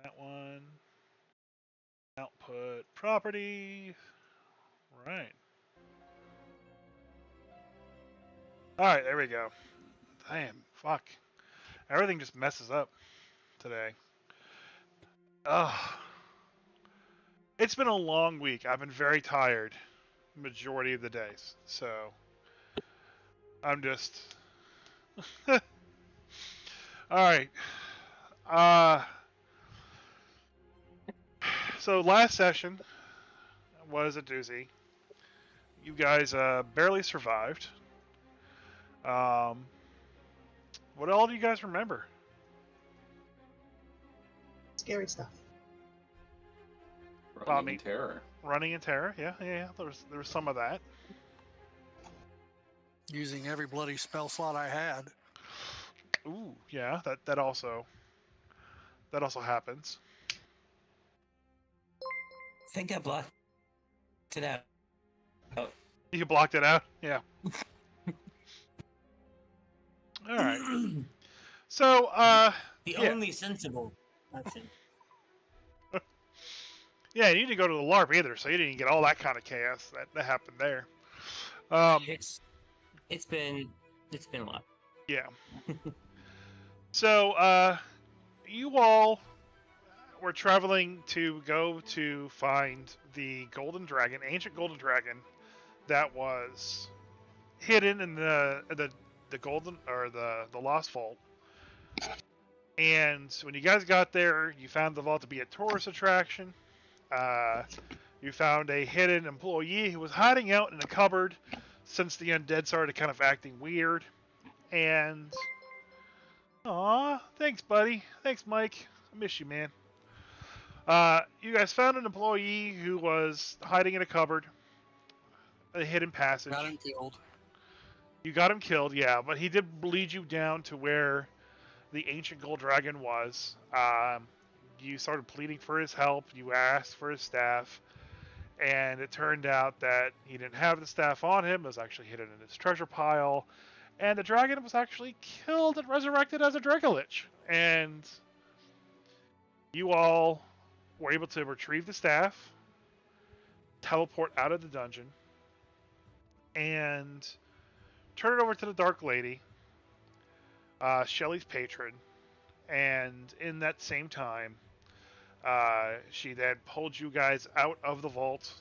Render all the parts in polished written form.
that one. Output property. Right. Alright, there we go. Damn, fuck. Everything just messes up today. Ugh. It's been a long week. I've been very tired majority of the days. So I'm just Alright. So last session was a doozy. You guys barely survived. What all do you guys remember? Scary stuff. Running in terror. Running in terror, yeah. There was some of that. Using every bloody spell slot I had. Ooh, yeah, that also happens. I think I blocked it out. You blocked it out? Yeah. Alright. So, The yeah. only sensible option. Yeah, you didn't go to the LARP either, so you didn't get all that kind of chaos that happened there. It's been a lot. Yeah. So, you all were traveling to go to find the golden dragon, ancient golden dragon, that was hidden in the golden or the lost vault. And when you guys got there, you found the vault to be a tourist attraction. You found a hidden employee who was hiding out in a cupboard since the undead started kind of acting weird. And aw, thanks, buddy. Thanks, Mike. I miss you, man. You guys found an employee who was hiding in a cupboard, a hidden passage. Got him killed. You got him killed, yeah, but he did lead you down to where the ancient gold dragon was. You started pleading for his help. You asked for his staff, and it turned out that he didn't have the staff on him. It was actually hidden in his treasure pile, and the dragon was actually killed and resurrected as a Dracolich. And you all were able to retrieve the staff, teleport out of the dungeon, and turn it over to the Dark Lady, Shelly's patron. And in that same time, she then pulled you guys out of the vault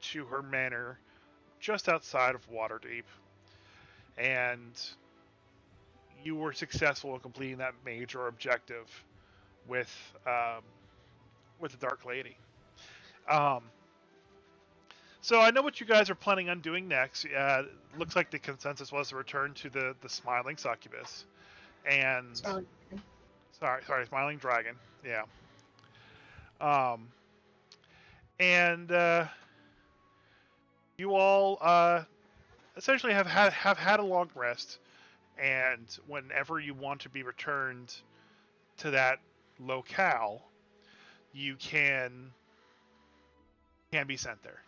to her manor just outside of Waterdeep. And you were successful in completing that major objective with the Dark Lady. So I know what you guys are planning on doing next. Looks like the consensus was to return to the Smiling Succubus. And sorry, Smiling Dragon. Yeah. And you all essentially have had a long rest, and whenever you want to be returned to that locale, you can be sent there.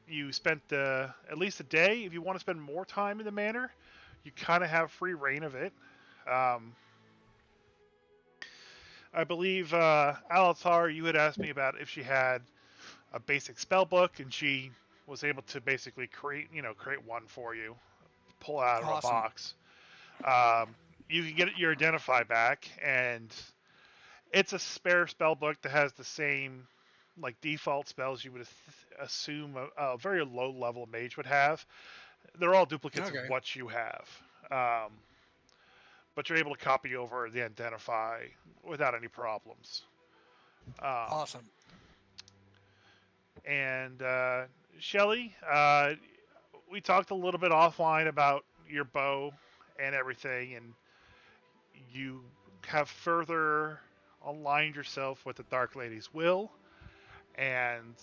You spent at least a day. If you want to spend more time in the manor, you kind of have free reign of it. I believe Alatar, you had asked me about if she had a basic spell book, and she was able to basically create one for you, pull out of a box. You can get your Identify back, and it's a spare spell book that has the same default spells you would assume a very low level mage would have. They're all duplicates of what you have. But you're able to copy over the Identify without any problems. Awesome. And Shelly, we talked a little bit offline about your bow and everything, and you have further aligned yourself with the Dark Lady's will, and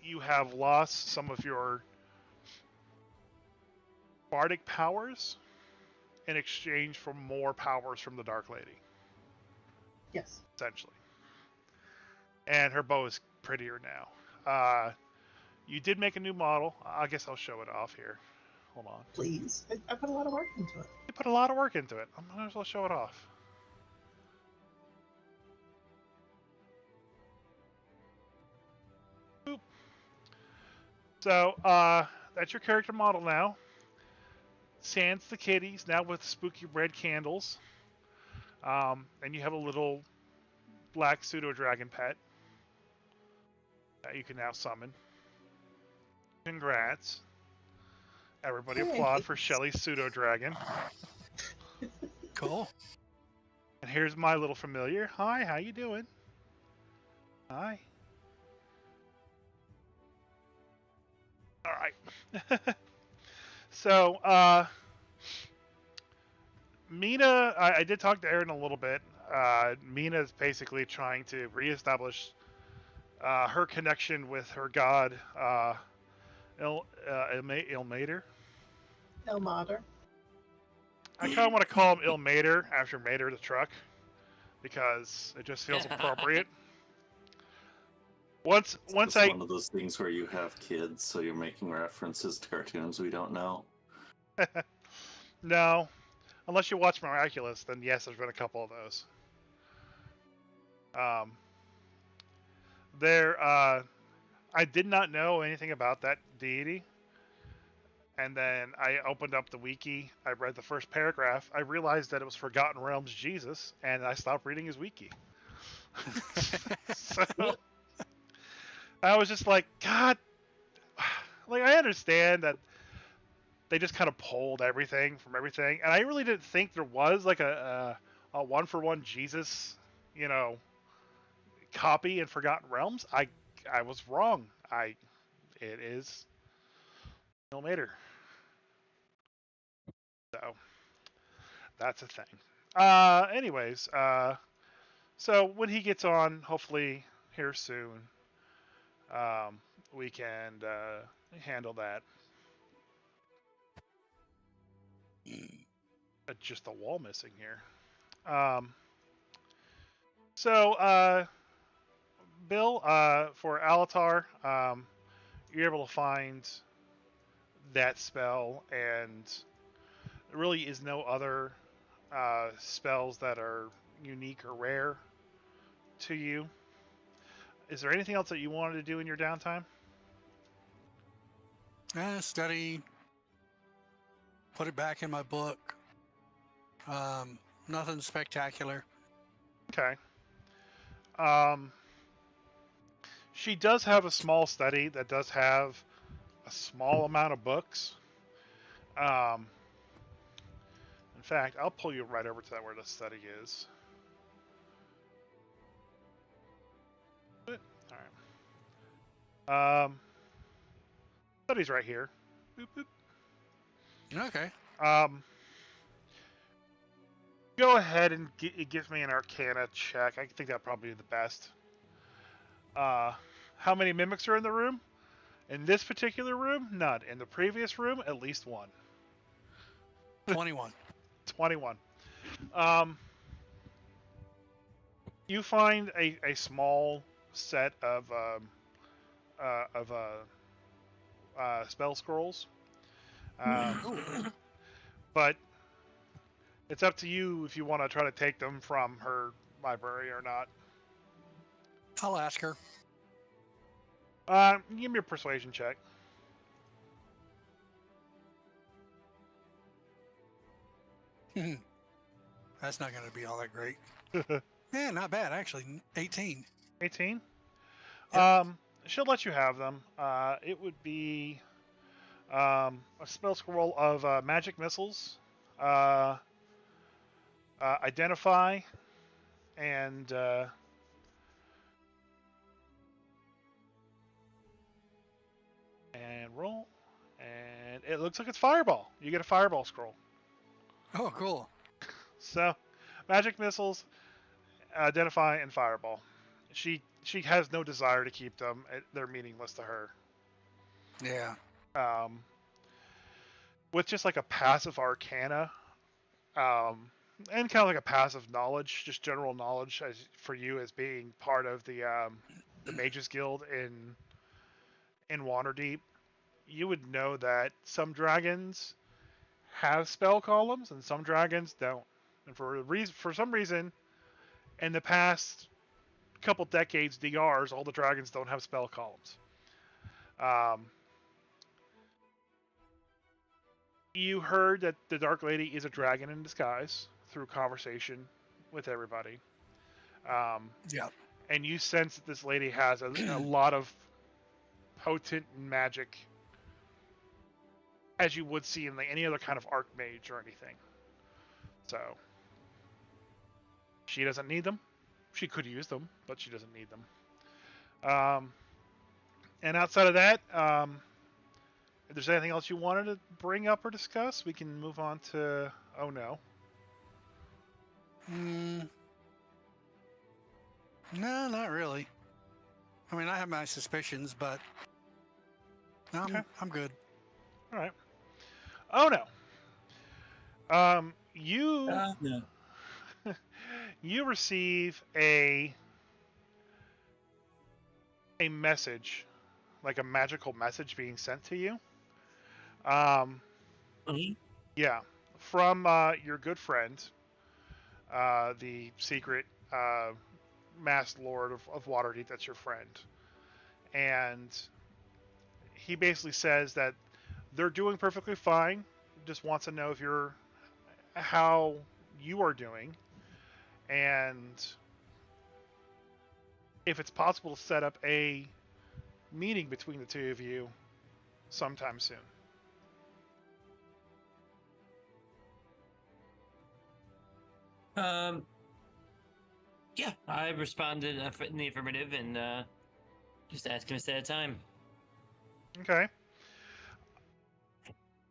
you have lost some of your bardic powers in exchange for more powers from the Dark Lady. Yes. Essentially. And her bow is prettier now. You did make a new model. I guess I'll show it off here. Hold on. Please. I put a lot of work into it. You put a lot of work into it. I might as well show it off. So, that's your character model now. Sans the kitties, now with spooky red candles. And you have a little black pseudo dragon pet that you can now summon. Congrats. Everybody applaud for Shelly's pseudo dragon. Cool. And here's my little familiar. Hi, how you doing? Hi. All right. So, Mina, I did talk to Aaron a little bit. Mina is basically trying to reestablish her connection with her god, Ilmater. Elmater. I kind of want to call him Ilmater after Mater the truck because it just feels appropriate. Once It's I one of those things where you have kids, so you're making references to cartoons we don't know. no, unless you watch Miraculous, then yes, there's been a couple of those. I did not know anything about that deity. And then I opened up the wiki, I read the first paragraph, I realized that it was Forgotten Realms Jesus, and I stopped reading his wiki. So I was just like, God, like I understand that they just kind of pulled everything from everything, and I really didn't think there was like a one-for-one Jesus, copy in Forgotten Realms. I was wrong. It is Ilmater. So that's a thing. Anyways, so when he gets on, hopefully here soon, we can handle that. Just a wall missing here. So, Bill, for Alatar, you're able to find that spell, and there really is no other spells that are unique or rare to you. Is there anything else that you wanted to do in your downtime? Study. Put it back in my book. Nothing spectacular. Okay. She does have a small study that does have a small amount of books. In fact, I'll pull you right over to that where the study is. All right. Study's right here. Boop, boop. Okay. Go ahead and it gives me an Arcana check. I think that'd probably be the best. How many mimics are in the room? In this particular room, none. In the previous room, at least one. 21. 21. You find a small set of spell scrolls, but it's up to you if you want to try to take them from her library or not. I'll ask her. Give me a persuasion check. That's not going to be all that great. Yeah, not bad, actually. 18. 18? Yep. She'll let you have them. It would be a spell scroll of magic missiles, identify, and roll. And it looks like it's fireball. You get a fireball scroll. Oh, cool. So, magic missiles, identify, and fireball. She has no desire to keep them. They're meaningless to her. Yeah. With just like a passive arcana, and kind of like a passive knowledge, just general knowledge for you as being part of the Mages Guild in Waterdeep, you would know that some dragons have spell columns and some dragons don't. And for some reason, in the past couple decades, DRs, all the dragons don't have spell columns. You heard that the Dark Lady is a dragon in disguise through conversation with everybody. Yeah. And you sense that this lady has a lot of potent magic, as you would see in any other kind of archmage or anything. So she doesn't need them. She could use them, but she doesn't need them. And outside of that, if there's anything else you wanted to bring up or discuss, we can move on to Oh No. No, not really. I mean, I have my suspicions, but no, Okay. I'm good. All right. Oh No. You No. you receive a message, like a magical message being sent to you. Mhm. Yeah, from your good friend, the secret masked lord of Waterdeep. That's your friend, and he basically says that they're doing perfectly fine. Just wants to know if you're how you are doing, and if it's possible to set up a meeting between the two of you sometime soon. Yeah, I responded in the affirmative and just asked him to set a time. Okay.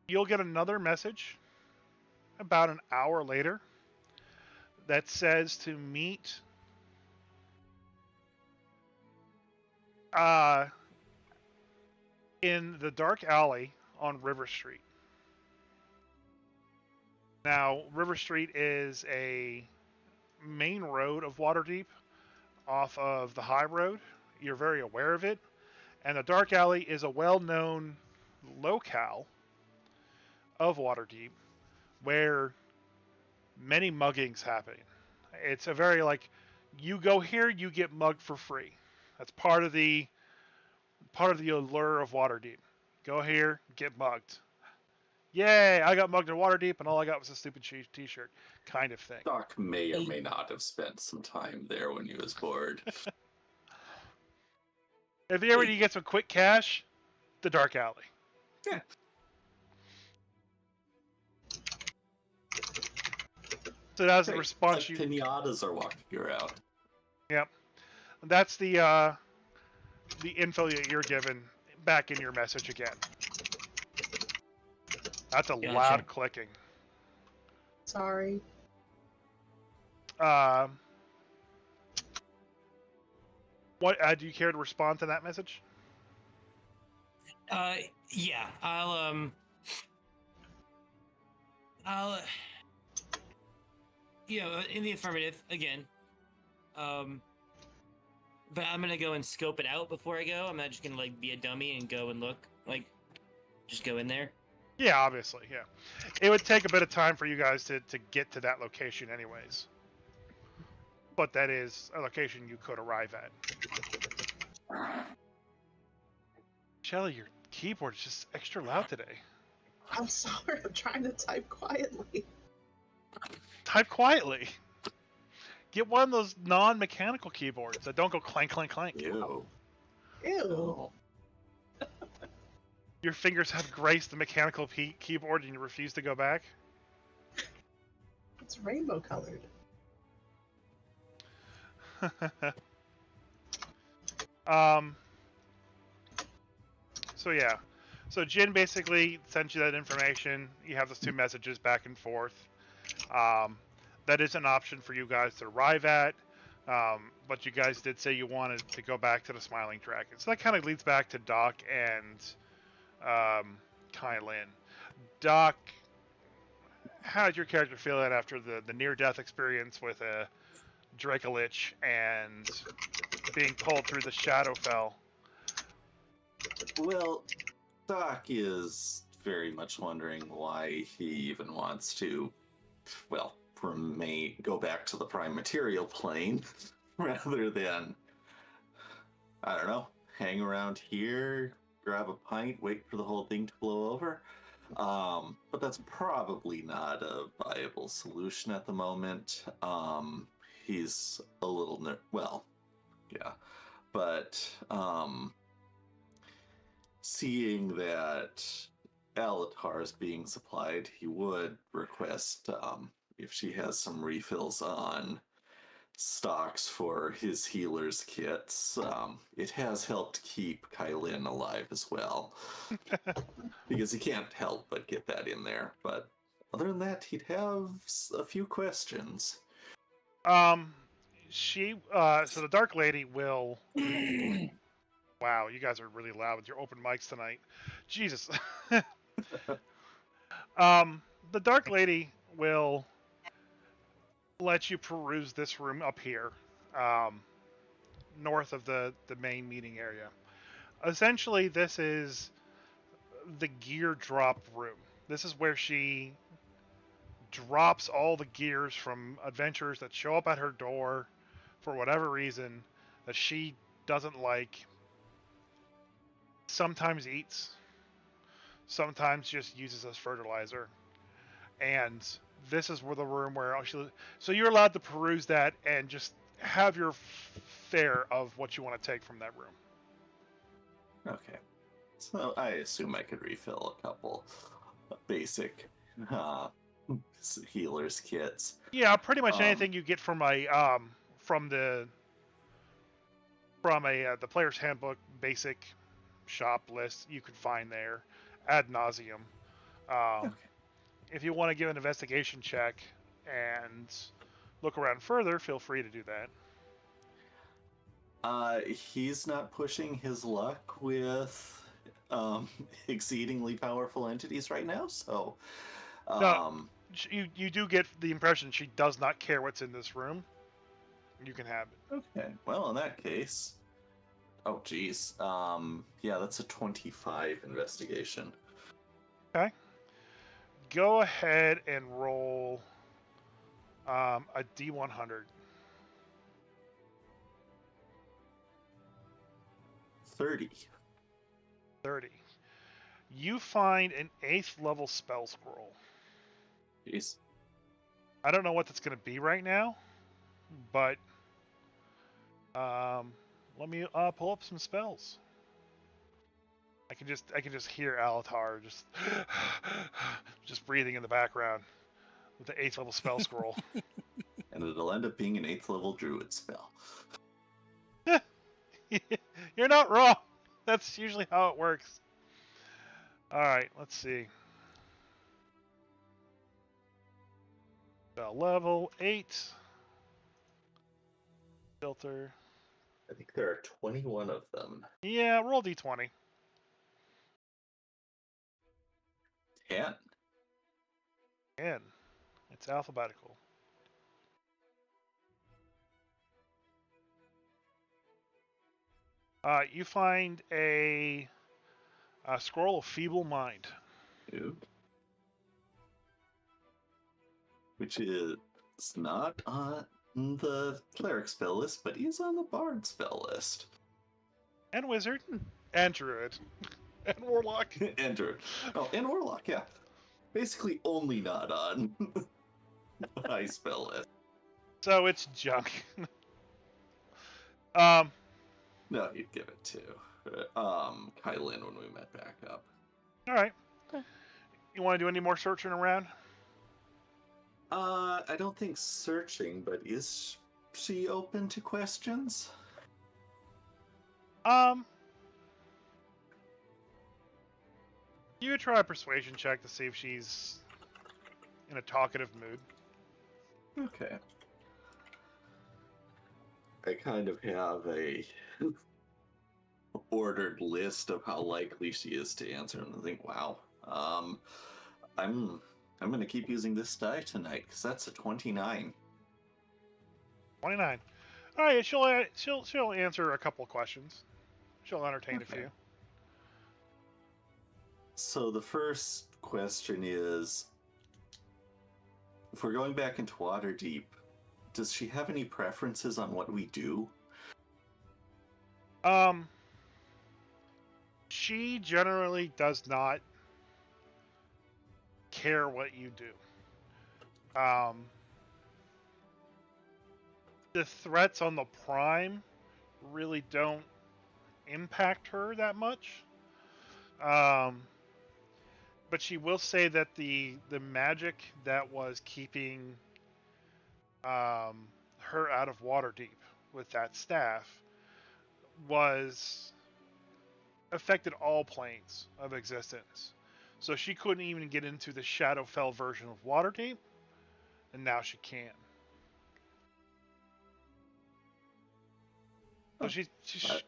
You'll get another message about an hour later that says to meet in the dark alley on River Street. Now, River Street is a main road of Waterdeep off of the high road. You're very aware of it. And the dark alley is a well-known locale of Waterdeep where many muggings happen. It's a very like, you go here, you get mugged for free. That's part of the allure of Waterdeep. Go here, get mugged. Yay! I got mugged in Waterdeep, and all I got was a stupid T-shirt, kind of thing. Doc may or may not have spent some time there when he was bored. If you ever need to get some quick cash, the dark alley. Yeah. So that's the Hey, response like pinatas are walking around. Yep. That's the info that you're given back in your message again. That's a Gotcha. loud clicking. Sorry. What do you care to respond to that message? Yeah, I'll in the affirmative again. But I'm gonna go and scope it out before I go. I'm not just gonna like be a dummy and go and look. Like, just go in there. Yeah, obviously, yeah. It would take a bit of time for you guys to get to that location anyways. But that is a location you could arrive at. Shelly, your keyboard is just extra loud today. I'm sorry. I'm trying to type quietly. Type quietly. Get one of those non-mechanical keyboards that don't go clank, clank, clank. Ew. Ew. Your fingers have graced the mechanical keyboard and you refuse to go back? It's rainbow colored. So yeah. So Jin basically sent you that information. You have those two messages back and forth. That is an option for you guys to arrive at. But you guys did say you wanted to go back to the Smiling Dragon. So that kind of leads back to Doc and Kylin. Doc, how did your character feel after the near-death experience with a Dracolich and being pulled through the Shadowfell? Well, Doc is very much wondering why he even wants to, well, go back to the prime material plane rather than, I don't know, hang around here, grab a pint, wait for the whole thing to blow over. But that's probably not a viable solution at the moment. He's a little well, yeah, but seeing that Alatar is being supplied, he would request if she has some refills on stocks for his healer's kits. It has helped keep Kylin alive as well, because he can't help but get that in there. But other than that, he'd have a few questions. So the Dark Lady will. Wow, you guys are really loud with your open mics tonight. Jesus. The Dark Lady will let you peruse this room up here, north of the main meeting area. Essentially, this is the gear drop room. This is where she drops all the gears from adventurers that show up at her door for whatever reason that she doesn't like. Sometimes eats, sometimes just uses as fertilizer. And this is where the room where so you're allowed to peruse that and just have your fare of what you want to take from that room. Okay. So I assume I could refill a couple basic healer's kits. Yeah, pretty much anything you get from a the player's handbook basic shop list you could find there ad nauseum. Okay. If you want to give an investigation check and look around further, feel free to do that. He's not pushing his luck with exceedingly powerful entities right now, so No. You do get the impression she does not care what's in this room. You can have it. okay. Well, in that case, oh geez, yeah, that's a 25 investigation. Okay. Go ahead and roll a D100. 30. 30. You find an 8th level spell scroll. Jeez. I don't know what that's going to be right now, but let me pull up some spells. I can just hear Alatar just breathing in the background with the 8th level spell scroll. And it'll end up being an 8th level druid spell. You're not wrong. That's usually how it works. Alright, let's see. Spell level 8. Filter. I think there are 21 of them. Yeah, roll D20. 10. 10. It's alphabetical. You find a scroll of feeble mind. Ooh. Which is not on the cleric spell list, but is on the bard spell list. And wizard. And druid. And warlock. And druid. Oh, and warlock, yeah. Basically only not on the high spell list. So it's junk. No, you'd give it to Kylin when we met back up. Alright. You want to do any more searching around? I don't think searching, but is she open to questions? You could try a persuasion check to see if she's in a talkative mood. Okay. I kind of have a ordered list of how likely she is to answer, and I think, wow, I'm going to keep using this die tonight because that's a 29. 29. All right, she'll answer a couple of questions. She'll entertain a few. So the first question is, if we're going back into Waterdeep, does she have any preferences on what we do? She generally does not care what you do. The threats on the Prime really don't impact her that much. But she will say that the magic that was keeping her out of Waterdeep with that staff was affected all planes of existence. So she couldn't even get into the Shadowfell version of Waterdeep, and now she can. So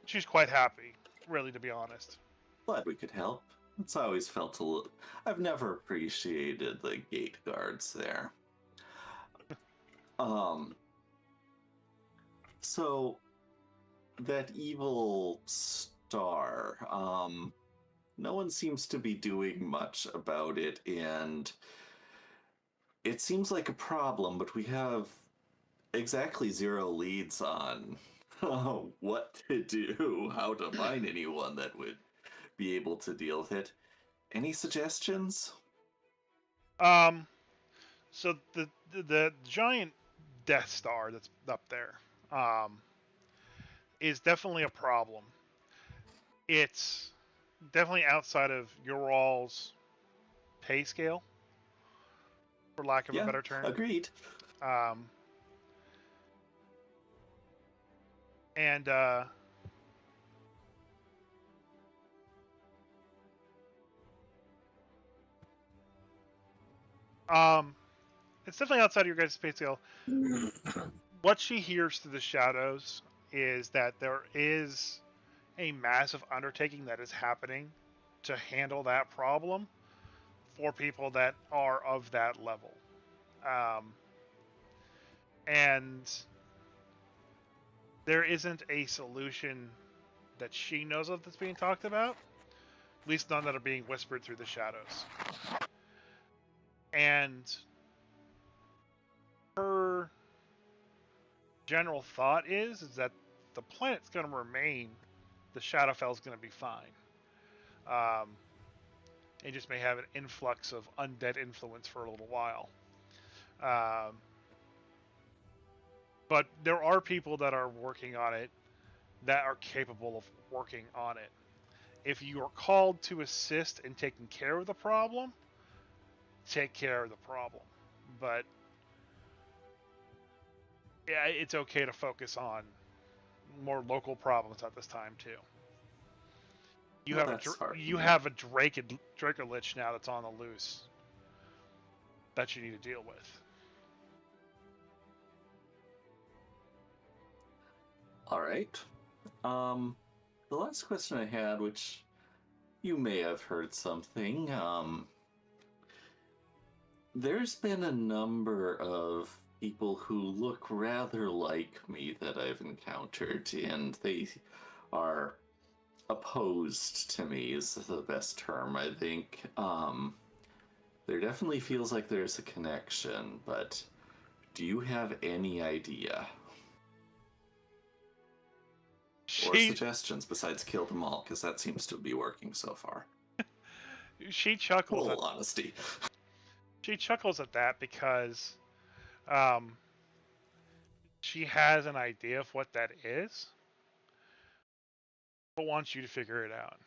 she's quite happy, really, to be honest. Glad we could help. It's always felt a little. I've never appreciated the gate guards there. So that evil star, no one seems to be doing much about it, and it seems like a problem, but we have exactly 0 leads on what to do, how to find anyone that would be able to deal with it. Any suggestions? So the giant Death Star that's up there, is definitely a problem. It's definitely outside of your all's pay scale, for lack of a better term. Agreed. And it's definitely outside of your guys' pay scale. What she hears through the shadows is that there is a massive undertaking that is happening to handle that problem for people that are of that level. And there isn't a solution that she knows of that's being talked about, at least none that are being whispered through the shadows. And her general thought is that the planet's going to remain, the Shadowfell's going to be fine. It just may have an influx of undead influence for a little while. But there are people that are working on it that are capable of working on it. If you are called to assist in taking care of the problem, take care of the problem. But yeah, it's okay to focus on more local problems at this time too. You have a Dracolich now that's on the loose that you need to deal with. All right. The last question I had, which you may have heard something, there's been a number of people who look rather like me that I've encountered, and they are opposed to me is the best term, I think. There definitely feels like there's a connection, but do you have any idea? Or suggestions besides kill them all, because that seems to be working so far. She chuckles. Full honesty. She chuckles at that because she has an idea of what that is, but wants you to figure it out.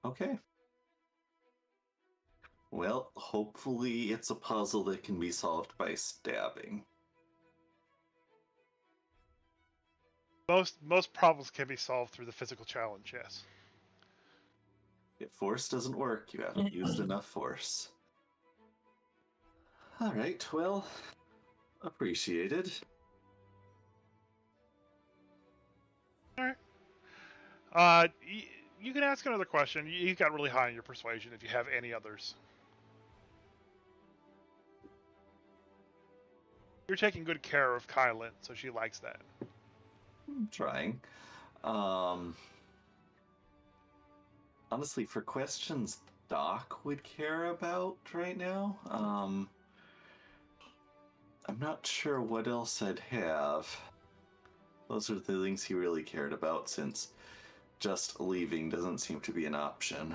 Okay. Well, hopefully it's a puzzle that can be solved by stabbing. Most problems can be solved through the physical challenge, yes. If force doesn't work, you haven't used enough force. Alright, well, appreciated. Alright. You can ask another question. You got really high on your persuasion if you have any others. You're taking good care of Kylan, so she likes that. I'm trying. Honestly, for questions Doc would care about right now, I'm not sure what else I'd have. Those are the things he really cared about, since just leaving doesn't seem to be an option.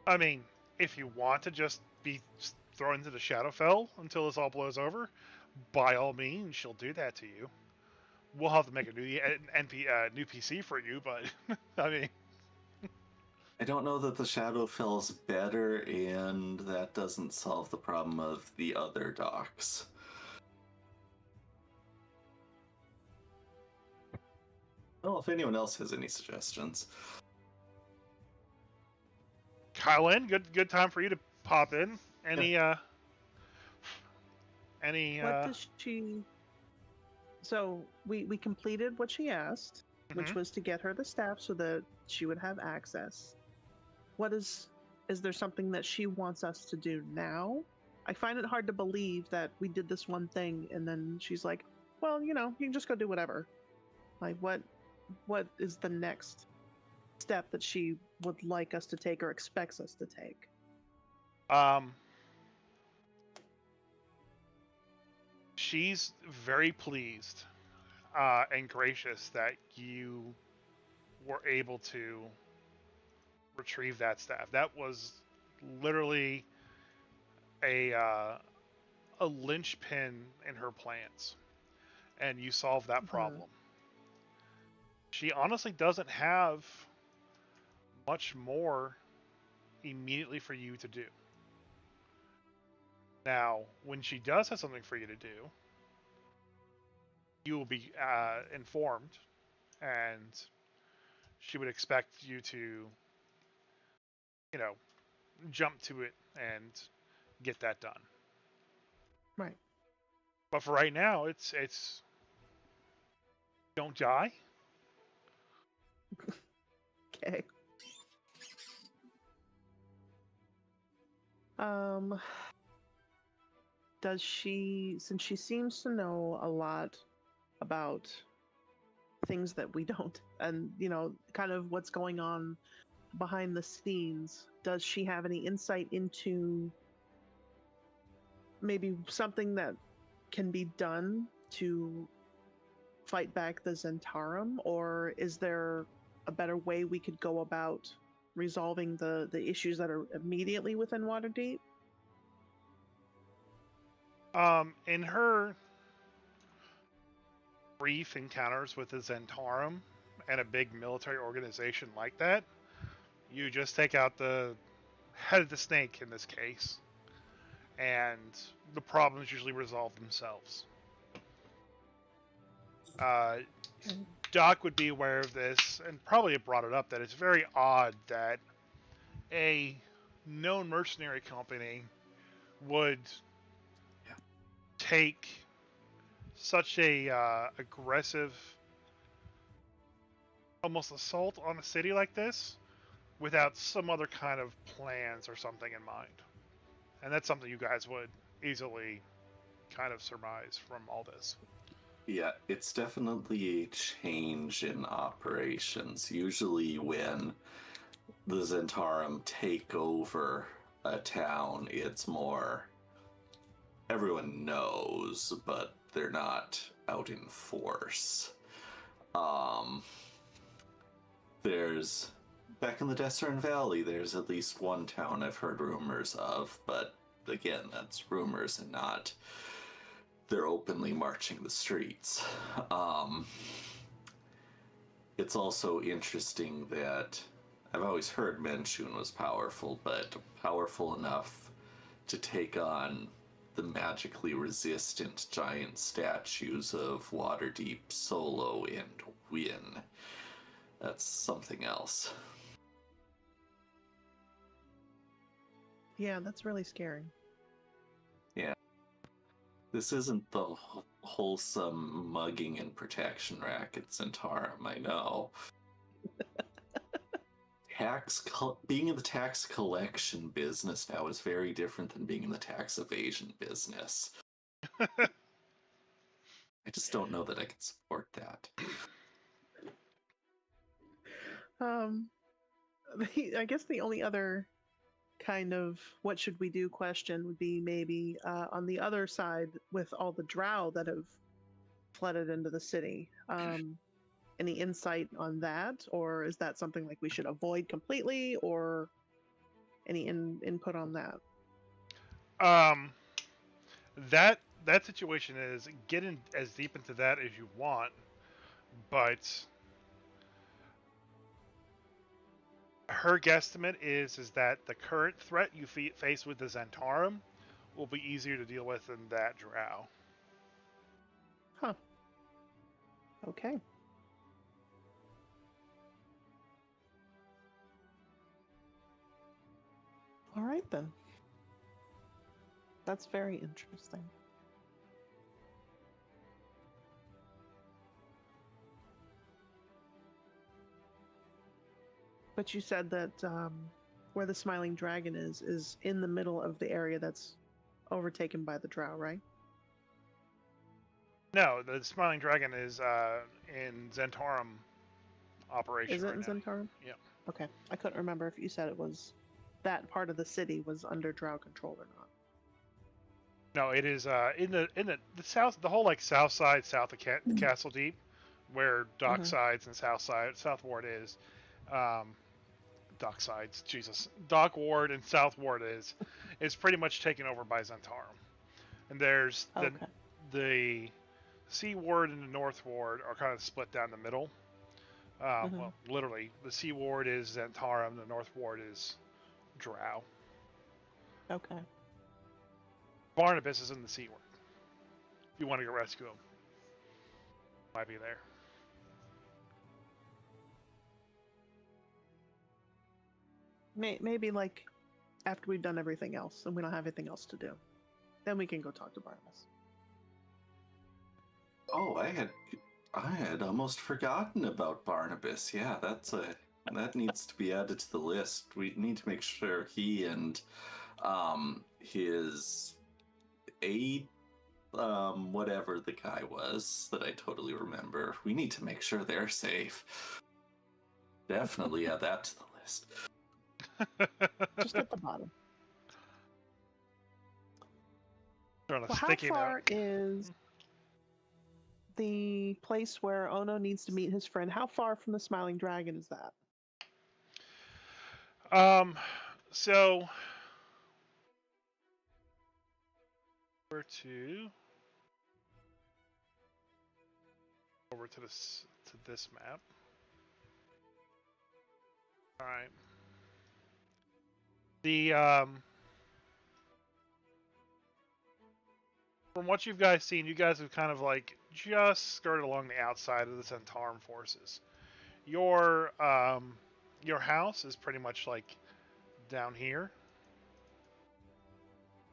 I mean, if you want to just be thrown into the Shadowfell until this all blows over, by all means, she'll do that to you. We'll have to make a new PC for you, but I mean, I don't know that the Shadowfell's better, and that doesn't solve the problem of the other docks. Well, if anyone else has any suggestions. Kylan, good time for you to pop in. Any What does she? So we completed what she asked, which Mhm. was to get her the staff so that she would have access. What is there something that she wants us to do now? I find it hard to believe that we did this one thing and then she's like, well, you can just go do whatever. Like what is the next step that she would like us to take or expects us to take? She's very pleased and gracious that you were able to retrieve that staff. That was literally a linchpin in her plans, and you solved that problem. She honestly doesn't have much more immediately for you to do. Now, when she does have something for you to do, you will be informed, and she would expect you to, jump to it and get that done. Right. But for right now, it's don't die. Okay. Does she, since she seems to know a lot about things that we don't, and kind of what's going on behind the scenes, does she have any insight into maybe something that can be done to fight back the Zentarum, or is there a better way we could go about resolving the issues that are immediately within Waterdeep? In her brief encounters with the Zentarum and a big military organization like that, you just take out the head of the snake in this case, and the problems usually resolve themselves. Doc would be aware of this and probably have brought it up that it's very odd that a known mercenary company would take such a aggressive, almost assault on a city like this without some other kind of plans or something in mind. And that's something you guys would easily kind of surmise from all this. Yeah, it's definitely a change in operations. Usually when the Zentarum take over a town, it's more everyone knows, but they're not out in force. There's back in the Desert Valley, there's at least one town I've heard rumors of, but again, that's rumors and not they're openly marching the streets. It's also interesting that I've always heard Menshun was powerful, but powerful enough to take on the magically resistant giant statues of Waterdeep solo and win. That's something else. Yeah, that's really scary. Yeah. This isn't the wholesome mugging and protection racket Zentarum, I know. Being in the tax collection business now is very different than being in the tax evasion business. I just don't know that I can support that. I guess the only other kind of what should we do question would be maybe on the other side with all the drow that have flooded into the city. Any insight on that, or is that something like we should avoid completely, or Any input on that? Um, that situation is get in as deep into that as you want, but her guesstimate is that the current threat you face with the Zentarum will be easier to deal with than that drow. Huh. Okay. All right then. That's very interesting. But you said that where the Smiling Dragon is in the middle of the area that's overtaken by the drow, right? No, the Smiling Dragon is in Zentarum operation Is it right in now. Zentarum? Yeah. Okay. I couldn't remember if you said it was that part of the city was under drow control or not. No, it is in the south, the whole like south side, south of Castle Deep, where Docksides and South Ward is. Docksides, Jesus, Dock Ward and South Ward is pretty much taken over by Zentarum. And there's Okay. the Sea Ward and the North Ward are kind of split down the middle. Well, literally, the Sea Ward is Zentarum, the North Ward is Drow. Okay. Barnabas is in the Sea Ward. If you want to go rescue him, might be there. Maybe like after we've done everything else and we don't have anything else to do, then we can go talk to Barnabas. Oh, I had almost forgotten about Barnabas. Yeah, that needs to be added to the list. We need to make sure he and his aide, whatever the guy was that I totally remember. We need to make sure they're safe. Definitely add that to the list. Just at the bottom. On a Well, how sticky far note. is the place where Ono needs to meet his friend? How far from the Smiling Dragon is that? So over to this map. All right. The from what you guys seen, you guys have kind of like just skirted along the outside of the Zentarum forces. Your house is pretty much like down here.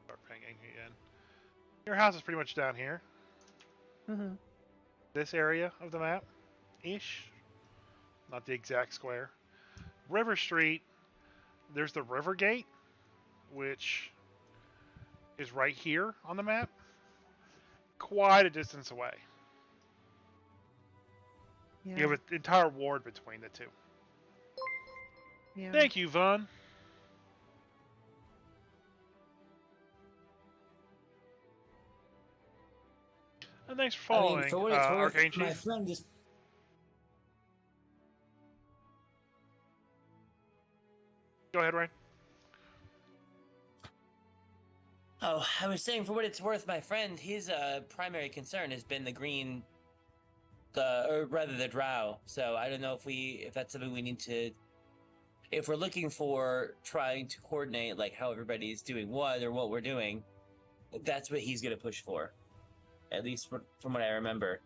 Start pinging again. Your house is pretty much down here. Mm-hmm. This area of the map, ish. Not the exact square. River Street. There's the River Gate, which is right here on the map. Quite a distance away. Yeah. You have an entire ward between the two. Yeah. Thank you, Vaughn. And thanks for following, I mean, for what it's worth, Arcane my Chief. friend just. Go ahead, Ryan. Oh, I was saying, for what it's worth, my friend, his primary concern has been the green, or rather the drow. So I don't know if that's something we need to, if we're looking for trying to coordinate like how everybody's doing what or what we're doing, that's what he's gonna push for, at least from what I remember.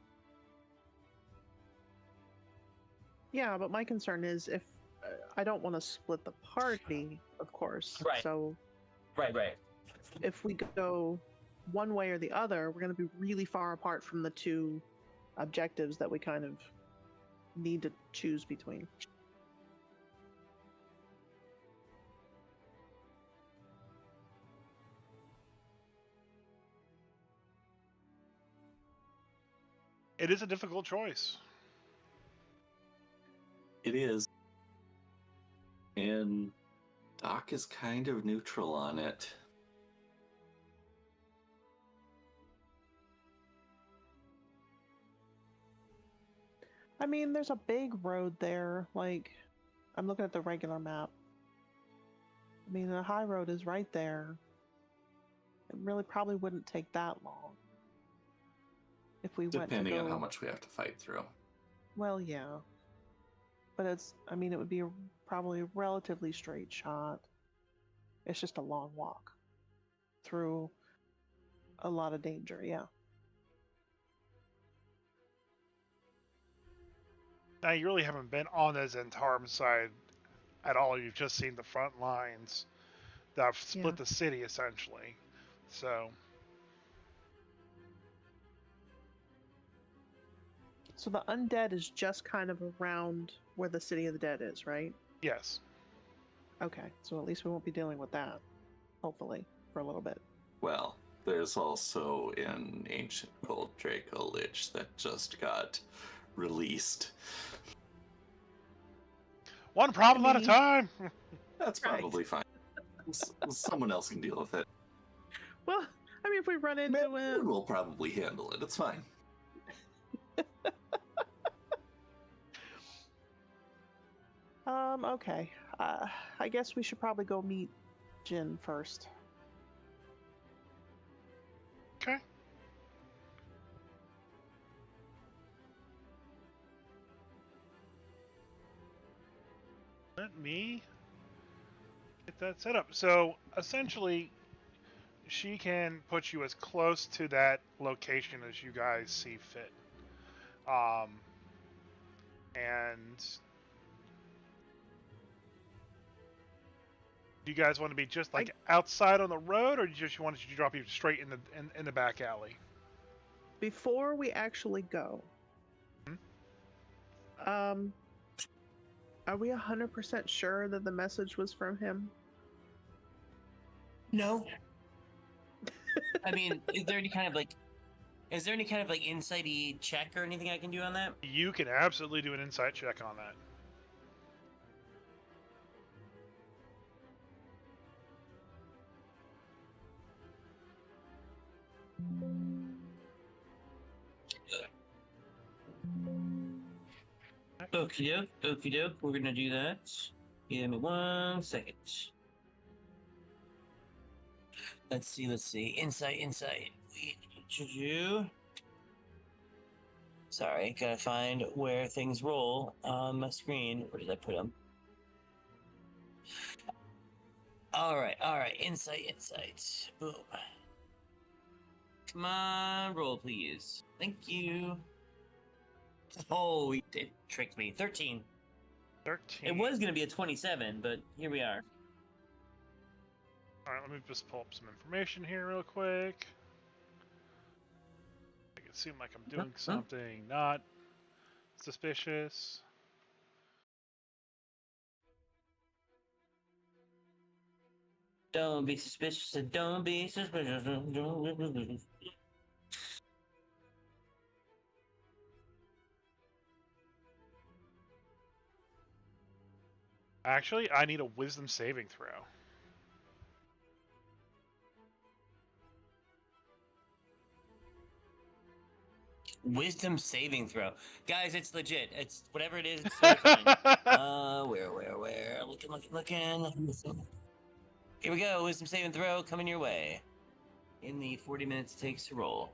Yeah, but my concern is if I don't want to split the party, of course. Right. So Right. if we go one way or the other, we're going to be really far apart from the two objectives that we kind of need to choose between. It is a difficult choice. It is. And Doc is kind of neutral on it. I mean, there's a big road there. Like, I'm looking at the regular map. I mean, the high road is right there. It really probably wouldn't take that long. If we went to Depending on go- how much we have to fight through. Well, yeah. But it's, I mean, it would be probably a relatively straight shot. It's just a long walk through a lot of danger, yeah. Now, you really haven't been on the Zentarum side at all. You've just seen the front lines that have split Yeah. the city, essentially. So, So the undead is just kind of around where the City of the Dead is, right? yes. Okay, so at least we won't be dealing with that, hopefully, for a little bit. Well, there's also an ancient gold Draco Lich that just got released. One problem at a mean- time. That's Right. probably fine. Someone else can deal with it. Well, I mean, if we run into Man, him, we'll probably handle it. It's fine. Okay. I guess we should probably go meet Jin first. Okay. Let me get that set up. So, essentially, she can put you as close to that location as you guys see fit. And do you guys want to be just like outside on the road, or do you just want to drop you straight in the back alley? Before we actually go, are we 100% sure that the message was from him? No. I mean, is there any kind of like insight-y check or anything I can do on that? You can absolutely do an insight check on that. Okie doke, okie doke. We're gonna do that. Give me 1 second. Let's see. Insight. We do. Sorry, gotta find where things roll on my screen. Where did I put them? Alright. Insight. Boom. Come on, roll, please. Thank you. Oh, it tricked me. 13. 13. It was going to be a 27, but here we are. Alright, let me just pull up some information here real quick. Make it seem like I'm doing something not suspicious. Don't be suspicious. Don't be suspicious. Actually, I need a wisdom saving throw. Wisdom saving throw. Guys, it's legit. It's whatever it is, it's totally fine. Where? Looking. Here we go. Wisdom saving throw coming your way. In the 40 minutes it takes to roll.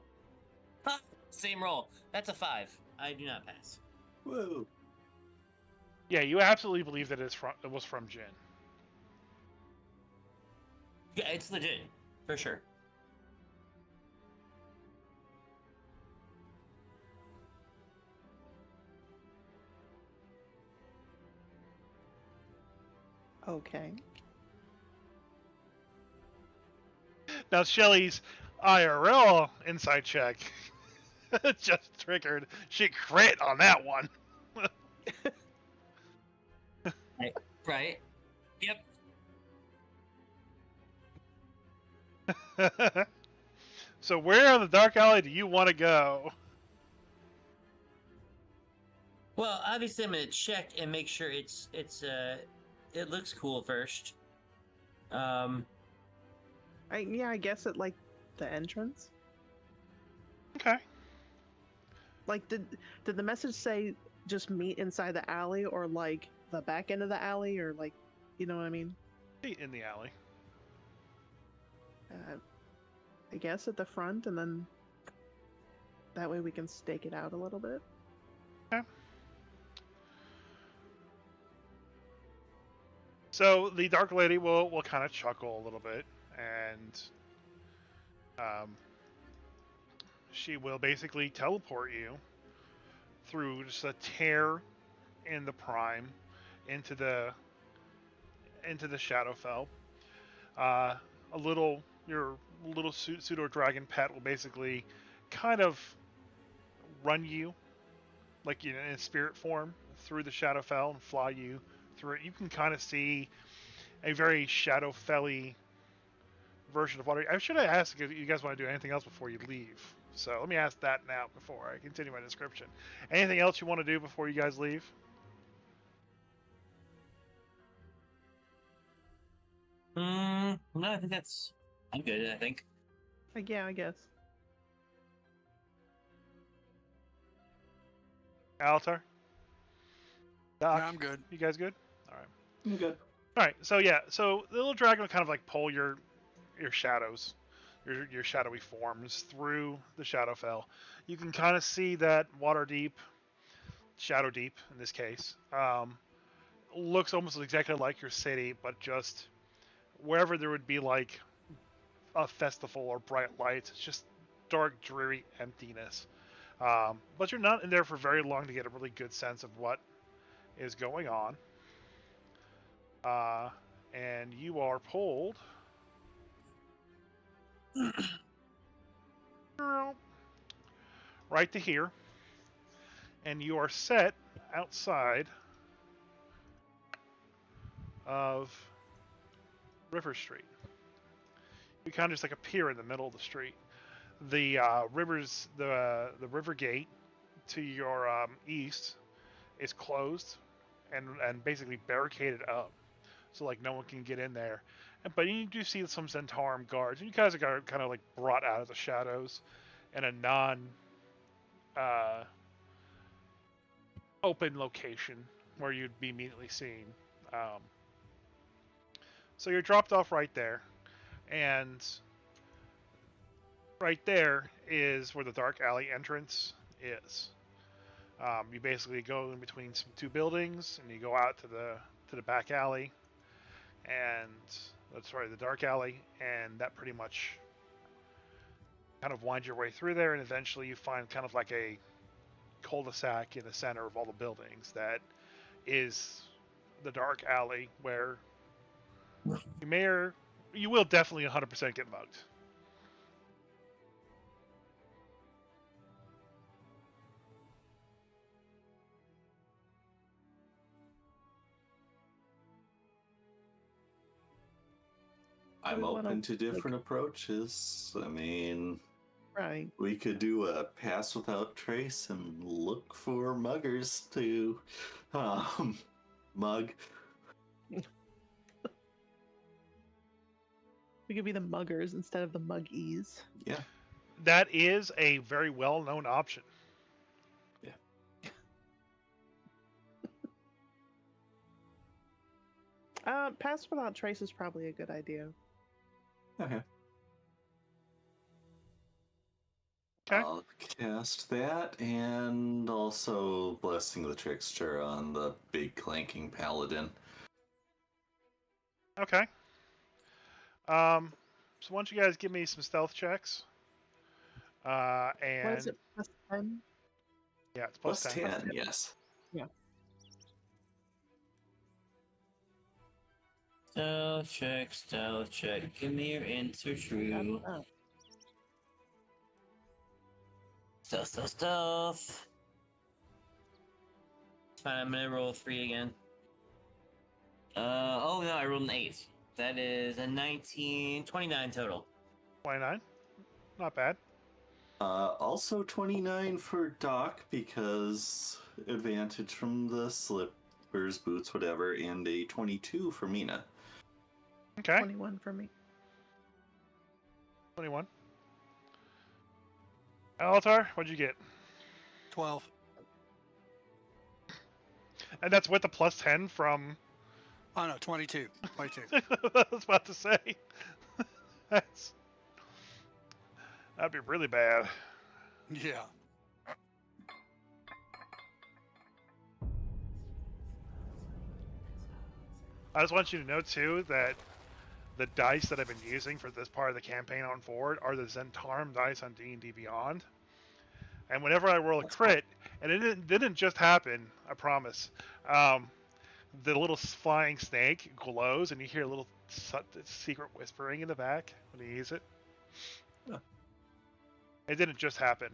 Ha! Same roll. That's a 5. I do not pass. Whoa. Yeah, you absolutely believe that it was from Jin. Yeah, it's legit. For sure. Okay. Now, Shelly's IRL insight check just triggered. She crit on that one. Right. Yep. So where in the dark alley do you want to go? Well, obviously I'm gonna check and make sure it looks cool first. I guess at like the entrance. Okay. Like, did the message say just meet inside the alley, or like the back end of the alley, or like, you know what I mean? In the alley. I guess at the front, and then that way we can stake it out a little bit. So the Dark Lady will kind of chuckle a little bit, and she will basically teleport you through just a tear in the Prime into the Shadowfell. Your little pseudo dragon pet will basically kind of run you, like in spirit form, through the Shadowfell and fly you through it. You can kind of see a very Shadowfell-y version of water. I should have asked if you guys want to do anything else before you leave. So let me ask that now before I continue my description. Anything else you want to do before you guys leave? No, I think I'm good, I think. Like, yeah, I guess. Altar? Doc? Yeah, I'm good. You guys good? All right. I'm good. All right. So yeah. So the little dragon will kind of like pull your shadows, your shadowy forms through the Shadowfell. You can kind of see that Waterdeep, Shadowdeep in this case, looks almost exactly like your city, but just wherever there would be like a festival or bright lights, it's just dark, dreary emptiness. But you're not in there for very long to get a really good sense of what is going on. And you are pulled right to here, and you are set outside of River Street. You kind of just like appear in the middle of the street. The the river gate to your east is closed and basically barricaded up, so like no one can get in there. But you do see some Zentarum guards, and you guys are kind of like brought out of the shadows in a open location where you'd be immediately seen. So you're dropped off right there, and right there is where the dark alley entrance is. You basically go in between some two buildings, and you go out to the back alley, and the dark alley, and that pretty much kind of winds your way through there, and eventually you find kind of like a cul-de-sac in the center of all the buildings that is the dark alley where you will definitely 100% get mugged. I'm We wanna, open to different approaches. I mean, Right. we could do a pass without trace and look for muggers to mug. We could be the muggers instead of the muggies. Yeah. That is a very well-known option. Pass without trace is probably a good idea. Okay. Okay. I'll cast that, and also Blessing the Trickster on the big clanking paladin. Okay. So why don't you guys give me some stealth checks? And What is it? Plus 10? yeah, it's Plus 10. 10, yes. Stealth check. Give me your answer true. Stealth. Fine, I'm gonna roll 3 again. Oh no, I rolled an 8. That is a 19, 29 total. 29. Not bad. Also 29 for Doc, because advantage from the slippers, boots, whatever, and a 22 for Mina. Okay. 21 for me. 21. Altar, what'd you get? 12. And that's with the plus 10 from Oh, no, 22. 22. I was about to say. That'd be really bad. Yeah. I just want you to know, too, that the dice that I've been using for this part of the campaign on forward are the Zentarum dice on D&D Beyond. And whenever I roll a crit, and it didn't just happen, I promise, the little flying snake glows, and you hear a little secret whispering in the back when you use it. Huh. It didn't just happen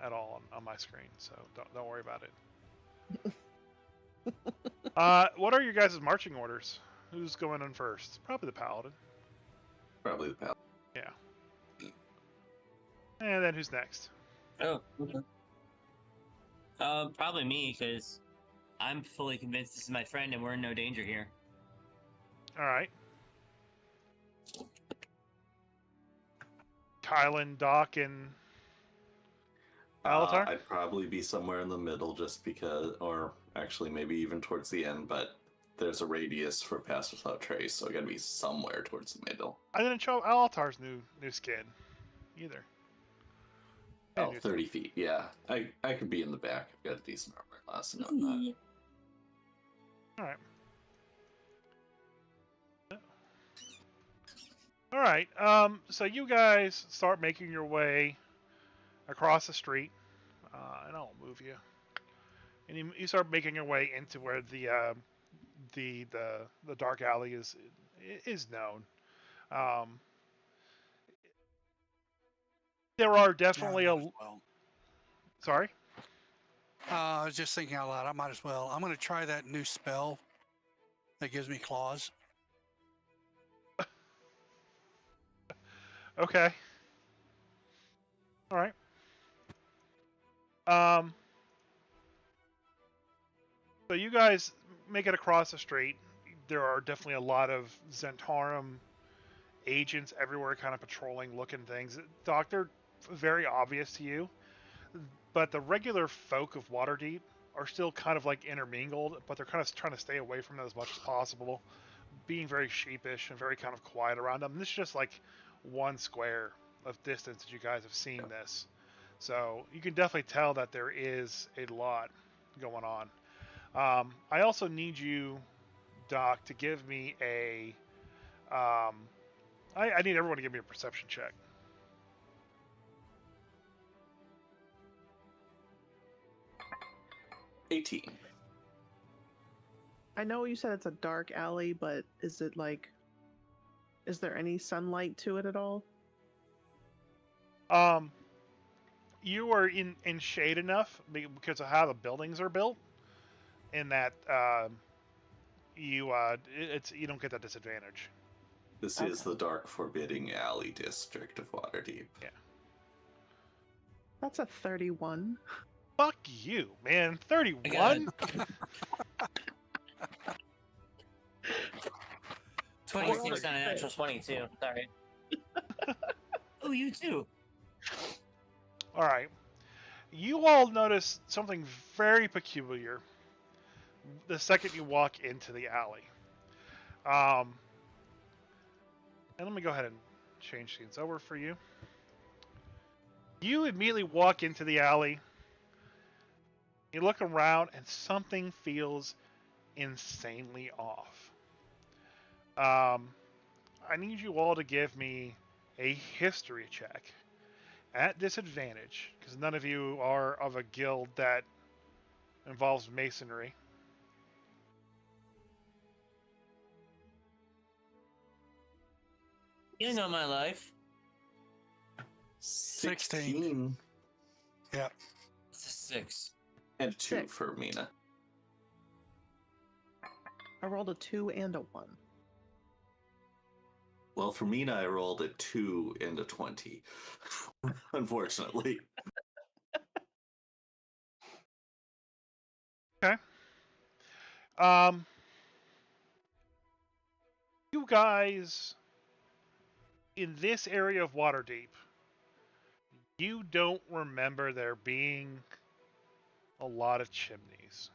at all on my screen, so don't worry about it. What are your guys' marching orders? Who's going in first? Probably the paladin. Probably the pal. Yeah. And then who's next? Oh, okay. Probably me, because I'm fully convinced this is my friend and we're in no danger here. All right. Kylan, Doc, and Alatar? I'd probably be somewhere in the middle just because, or actually maybe even towards the end, but there's a radius for Pass Without Trace, so I gotta be somewhere towards the middle. I didn't show Alatar's new skin either. Oh, Yeah, 30 feet, yeah. I could be in the back. I've got a decent armor class and whatnot. Alright. Alright, so you guys start making your way across the street, and I'll move you. And you start making your way into where the dark alley is known. There are definitely Well, Sorry? I was just thinking out loud. I might as well. I'm going to try that new spell that gives me claws. Okay. All right. So you guys make it across the street. There are definitely a lot of Zentarum agents everywhere, kind of patrolling, looking things. Doc, they're very obvious to you, but the regular folk of Waterdeep are still kind of like intermingled, but they're kind of trying to stay away from them as much as possible, being very sheepish and very kind of quiet around them. And this is just like one square of distance that you guys have seen this. So you can definitely tell that there is a lot going on. I also need you, Doc, to give me a... I need everyone to give me a perception check. $18. I know you said it's a dark alley, but is it like, is there any sunlight to it at all? You are in shade enough because of how the buildings are built, in that you don't get that disadvantage. This is the Dark Forbidding Alley district of Waterdeep. Yeah. That's a 31. Fuck you, man. 31? 26 on a natural 22. Sorry. Oh, you too. All right. You all notice something very peculiar the second you walk into the alley. And let me go ahead and change scenes over for you. You immediately walk into the alley. You look around, and something feels insanely off. I need you all to give me a history check at disadvantage, because none of you are of a guild that involves masonry. You know my life. 16. Yep. It's a 6. And 2 Six. for Mina. I rolled a 2 and a 1. Well, for Mina, I rolled a 2 and a 20. Unfortunately. Okay. You guys in this area of Waterdeep, you don't remember there being a lot of chimneys.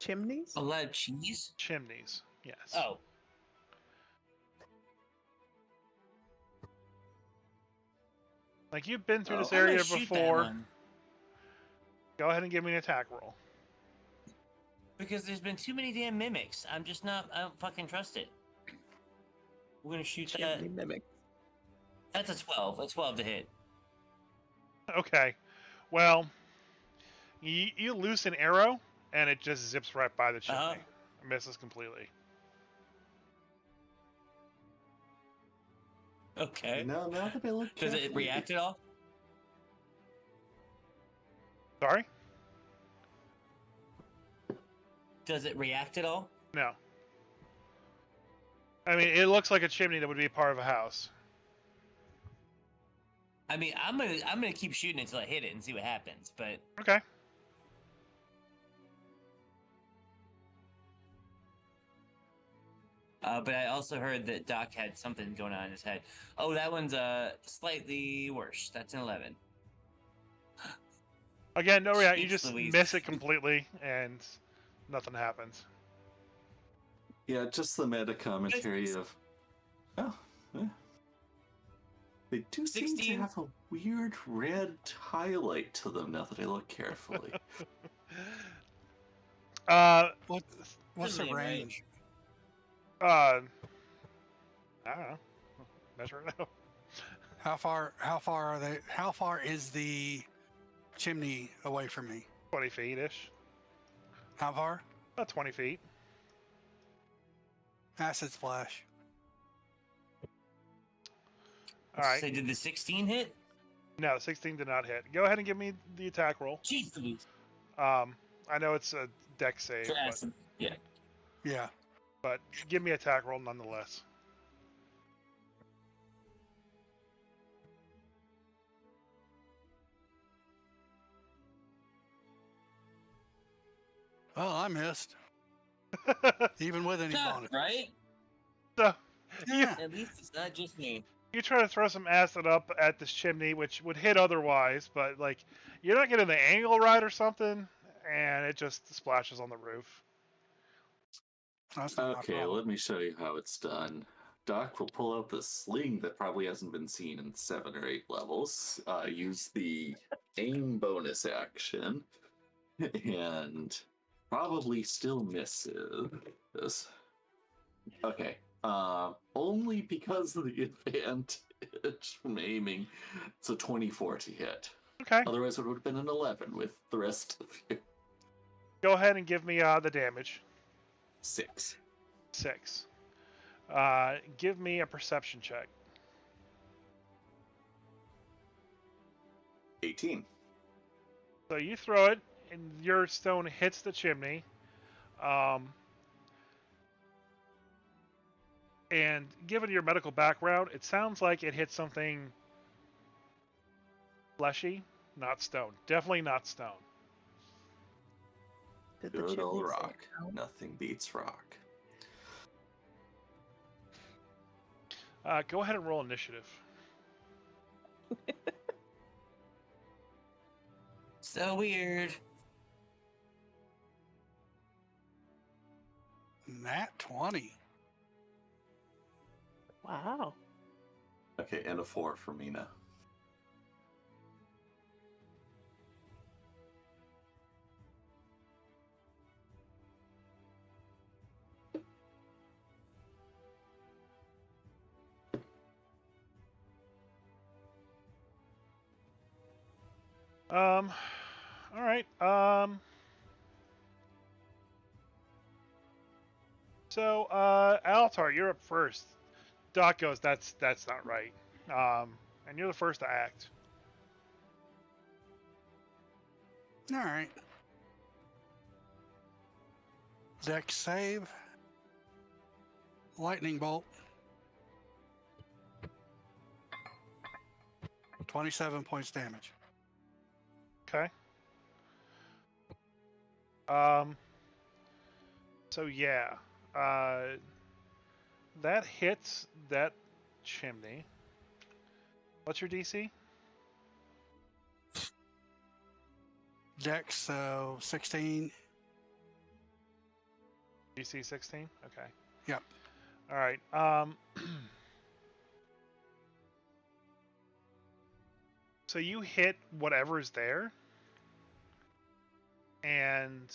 Chimneys? A lot of cheese? Chimneys. Yes. Oh. Like you've been through Oh, this I'm gonna area shoot that before. one. Go ahead and give me an attack roll. Because there's been too many damn mimics. I don't fucking trust it. We're gonna shoot that. Chimney mimic. That's a 12. A 12 to hit. Okay. Well, you loose an arrow, and it just zips right by the chimney. Uh-huh. Misses completely. Okay. Now that I look Does it carefully, react at all? Sorry? Does it react at all? No. I mean, it looks like a chimney that would be part of a house. I mean, I'm gonna keep shooting until I hit it and see what happens. But Okay. but I also heard that Doc had something going on in his head. Oh, that one's slightly worse. That's an 11. Again, no react. You Jeez just Louise. miss it completely, and nothing happens. yeah, just the meta commentary of, oh, yeah. They do seem 16. to have a weird red highlight to them now that I look carefully. What's the Isn't it right? range? I don't know. Measure it out. How far are they? How far is the chimney away from me? 20 feet-ish. How far? About 20 feet. Acid splash. All right. So did the 16 hit? No, 16 did not hit. Go ahead and give me the attack roll. Jeez Louise. I know it's a deck save, For acid. Yeah. Yeah. but give me attack roll nonetheless. Well, I missed. Even with any bonus. Right? So Yeah. At least it's not just me. you try to throw some acid up at this chimney, which would hit otherwise, but like you're not getting the angle right or something, and it just splashes on the roof. That's not my Okay, problem. let me show you how it's done. Doc will pull out the sling that probably hasn't been seen in 7 or 8 levels, use the aim bonus action, and probably still misses. Okay, only because of the advantage from aiming, it's a 24 to hit. Okay, Otherwise, it would have been an 11 with the rest of you. go ahead and give me the damage. 6. 6. Give me a perception check. 18. So you throw it, and your stone hits the chimney. And given your medical background, it sounds like it hit something fleshy, not stone. Definitely not stone. Did the Good chimney old say rock. no? Nothing beats rock. Go ahead and roll initiative. So weird. Nat 20. Wow. Okay, and a 4 for Mina. All right. So, Altar, you're up first. Doc goes, that's not right. And you're the first to act. All right. Deck save. Lightning bolt. 27 points damage. Okay. So yeah, that hits that chimney. What's your DC? Dex, so 16. DC 16? Okay. Yep. All right. So you hit whatever's there, and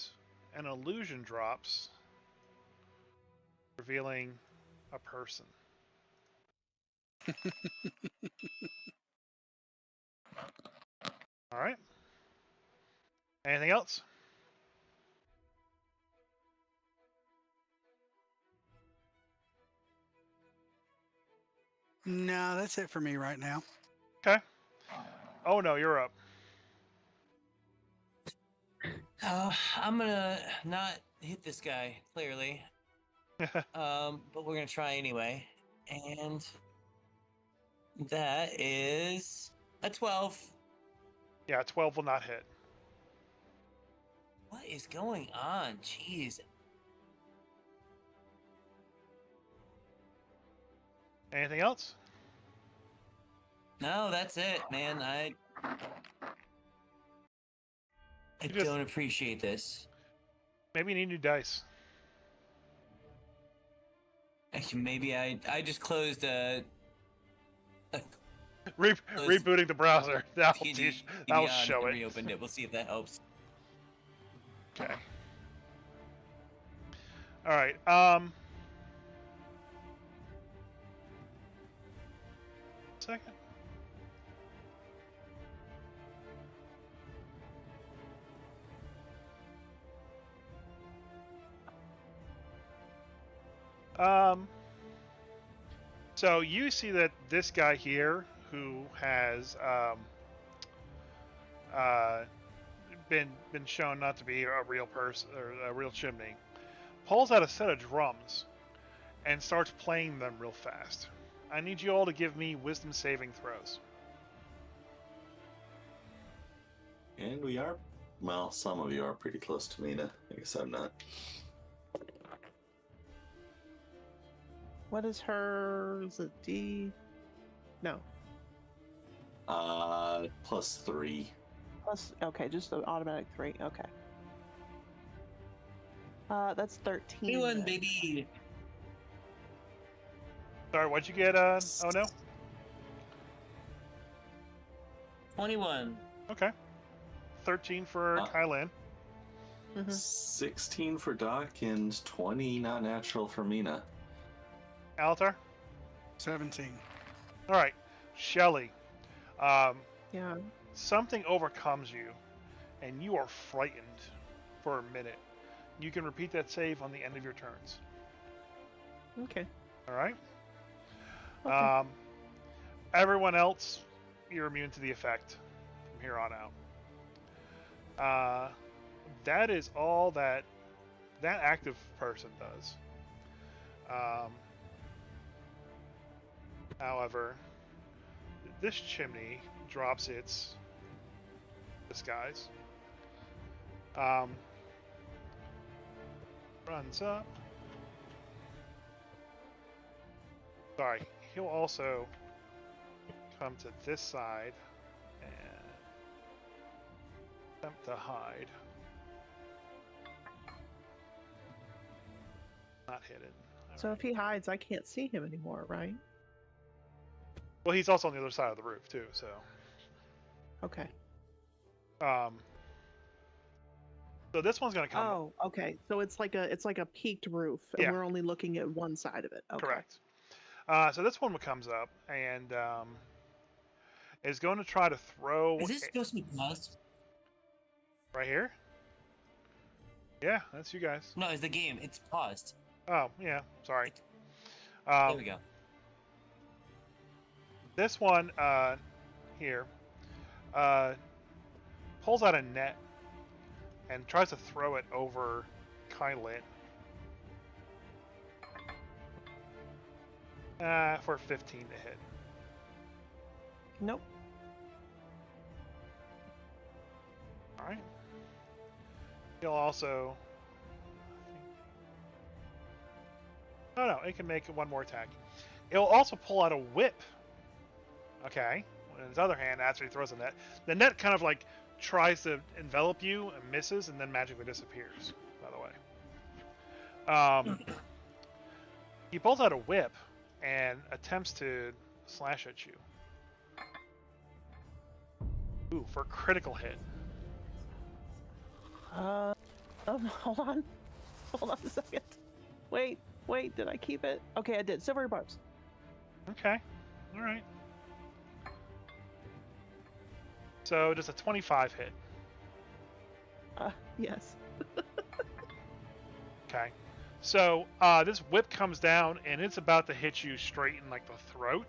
an illusion drops, revealing a person. All right. Anything else? No, that's it for me right now. Okay. Oh no, you're up. I'm gonna not hit this guy, clearly. But we're gonna try anyway. And that is a 12. Yeah, 12 will not hit. What is going on? Jeez. Anything else? No, that's it, man. I You just- don't appreciate this. Maybe you need new dice. Actually, maybe I just closed Rebooting the browser. That'll Beyond show and it. reopened it. We'll see if that helps. Okay. All right. Second. So you see that this guy here, who has been shown not to be a real person or a real chimney, pulls out a set of drums and starts playing them real fast. I need you all to give me wisdom saving throws. And we are, well, some of you are pretty close to Mina. I guess I'm not. What is her? Is it D? No. +3. Plus, okay, just an automatic 3. Okay. That's 13. 21, then. baby. Sorry, what'd you get? Oh no. 21. Okay. 13 for Kylan. 16 for Doc and 20 not natural for Mina. Alatar. 17. All right, Shelly. Yeah. Something overcomes you, and you are frightened for a minute. You can repeat that save on the end of your turns. Okay. All right. Okay. Everyone else, you're immune to the effect from here on out. That is all that active person does. However, this chimney drops its disguise. Runs up. Sorry, he'll also come to this side and attempt to hide. Not hidden. So if he hides, I can't see him anymore, right? Well, he's also on the other side of the roof too, so. Okay. So this one's gonna come. Oh, okay. So it's like a peaked roof, and Yeah. we're only looking at one side of it. Okay. Correct. So this one comes up and is going to try to throw. Is this supposed to be paused? Right here? Yeah, that's you guys. No, it's the game. It's paused. Oh, yeah. Sorry. There we go. This one here pulls out a net and tries to throw it over Kylit. For 15 to hit. Nope. Alright. He'll also... Oh no, it can make one more attack. It'll also pull out a whip. Okay. In his other hand, after he throws the net. The net kind of like tries to envelop you and misses and then magically disappears, by the way. He pulls out a whip and attempts to slash at you. Ooh, for a critical hit. Hold on. Hold on a second. Wait, did I keep it? Okay, I did. Silvery barbs. Okay, all right. So does a 25 hit? Yes. Okay. So this whip comes down and it's about to hit you straight in like the throat.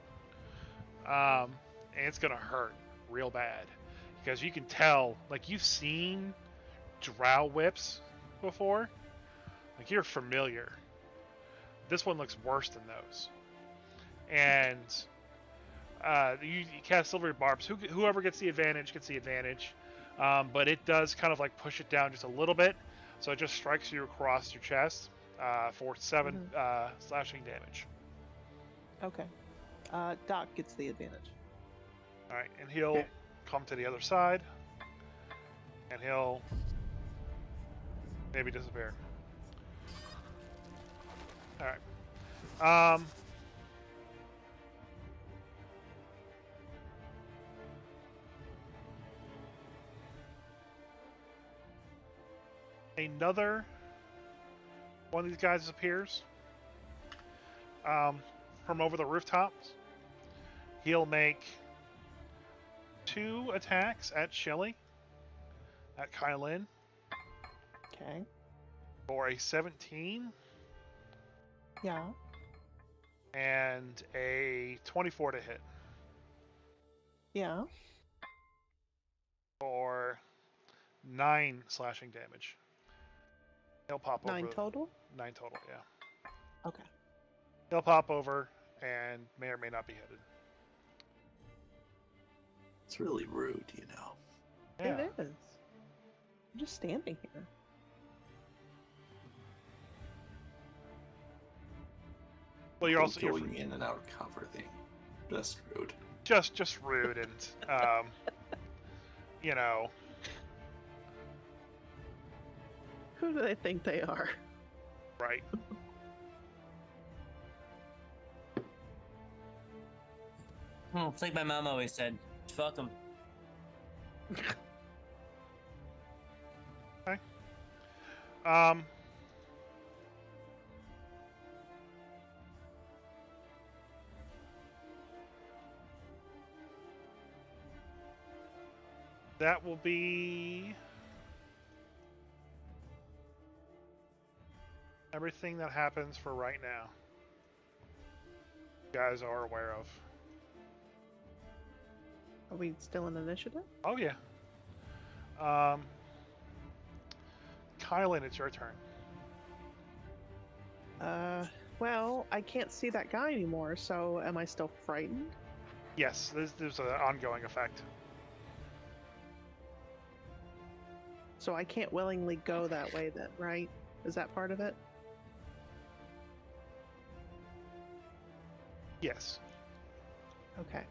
And it's gonna hurt real bad because you can tell, like you've seen drow whips before, like you're familiar. This one looks worse than those. And you cast Silvery Barbs. Whoever gets the advantage gets the advantage. But it does kind of like push it down just a little bit, so it just strikes you across your chest for 7 slashing damage. Okay. Doc gets the advantage. All right, and he'll come to the other side, and he'll maybe disappear. All right. Another one of these guys appears from over the rooftops. He'll make 2 attacks at Shelly, at Kylin, Okay. for a 17 Yeah. and a 24 to hit Yeah. for 9 slashing damage. He'll pop 9 over. total? 9 total, yeah. Okay. He'll pop over and may or may not be hitted. It's really rude, you know. Yeah. It is. I'm just standing here. Well, you're also going in and out of cover thing. Just rude. just rude and you know. Who do they think they are? Right. It's like my mom always said, fuck them. Okay. That will be everything that happens for right now. You guys are aware of. Are we still in initiative? Oh yeah. Kylan, it's your turn. Well, I can't see that guy anymore, so am I still frightened? Yes, there's an ongoing effect. So I can't willingly go that way then, right? Is that part of it? Yes. Okay.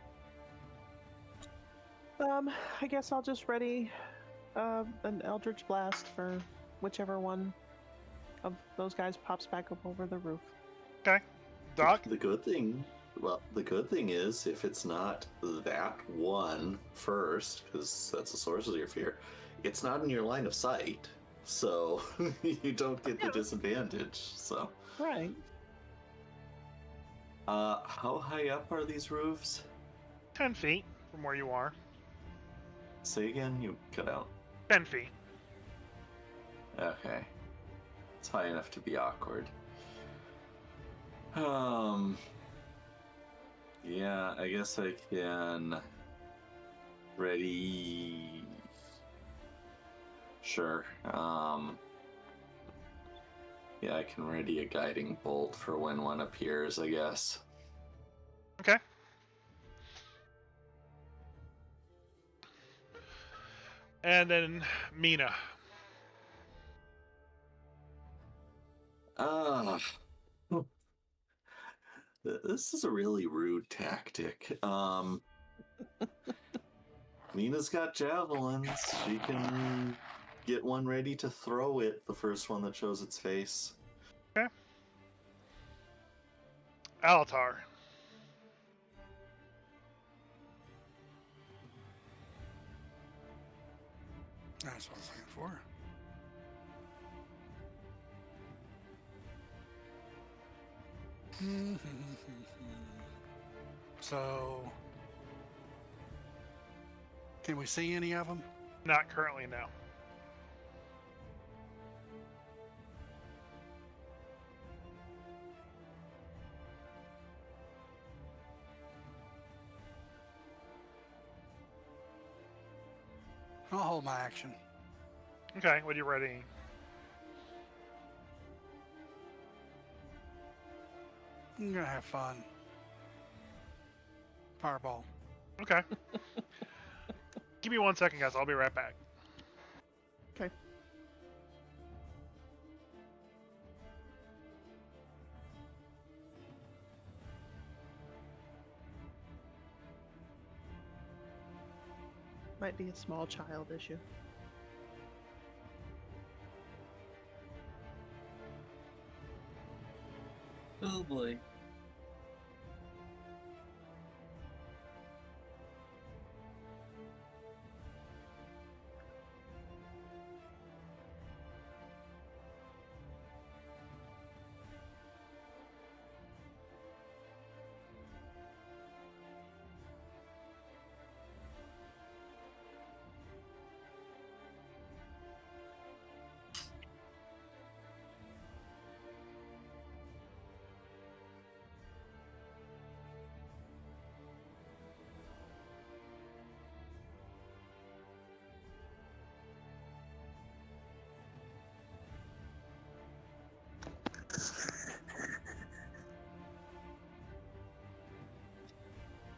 I guess I'll just ready an Eldritch Blast for whichever one of those guys pops back up over the roof. Okay. Doc? The good thing is if it's not that one first, because that's the source of your fear, it's not in your line of sight, so you don't get the disadvantage. So Right. how high up are these roofs? 10 feet from where you are. Say again, you cut out. 10 feet. Okay. It's high enough to be awkward. Yeah, I guess I can ready. Sure. Yeah, I can ready a guiding bolt for when one appears, I guess. Okay. And then Mina. This is a really rude tactic. Mina's got javelins. She can get one ready to throw it, the first one that shows its face. Alatar. That's what I was looking for. So, can we see any of them? Not currently, no. I'll hold my action. Okay, when you're ready. I'm gonna have fun. Fireball. Okay. Give me 1 second, guys. I'll be right back. Okay. Might be a small child issue. Oh boy.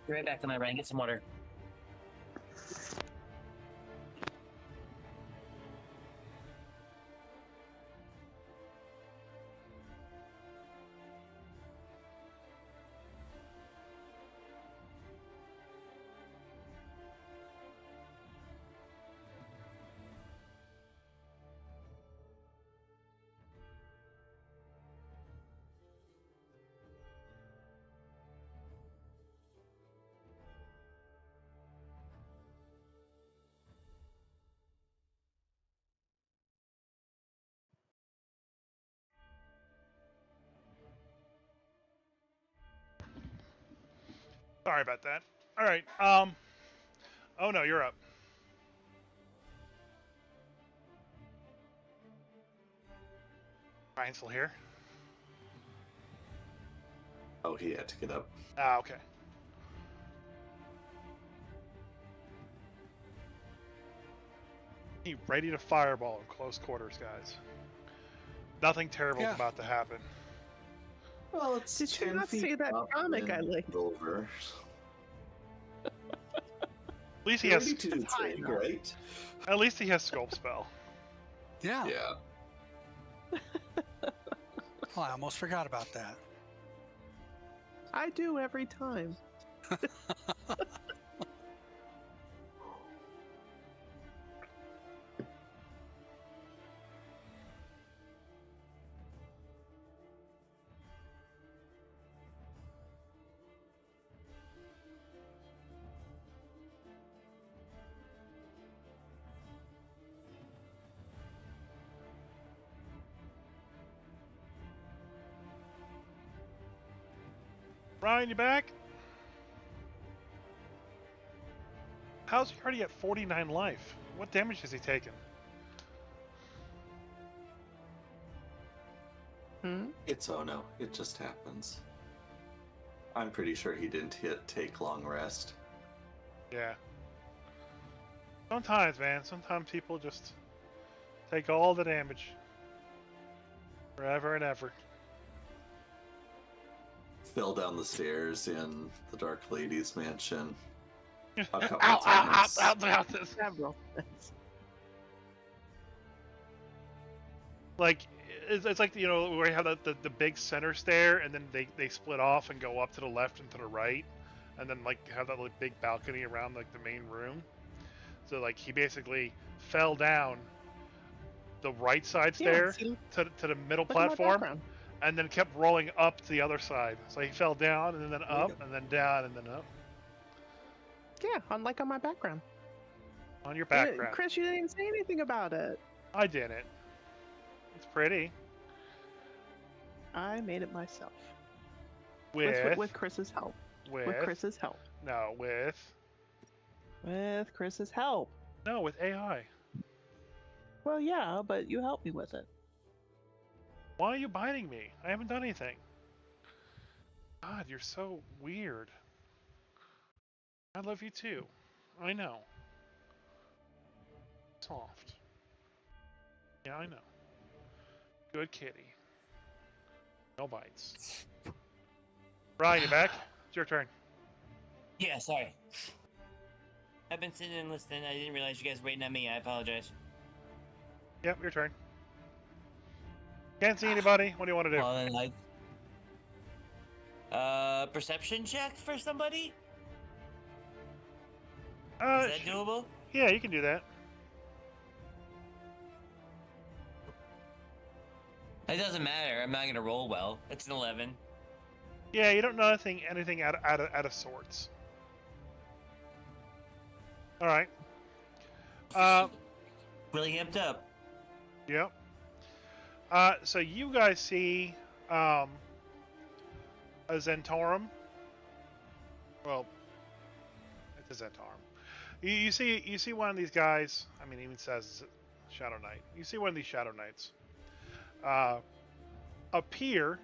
Be right back to my rank. Get some water. Sorry about that. All right. Oh no, you're up. Ryan's still here. Oh, he had to get up. Ah, okay. He ready to fireball in close quarters, guys. Nothing terrible is Yeah. about to happen. Well, it's Did you 10 not feet see that up comic I and linked? over. At least he You're has. ready to It's high take, enough. right? At least he has sculpt spell. Yeah. Yeah. Oh, I almost forgot about that. I do every time. Ryan, you back? How's he already at 49 life? What damage has he taken? Hmm? It's oh no, it just happens. I'm pretty sure he didn't take long rest. Yeah. Sometimes, man. Sometimes people just take all the damage. Forever and ever. Fell down the stairs in the Dark Lady's mansion. A Ow, couple ow, ow, times. ow, ow, ow. Several. Like, it's like, you know, where you have the big center stair, and then they split off and go up to the left and to the right, and then, like, have that like, big balcony around, like, the main room. So, like, he basically fell down the right side stair see, to the middle look at my platform, background. and then kept rolling up to the other side. So he fell down and then up and then down and then up Yeah, unlike on my background. on your background. Chris, you didn't even say anything about it. I didn't. It's pretty. I made it myself. With Chris's help. with With Chris's help. no with With Chris's help. no with AI. Well, yeah, but you helped me with it. Why are you biting me? I haven't done anything. God, you're so weird. I love you too. I know. Soft. Yeah, I know. Good kitty. No bites. Ryan, you back? It's your turn. Yeah, sorry. I've been sitting and listening. I didn't realize you guys were waiting on me. I apologize. Yep, your turn. Can't see anybody. What do you want to do? Well, then, perception check for somebody? Is that doable? Yeah, you can do that. It doesn't matter. I'm not gonna roll well. It's an 11. Yeah, you don't know anything out of sorts. All right. Really amped up. Yep. So you guys see a Zentarum. Well, it's a Zentarum. You see one of these guys. I mean, it even says Shadow Knight. You see one of these Shadow Knights appear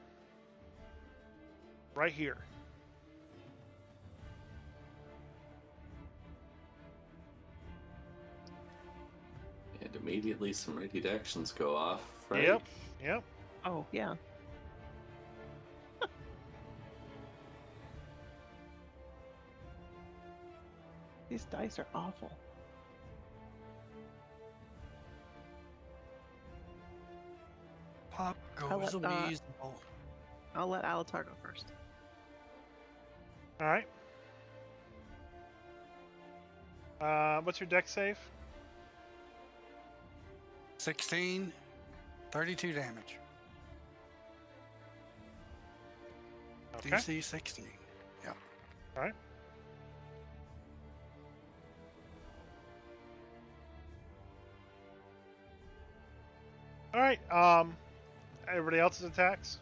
right here. And immediately some radiant actions go off, right? Yep. Oh, yeah. These dice are awful. Pop I'll goes let, reasonable. I'll let Alatar go first. All right. What's your deck save? 16, 32 damage. Okay. DC 16. Yeah. All right. All right. Everybody else's attacks.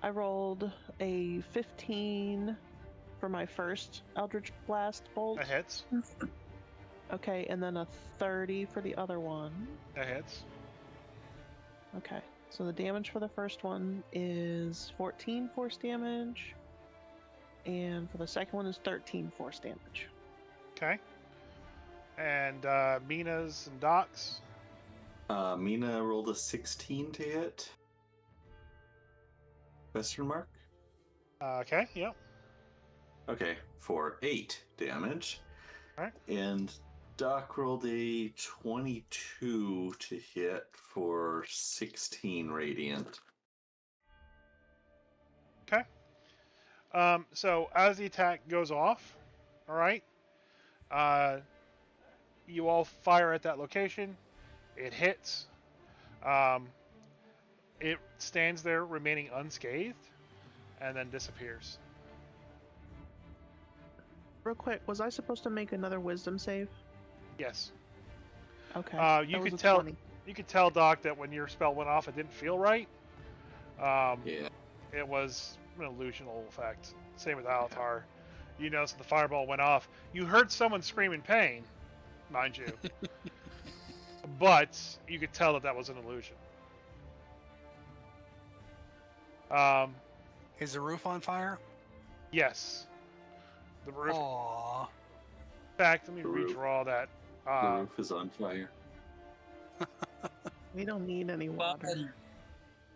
I rolled a 15 for my first Eldritch Blast bolt. That hits. Okay, and then a 30 for the other one. That hits. Okay, so the damage for the first one is 14 force damage, and for the second one is 13 force damage. Okay. And Mina's and Doc's. Mina rolled a 16 to hit. Question mark? Okay. Yep. Okay, for 8 damage. Alright. And Doc rolled a 22 to hit for 16 radiant. Okay. So as the attack goes off, all right, you all fire at that location. It hits. It stands there, remaining unscathed, and then disappears. Real quick, was I supposed to make another wisdom save? Yes. Okay. You that was could a tell. 20. You could tell, Doc, that when your spell went off, it didn't feel right. Yeah. It was an illusional effect. Same with Alatar. You noticed the fireball went off. You heard someone scream in pain, mind you. But you could tell that was an illusion. Is the roof on fire? Yes. The roof. Aww. In fact, let me The roof. redraw that. The roof is on fire. We don't need any Well, water.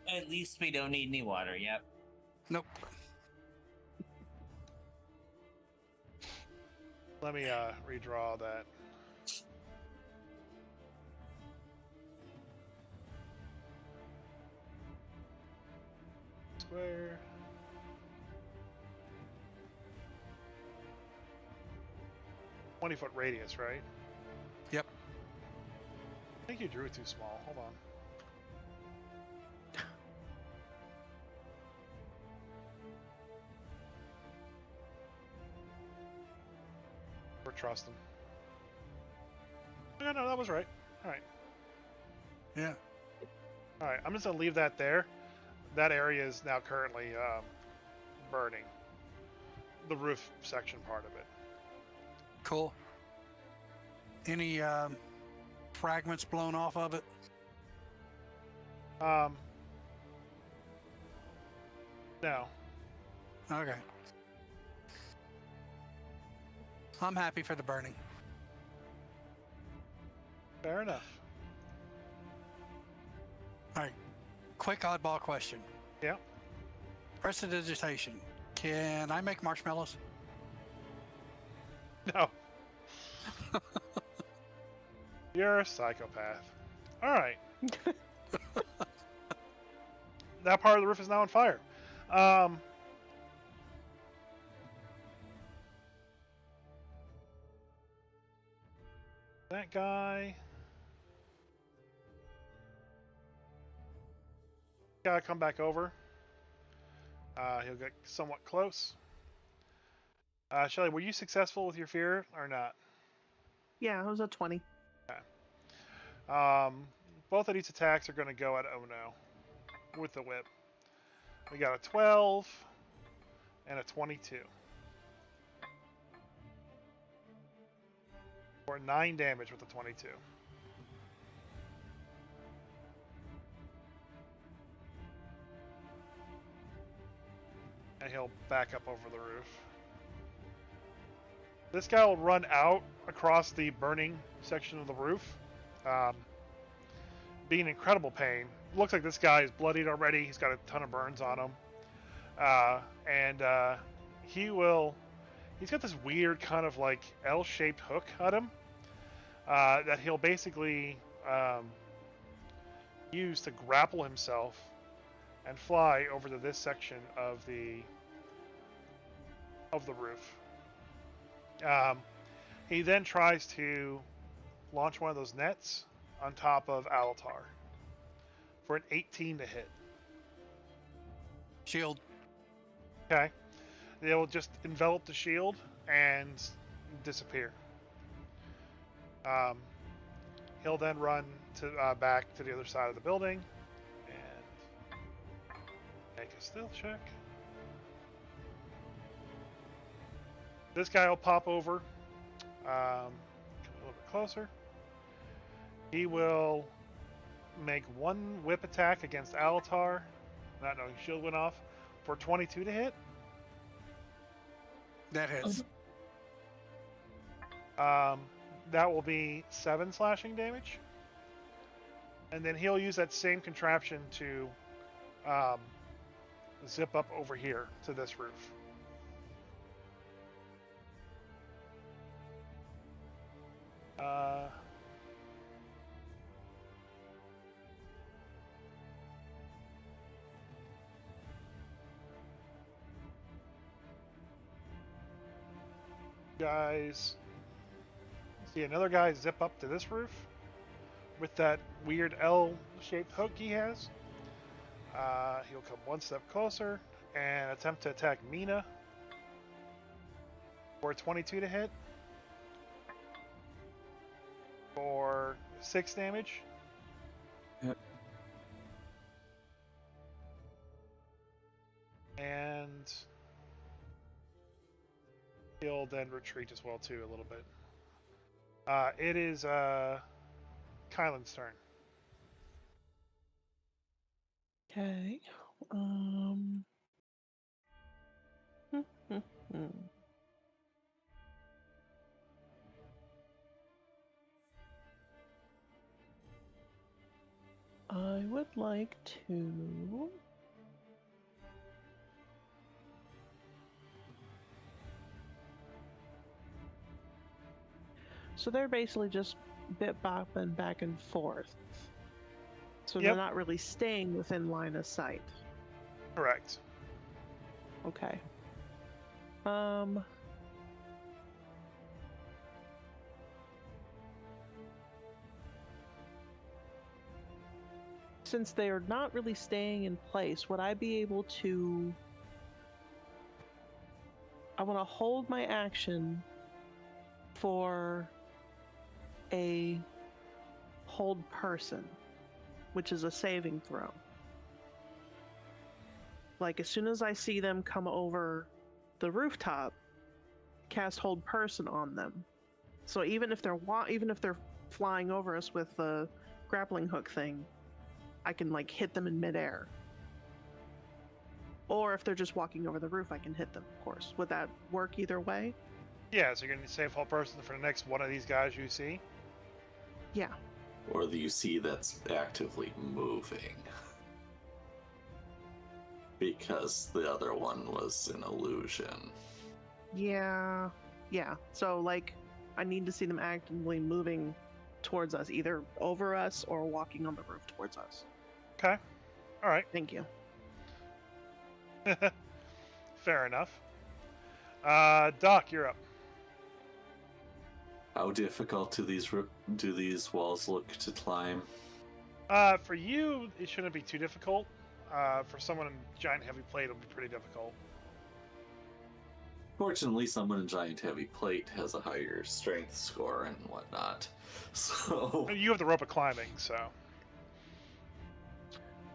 at least we don't need any water. Yep. Nope. Let me redraw that. Square. "20-foot radius, right? Yep. I think you drew it too small. Hold on. trust him. Yeah, no, that was right. All right. Yeah. All right. I'm just gonna leave that there. That area is now currently burning. The roof section part of it. Cool. Any fragments blown off of it? No. Okay. I'm happy for the burning. Fair enough. All right. Quick oddball question. Yeah. Prestidigitation. Can I make marshmallows? No. You're a psychopath. All right. That part of the roof is now on fire. That guy. Gotta come back over. He'll get somewhat close. Shelly, were you successful with your fear or not? Yeah, it was a 20. Both of these attacks are going to go at Ono with the whip. We got a 12 and a 22. For 9 damage with the 22. And he'll back up over the roof. This guy will run out across the burning section of the roof, be in incredible pain. Looks like this guy is bloodied already. He's got a ton of burns on him. He's got this weird kind of like L-shaped hook at him that he'll basically use to grapple himself and fly over to this section of the roof. He then tries to launch one of those nets on top of Alatar for an 18 to hit. Shield. Okay. They will just envelop the shield and disappear. He'll then run to back to the other side of the building and make a stealth check. This guy will pop over, come a little bit closer. He will make one whip attack against Alatar. Not knowing shield went off for 22 to hit. That hits. That will be 7 slashing damage. And then he'll use that same contraption to zip up over here to this roof. Guys, see another guy zip up to this roof with that weird L-shaped hook he has. He'll come one step closer and attempt to attack Mina for 22 to hit for 6 damage. Yep. And he'll then retreat as well too a little bit. It is Kylan's turn. Okay. I would like to. So they're basically just bit-bopping back and forth. So Yep. they're not really staying within line of sight. Correct. Okay. Since they are not really staying in place, would I be able to... I want to hold my action for a hold person, which is a saving throw. Like, as soon as I see them come over the rooftop, cast hold person on them. So even if they're flying over us with the grappling hook thing, I can like hit them in midair. Or if they're just walking over the roof, I can hit them, of course. Would that work either way? Yeah, so you're going to save whole person for the next one of these guys you see? Yeah. Or the you see that's actively moving. Because the other one was an illusion. Yeah. So, like, I need to see them actively moving towards us, either over us or walking on the roof towards us. Okay. All right. Thank you. Fair enough. Doc, you're up. How difficult do these walls look to climb? For you, it shouldn't be too difficult. For someone in giant heavy plate, it'll be pretty difficult. Fortunately, someone in giant heavy plate has a higher strength score and whatnot. So You have the rope of climbing, so.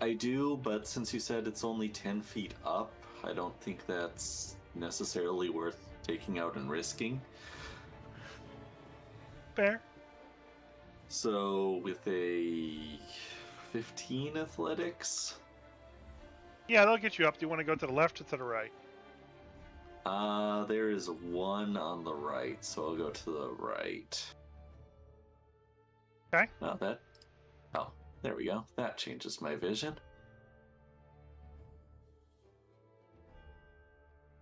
I do, but since you said it's only 10 feet up, I don't think that's necessarily worth taking out and risking. Fair. So with a 15 athletics, Yeah, they'll get you up. Do you want to go to the left or to the right? there is one on the right, so I'll go to the right. Okay. Oh, there we go. That changes my vision.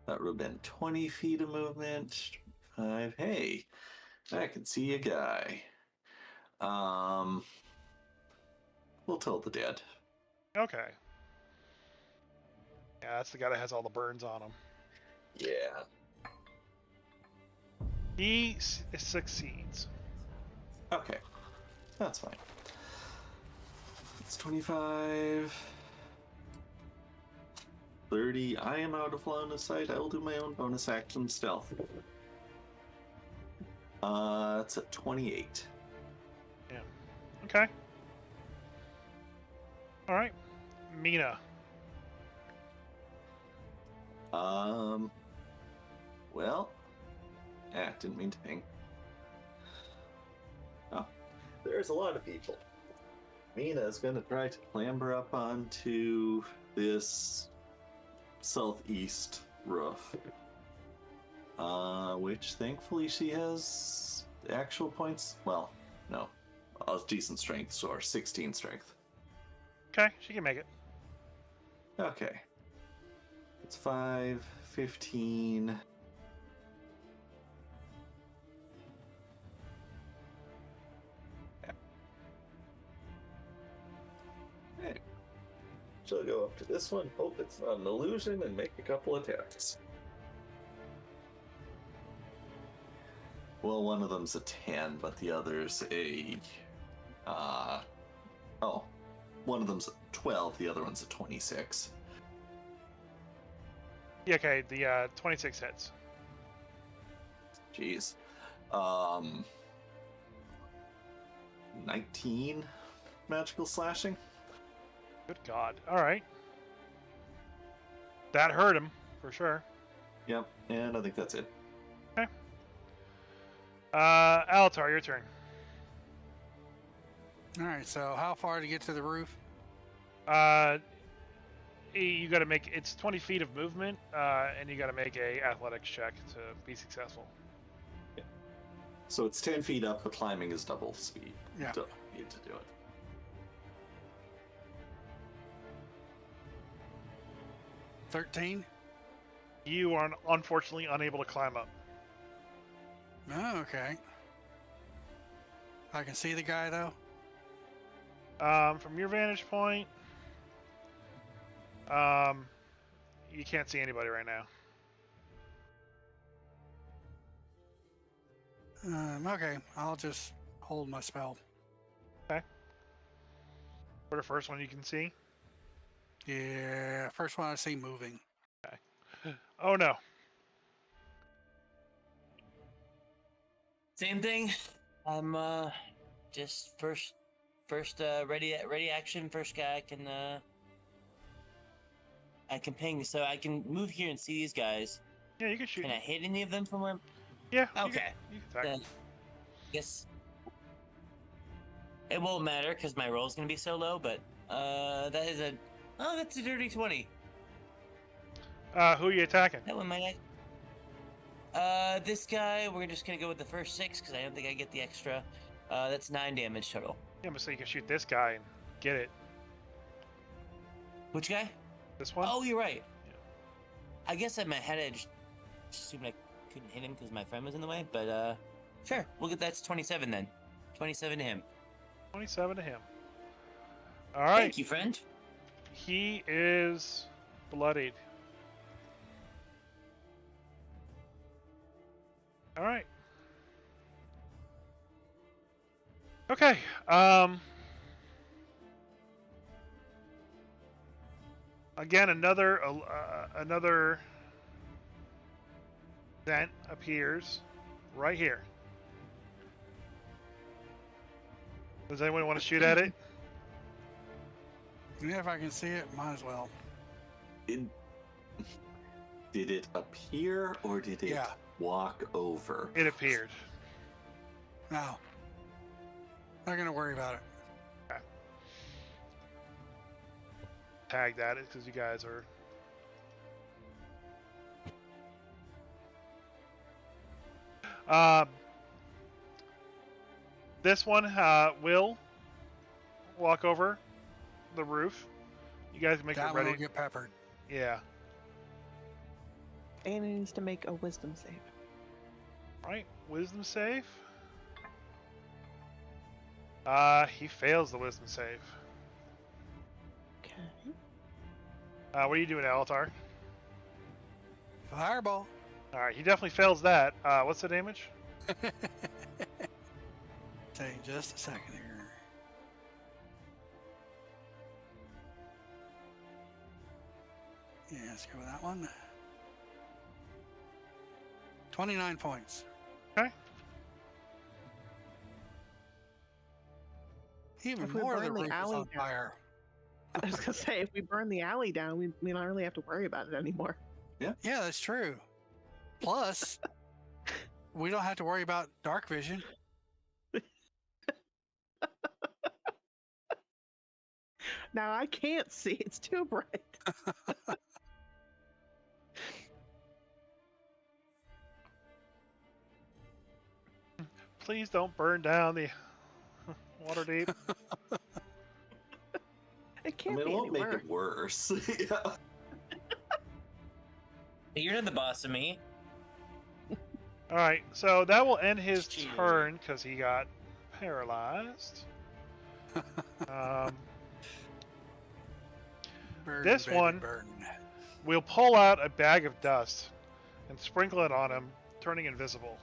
That would have been 20 feet of movement. 5. Hey, I can see a guy. We'll tell the dead. Okay. Yeah, that's the guy that has all the burns on him. Yeah. He succeeds. Okay. That's fine. It's 25. 30. I am out of line of sight. I will do my own bonus action stealth. It's a 28. Yeah. Okay. All right. Mina. Well, didn't mean to ping. Oh, there's a lot of people. Mina's gonna try to clamber up onto this southeast roof. Which thankfully she has actual points. Well, no. A decent strength, so 16 strength. Okay, she can make it. Okay. It's 5, 15. Yeah. Hey. She'll go up to this one, hope it's not an illusion, and make a couple attacks. Well, one of them's a 10, but the other's a... one of them's a 12, the other one's a 26. Yeah, okay, the 26 hits. Jeez. 19 magical slashing. Good God. All right. That hurt him, for sure. Yep, and I think that's it. Alatar, your turn. All right, so how far to get to the roof? You got to make it's 20 feet of movement, and you got to make a athletics check to be successful. So it's 10 feet up, but climbing is double speed. Yeah. So you need to do it. 13? You are unfortunately unable to climb up. Oh, okay. I can see the guy, though? From your vantage point, you can't see anybody right now. Okay, I'll just hold my spell. For the first one you can see. Yeah, first one I see moving. Oh no. Same thing. I'm just first ready action. First guy I can ping, so I can move here and see these guys. Yeah, you can shoot. Can I hit any of them from where? Yeah. Okay. You can attack. Then, guess it won't matter because my roll is gonna be so low. But that's a dirty 20. Who are you attacking? That one might. This guy, we're just gonna go with the first 6 because I don't think I get the extra. That's 9 damage total. Yeah, but so you can shoot this guy and get it. Which guy? This one? Oh, you're right. Yeah. I guess in my head I just assumed I couldn't hit him because my friend was in the way, but sure, we'll get that's 27 then. 27 to him. 27 to him. All right. Thank you, friend. He is bloodied. All right. Okay. Again, another vent appears right here. Does anyone want to shoot at it? Yeah, if I can see it, might as well. Did it appear or did it walk over? It appeared. No. Not gonna worry about it. Tag that because you guys are. This one will walk over the roof. You guys make That it one ready. will get peppered. Yeah. Anna needs to make a wisdom save. All right. Wisdom save. He fails the wisdom save. Okay. What are you doing, Alatar? Fireball. All right. He definitely fails that. What's the damage? Take just a second here. Yeah, let's go with that one. 29 points. Okay. Even If we more of the burn the roof is alley on down. fire. I was gonna say, if we burn the alley down, we don't really have to worry about it anymore. Yeah, that's true. Plus, we don't have to worry about dark vision. Now I can't see; it's too bright. Please don't burn down the water deep. It I can't mean, it be won't any make worse. it worse. Yeah. You're not the boss of me. All right, so that will end his Cheater. turn because he got paralyzed. Burn, This baby, one- burn. We'll pull out a bag of dust and sprinkle it on him, turning invisible.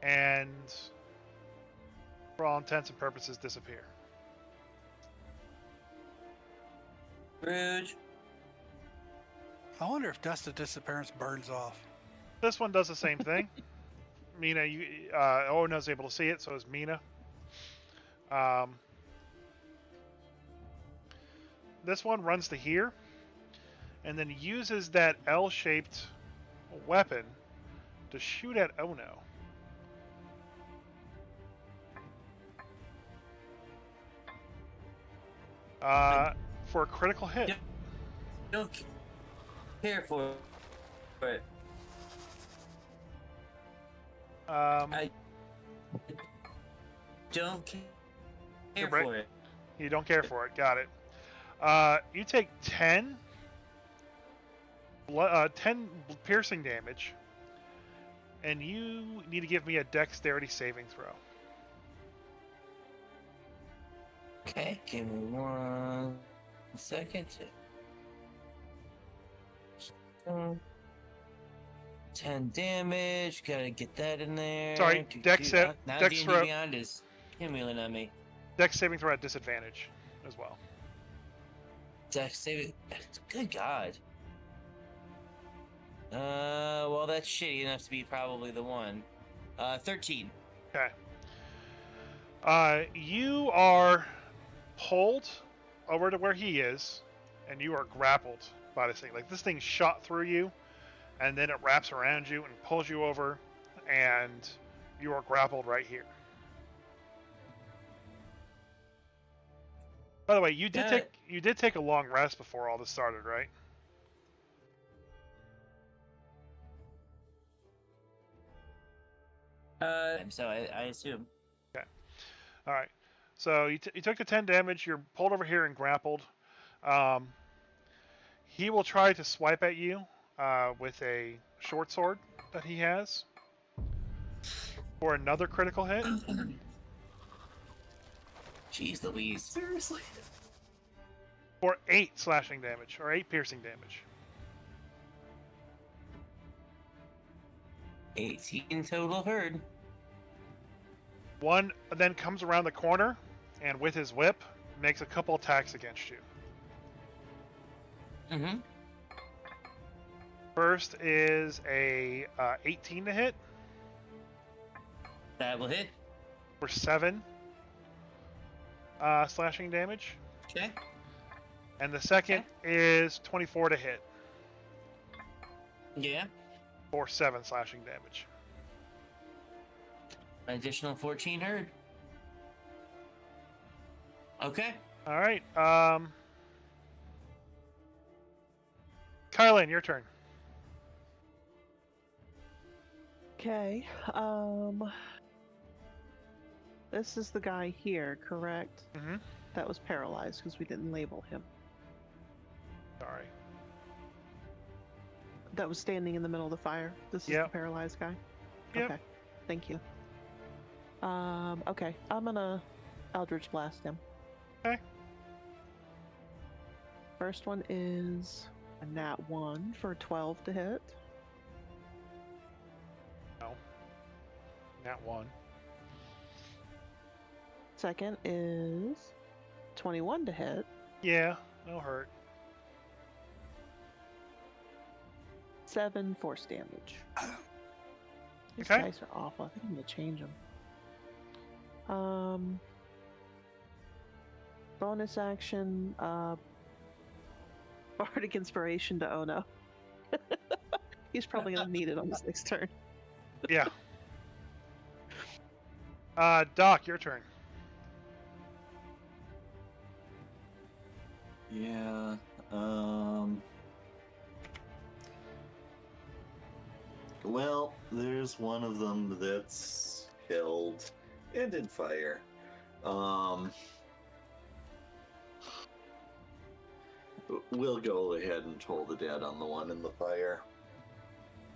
And for all intents and purposes, disappear. Rude. I wonder if dust of disappearance burns off. This one does the same thing. Mina, Owen's able to see it, so is Mina. This one runs to here, and then uses that L-shaped weapon to shoot at Ono. For a critical hit. Yep. Don't care for it. I don't care You're right. for it. You don't care for it. Got it. You take 10 piercing damage, and you need to give me a dexterity saving throw. Okay, give me 1 second. 10 damage. Gotta get that in there. Sorry, dex now dex D&D throw. Beyond is pinwheeling on me. Dex saving throw at disadvantage as well. Dex save it. Good God. Well, that's shitty enough to be probably the one. 13. Okay. You are pulled over to where he is, and you are grappled by this thing. Like, this thing shot through you, and then it wraps around you and pulls you over, and you are grappled right here. By the way, you did take a long rest before all this started, right? So I assume. All right. So you took the 10 damage. You're pulled over here and grappled. He will try to swipe at you with a short sword that he has for another critical hit. Jeez Louise. Seriously? For 8 slashing damage, or 8 piercing damage. 18 total herd. One then comes around the corner, and with his whip, makes a couple attacks against you. Mm-hmm. First is a 18 to hit That will hit. for 7 slashing damage. Okay. And the second is 24 to hit Yeah. for 7 slashing damage. An additional 14 herd. Okay. All right. Kylan, your turn. Okay. This is the guy here, correct? Mm-hmm. That was paralyzed because we didn't label him. Sorry. That was standing in the middle of the fire. This is Yep. the paralyzed guy. Yep. Okay. Thank you. Okay. I'm gonna Eldritch Blast him. Okay. First one is a nat 1 for 12 to hit. No. Nat 1. Second is 21 to hit. Yeah, no hurt. 7 force damage. These Okay. dice are awful. I think I'm gonna change them. Bonus action, Bardic Inspiration to Ono. He's probably gonna need it on his next turn. Yeah. Doc, your turn. Yeah. Well, there's one of them that's held and in fire. We'll go ahead and toll the dead on the one in the fire.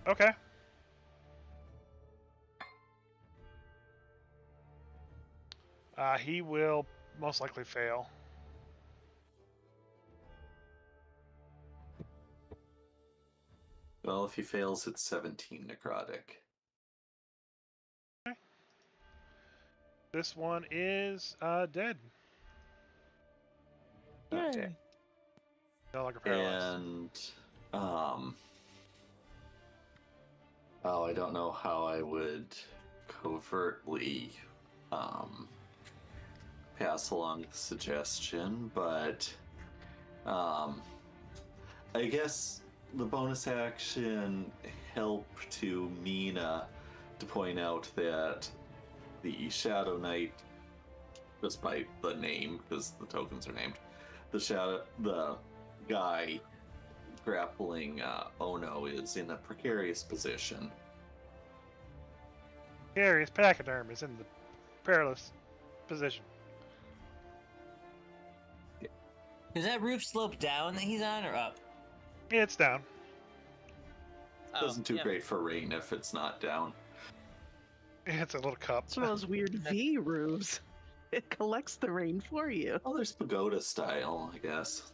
Okay. He will most likely fail. Well, if he fails, it's 17 necrotic. This one is dead. Okay. Yay. No longer paralyzed. And oh, I don't know how I would covertly pass along the suggestion, but I guess the bonus action help to Mina to point out that the Shadow Knight, just by the name, because the tokens are named, the guy grappling Ono is in a precarious position. His pachyderm is in the perilous position. Does that roof slope down that he's on or up? It's down. Doesn't do yeah. great for rain if it's not down. It's a little cup. It's one of those weird V roofs. It collects the rain for you. Oh, there's pagoda style, I guess.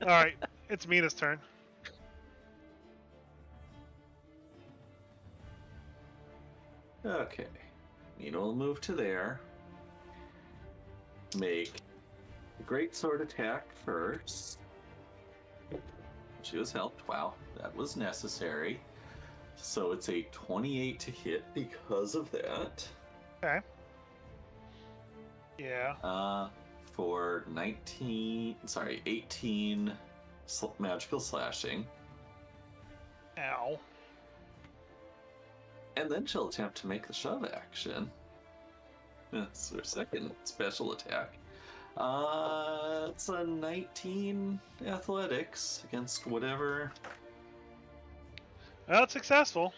All right, it's Mina's turn. Okay. Mina will move to there. Make a great sword attack first. She was helped. Wow, that was necessary. So it's a 28 to hit because of that. Okay. Yeah. For 18 magical slashing. Ow. And then she'll attempt to make the shove action. That's her second special attack. It's a 19 athletics against whatever. Well, it's successful.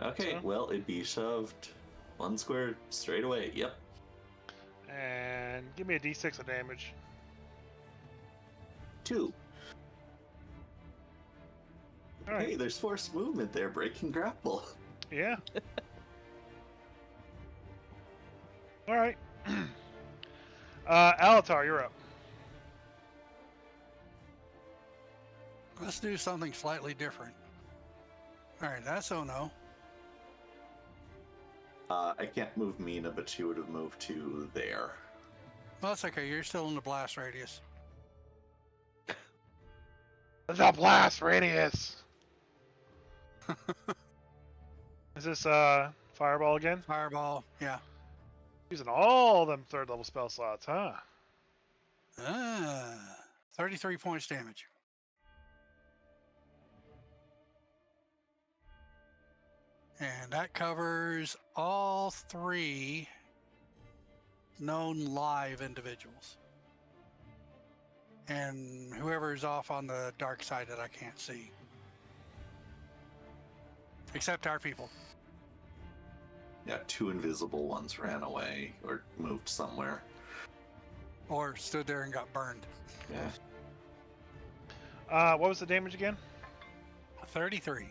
Okay, So- well, it'd be shoved one square straight away. Yep. And give me a d6 of damage. 2. All right. Hey, there's forced movement there, breaking grapple. Yeah. All right. Alatar, you're up. Let's do something slightly different. All right, that's oh no. I can't move Mina, but she would have moved to there. Well, that's okay. You're still in the blast radius. The blast radius. Is this fireball again? Fireball, yeah. Using all them third level spell slots, huh? 33 points damage. And that covers all 3 known live individuals. And whoever's off on the dark side that I can't see. Except our people. Yeah, 2 invisible ones ran away or moved somewhere. Or stood there and got burned. Yeah. What was the damage again? 33.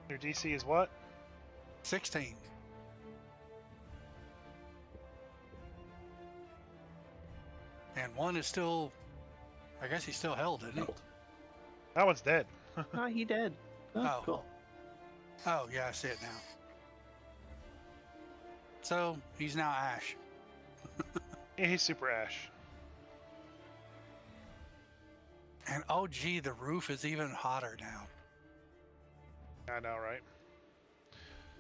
Your DC is what? 16. And one is still, I guess he's still held, isn't he? Held. That one's dead. Ah, he did. Oh, Oh. cool. Oh, yeah, I see it now. So, he's now Ash. Yeah, he's super ash. And oh, gee, the roof is even hotter now. I know, right?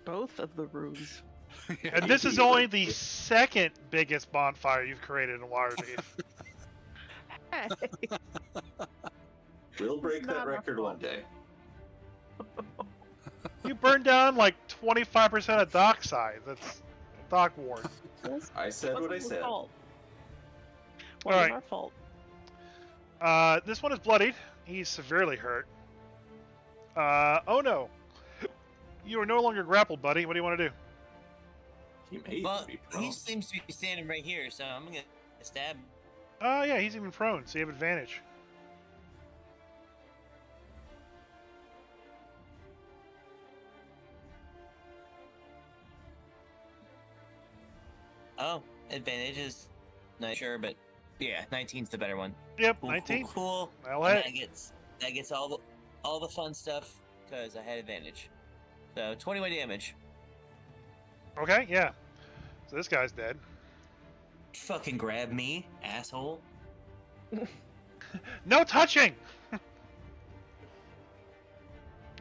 Both of the roofs. And this is only the second biggest bonfire you've created in Waterdeep. Hey, We'll break It's that not our record fault. one day. You burned down like 25% of Dockside. That's Dock Ward. I said what I wasn't our said. fault. All Wasn't right. our fault. This one is bloodied. He's severely hurt. Oh no. You are no longer grappled, buddy. What do you want to do? He may Well, be prone. he seems to be standing right here, so I'm gonna stab. Oh yeah, he's even prone, so you have advantage. Oh, advantage is not sure, but yeah, 19's the better one. Yep, Cool, 19. Cool. Well, And hey. that gets all the fun stuff because I had advantage. So 21 damage. Okay, yeah. So this guy's dead. Fucking grab me, asshole. No touching! And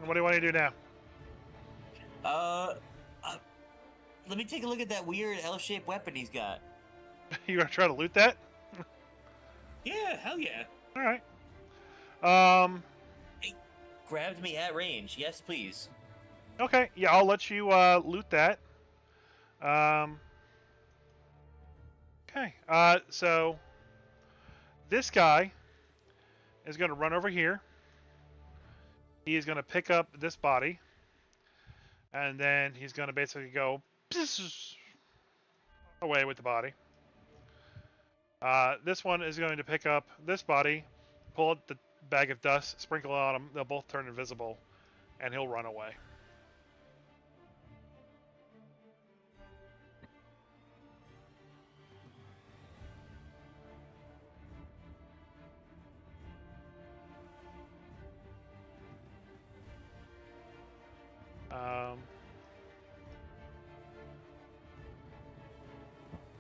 what do you want to do now? Let me take a look at that weird L-shaped weapon he's got. You gonna try to loot that? Yeah, hell yeah. Alright. Grabbed me at range. Yes, please. Okay, yeah, I'll let you loot that. Okay, so this guy is going to run over here. He is going to pick up this body, and then he's going to basically go away with the body. This one is going to pick up this body, pull out the bag of dust, sprinkle it on him. They'll both turn invisible, and he'll run away.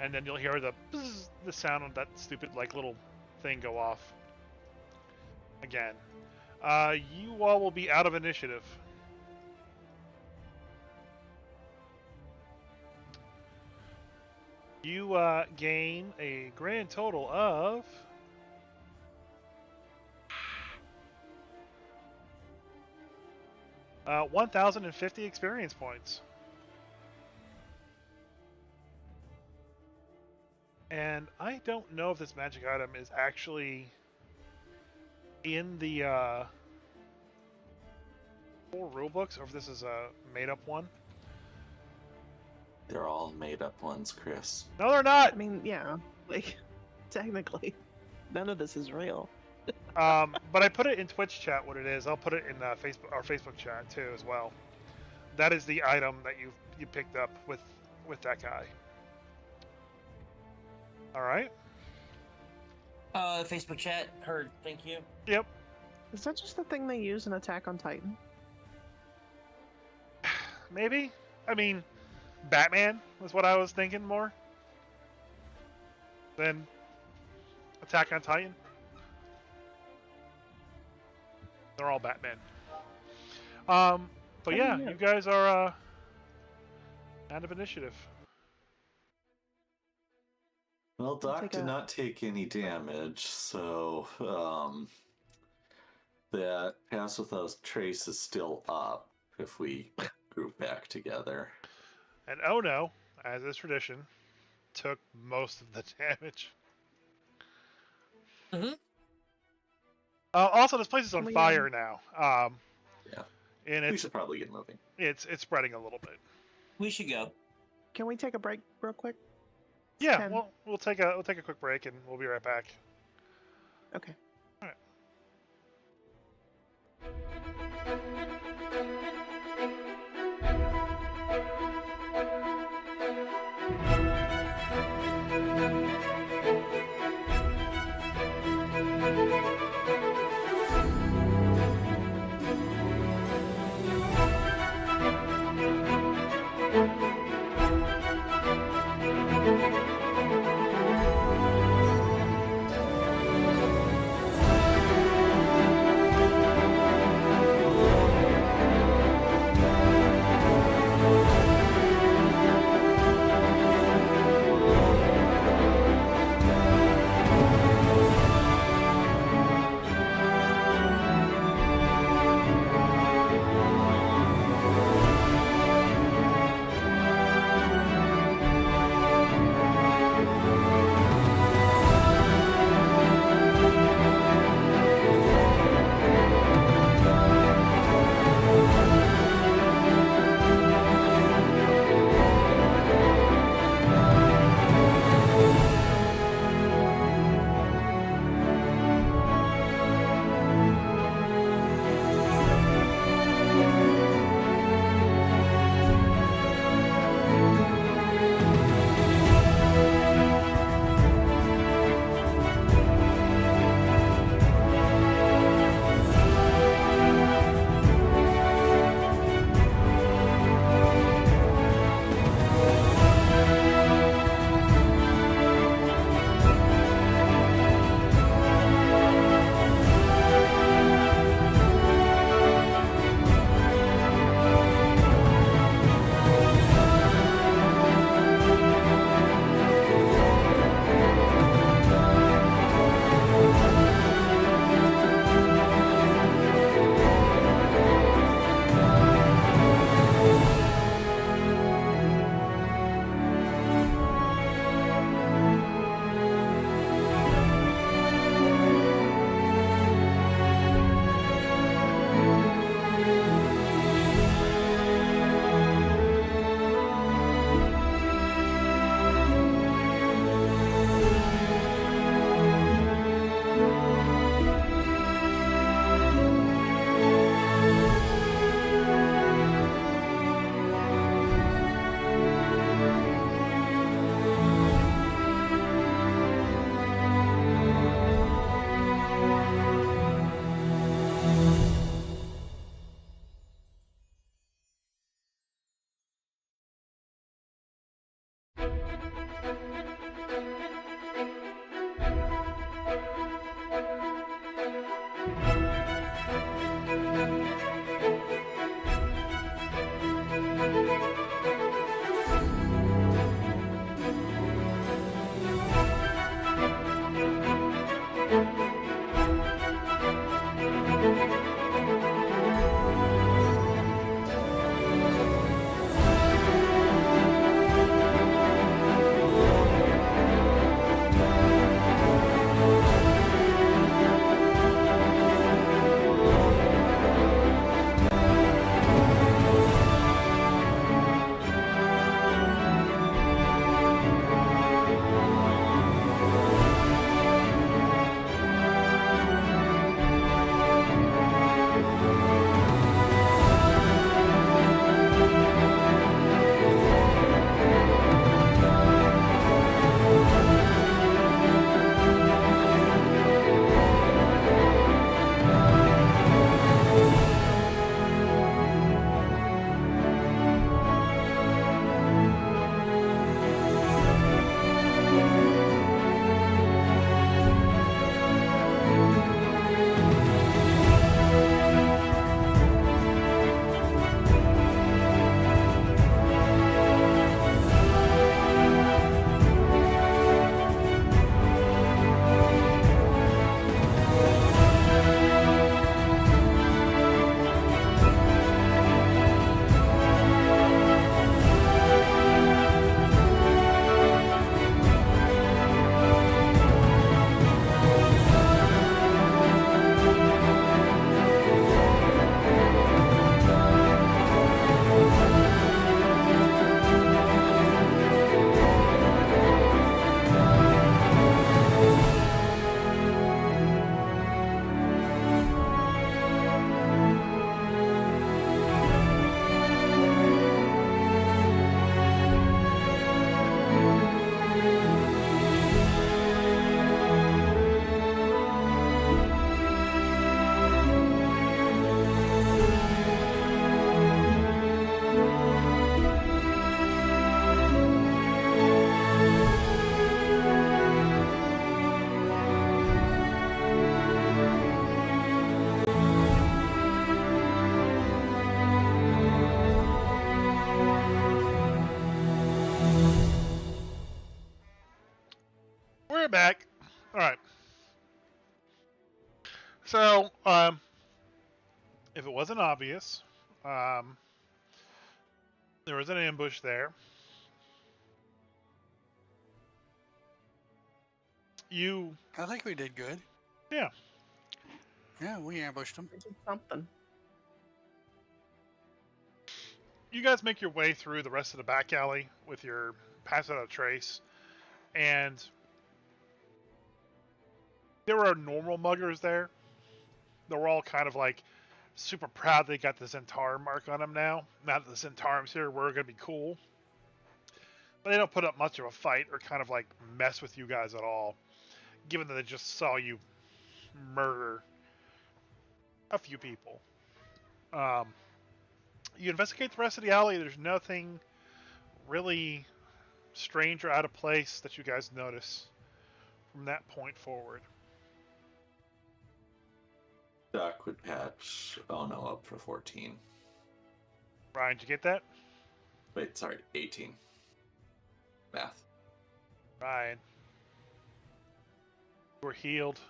And then you'll hear the bzz, the sound of that stupid like little thing go off. again. You all will be out of initiative. You gain a grand total of 1,050 experience points. And I don't know if this magic item is actually in the 4 rulebooks, or if this is a made-up one. They're all made up ones, Chris. No, they're not. I mean, yeah, like technically, none of this is real. But I put it in Twitch chat what it is. I'll put it in Facebook, our Facebook chat too as well. That is the item that you picked up with that guy. All right. Facebook chat. Heard. Thank you. Yep. Is that just the thing they use in Attack on Titan? Maybe. I mean, Batman was what I was thinking more than Attack on Titan. They're all Batman. But yeah, you guys are out of initiative. Well, Doc take did a- not take any damage, so that Pass Without Trace is still up if we group back together. And oh no, as is tradition, took most of the damage. Mhm. Also, this place is on We, fire now. Yeah. And We it's should probably get moving. it's spreading a little bit. We should go. Can we take a break real quick? Yeah, 10. we'll take a quick break and we'll be right back. Okay. if it wasn't obvious, um, there was an ambush there. You, I think we did good. yeah, Yeah, we ambushed them. We did something. you guys make your way through the rest of the back alley with your pass without a trace, and there were normal muggers there. They were all kind of like super proud they got the Zentarum mark on them now. Now that the Zentarum's here, we're gonna be cool. But they don't put up much of a fight or kind of like mess with you guys at all, given that they just saw you murder a few people. Um, you investigate the rest of the alley. There's nothing really strange or out of place that you guys notice from that point forward. Doc would patch. Oh no, up for 14. Ryan, did you get that? Wait, sorry, 18. Math. Ryan. You were healed.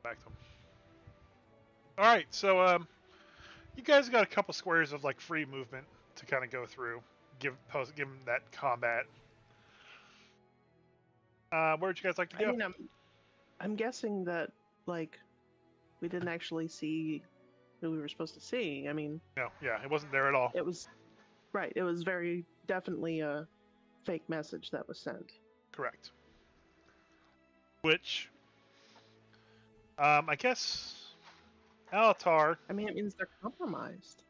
Back to him. Alright, so you guys got a couple squares of like free movement to kind of go through. Give them that combat. Where'd you guys like to go? I mean, I'm guessing that like we didn't actually see who we were supposed to see. I mean, No, yeah, it wasn't there at all. it was right. It was very definitely a fake message that was sent. Correct. Which, I guess, Alatar, I mean, it means they're compromised.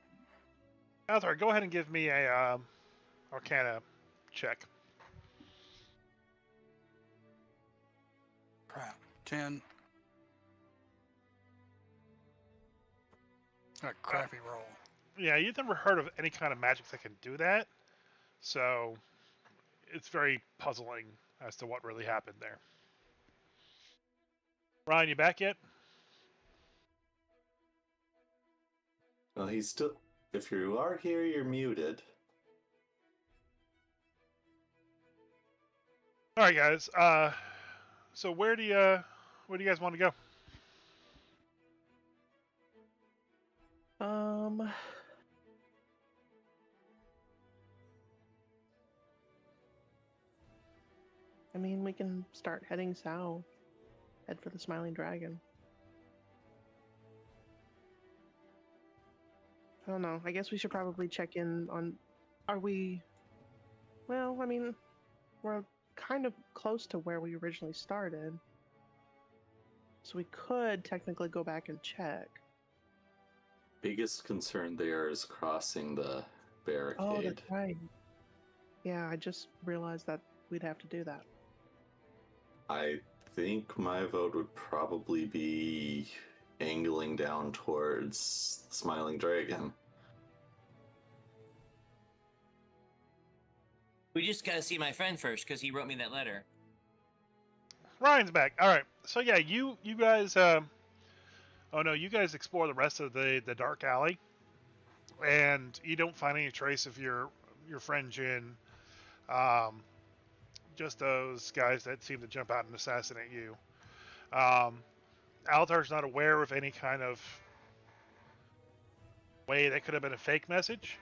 go ahead and give me a Arcana check. Crap. 10. A crappy roll. Yeah, you've never heard of any kind of magic that can do that, so it's very puzzling as to what really happened there. Ryan, you back yet? Well, he's still. If you are here, you're muted. All right, guys. So where do you guys want to go? I mean, we can start heading south. Head for the Smiling Dragon. I don't know. I guess we should probably check in on. Are we? Well, I mean, we're kind of close to where we originally started. So we could technically go back and check. Biggest concern there is crossing the barricade. Oh, that's right. Yeah, I just realized that we'd have to do that. I think my vote would probably be angling down towards the Smiling Dragon. We just gotta see my friend first because he wrote me that letter. Ryan's back. All right. So yeah, you guys. Oh no, you guys explore the rest of the dark alley, and you don't find any trace of your friend Jin. Just those guys that seem to jump out and assassinate you. Alatar's not aware of any kind of way that could have been a fake message.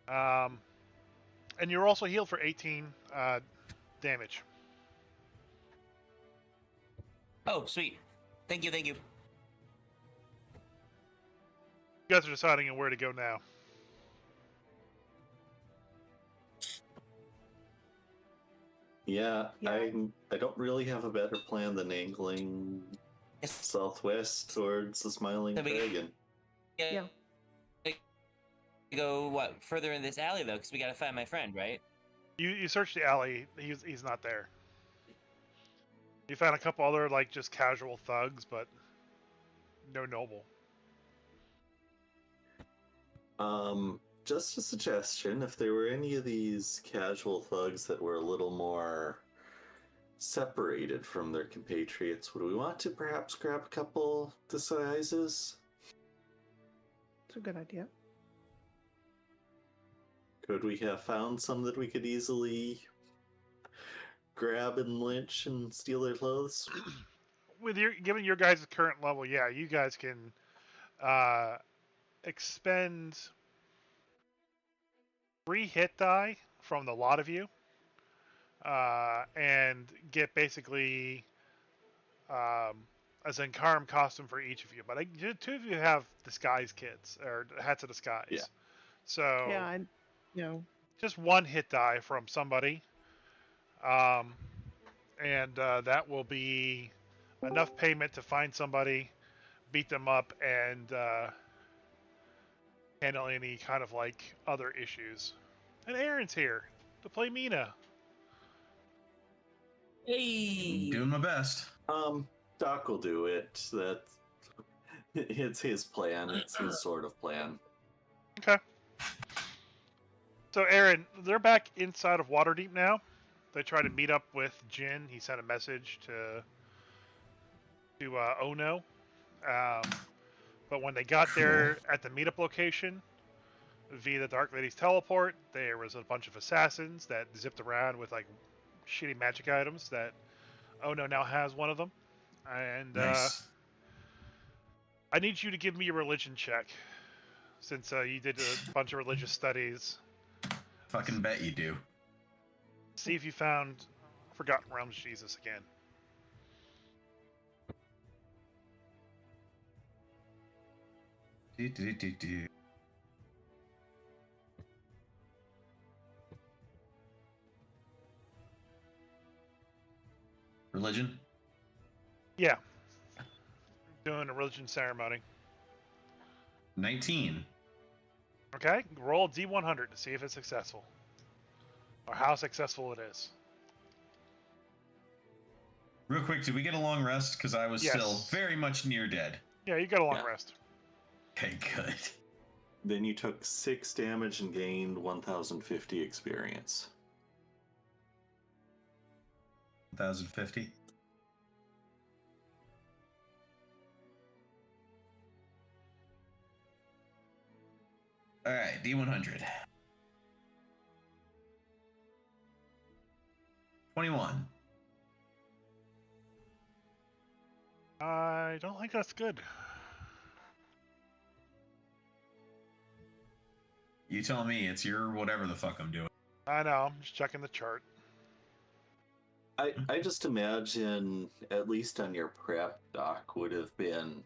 And you're also healed for 18 damage. Oh, sweet. Thank you, thank you. You guys are deciding on where to go now. Yeah, Yeah. I don't really have a better plan than angling southwest towards the Smiling So we- Dragon. Yeah. Go what further in this alley though, because we gotta find my friend, right? You search the alley. He's not there. You found a couple other like just casual thugs, but no noble. Just a suggestion, if there were any of these casual thugs that were a little more separated from their compatriots, would we want to perhaps grab a couple disguises? It's a good idea. Could we have found some that we could easily grab and lynch and steal their clothes? with your given your guys' current level, yeah, you guys can expend 3 hit die from the lot of you, and get basically a Zenkarim costume for each of you. But 2 of you have disguise kits or hats of disguise. Yeah. So Yeah, just 1 hit die from somebody, and that will be enough payment to find somebody, beat them up, and handle any kind of like other issues. And Aaron's here to play Mina. Hey. Doing my best. Doc will do it. It's his plan. It's his sort of plan. Okay. So Aaron, they're back inside of Waterdeep now. They try to meet up with Jin. He sent a message to Ono. But when they got there at the meetup location, via the Dark Lady's teleport, there was a bunch of assassins that zipped around with like shitty magic items that Ono now has one of them. And Nice. I need you to give me a religion check, since you did a bunch of religious studies. Fucking bet you do. See if you found Forgotten Realms Jesus again. Do. Religion? Yeah. Doing a religion ceremony. 19. Okay, roll a D100 to see if it's successful. Or how successful it is. Real quick, did we get a long rest? Because I was Yes. still very much near dead. Yeah, you got a long Yeah. rest. Okay, good. Then you took 6 damage and gained 1,050 experience. 1,050. All right, D100. 21. I don't think that's good. You tell me, it's your whatever the fuck I'm doing. I know, I'm just checking the chart. I just imagine, at least on your prep, Doc, would have been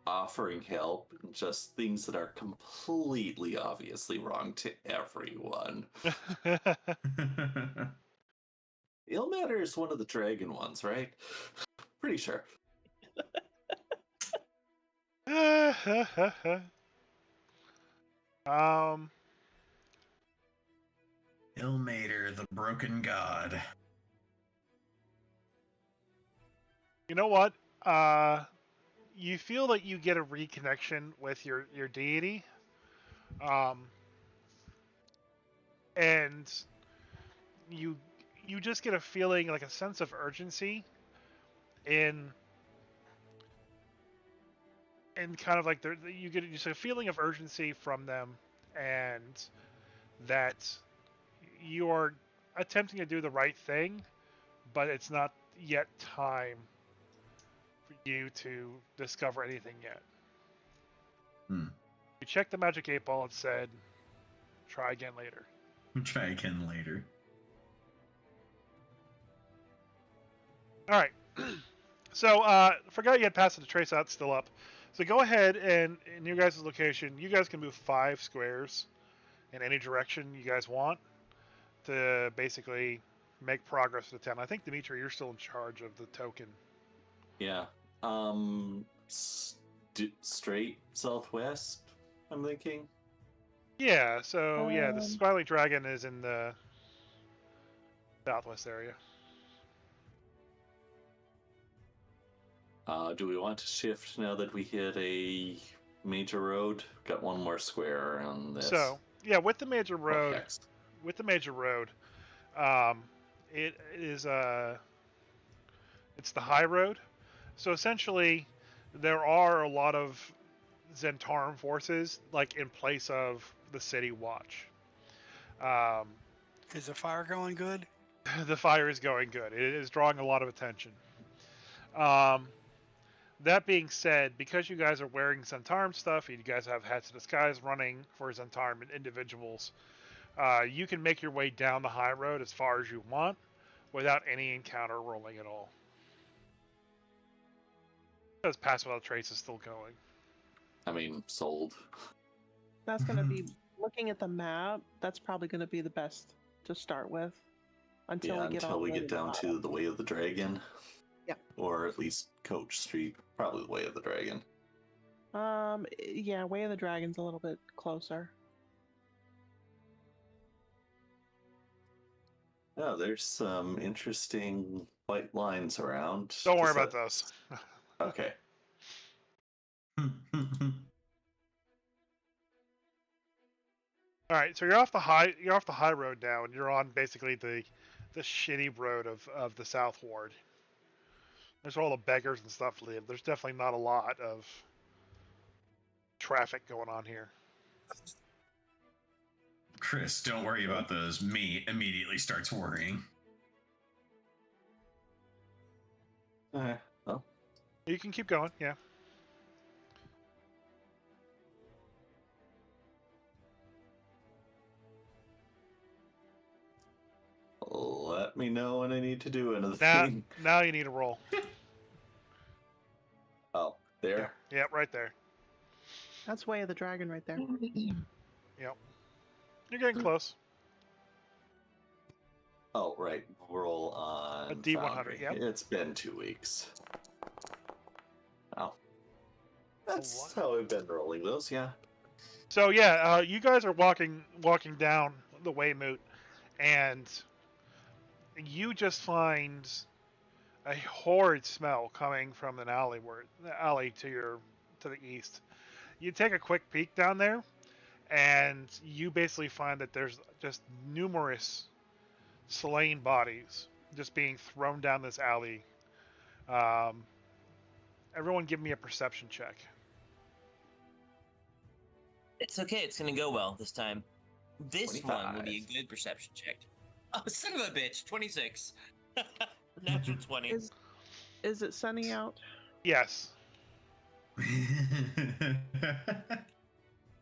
offering help, just things that are completely obviously wrong to everyone. Ilmater is one of the dragon ones, right? Pretty sure. Ilmater, the broken god. You know what? You feel that you get a reconnection with your deity, and you just get a feeling, like a sense of urgency in kind of like you get just a feeling of urgency from them, and that you are attempting to do the right thing, but it's not yet time for you to discover anything yet. Hmm. You checked the magic 8 ball and said, try again later. Try again later. Alright. So, forgot you had Pass the Trace out still up. So go ahead and, in your guys' location, you guys can move 5 squares in any direction you guys want to basically make progress to the town. I think, Dimitri, you're still in charge of the token. Yeah. Straight southwest, I'm thinking. Yeah, so the Um, Smiling Dragon is in the southwest area. Do we want to shift now that we hit a major road? Got one more square on this. So, yeah, with the major What road, next? it is it's the high road. So essentially, there are a lot of Zentarum forces like in place of the city watch. Is the fire going good? The fire is going good. It is drawing a lot of attention. That being said, because you guys are wearing Zentarum stuff, and you guys have hats of disguise running for Zentarum individuals, you can make your way down the high road as far as you want without any encounter rolling at all. Because Pass Without Trace is still going. I mean, sold. That's going to be, looking at the map, that's probably going to be the best to start with. Until Yeah, we get, until all the we way get the down bottom. to the Way of the Dragon. Yeah. Or at least Coach Street. Probably the Way of the Dragon. Yeah, Way of the Dragon's a little bit closer. Oh, there's some interesting white lines around. Don't worry Does about that- those. Okay. All right, so you're off the high road now, and you're on basically the shitty road of the South Ward. There's where all the beggars and stuff live. There's definitely not a lot of traffic going on here. Chris, don't worry about those. Me immediately starts worrying. Well, You can keep going, yeah. let me know when I need to do another Now, thing. now you need a roll. Oh, there? Yeah, right there. That's Way of the Dragon right there. Yep. You're getting close. Oh, right. Roll on A D100, Foundry. yep. It's been 2 weeks. Oh. That's what? how I've been rolling those, yeah. So yeah, you guys are walking down the Waymoot, and you just find a horrid smell coming from an alley to the east. You take a quick peek down there, and you basically find that there's just numerous slain bodies just being thrown down this alley. Everyone give me a perception check. It's okay. It's gonna go well this time. This one will be a 25. good perception check. Oh, son of a bitch! 26. Natural 20. Is it sunny out? Yes.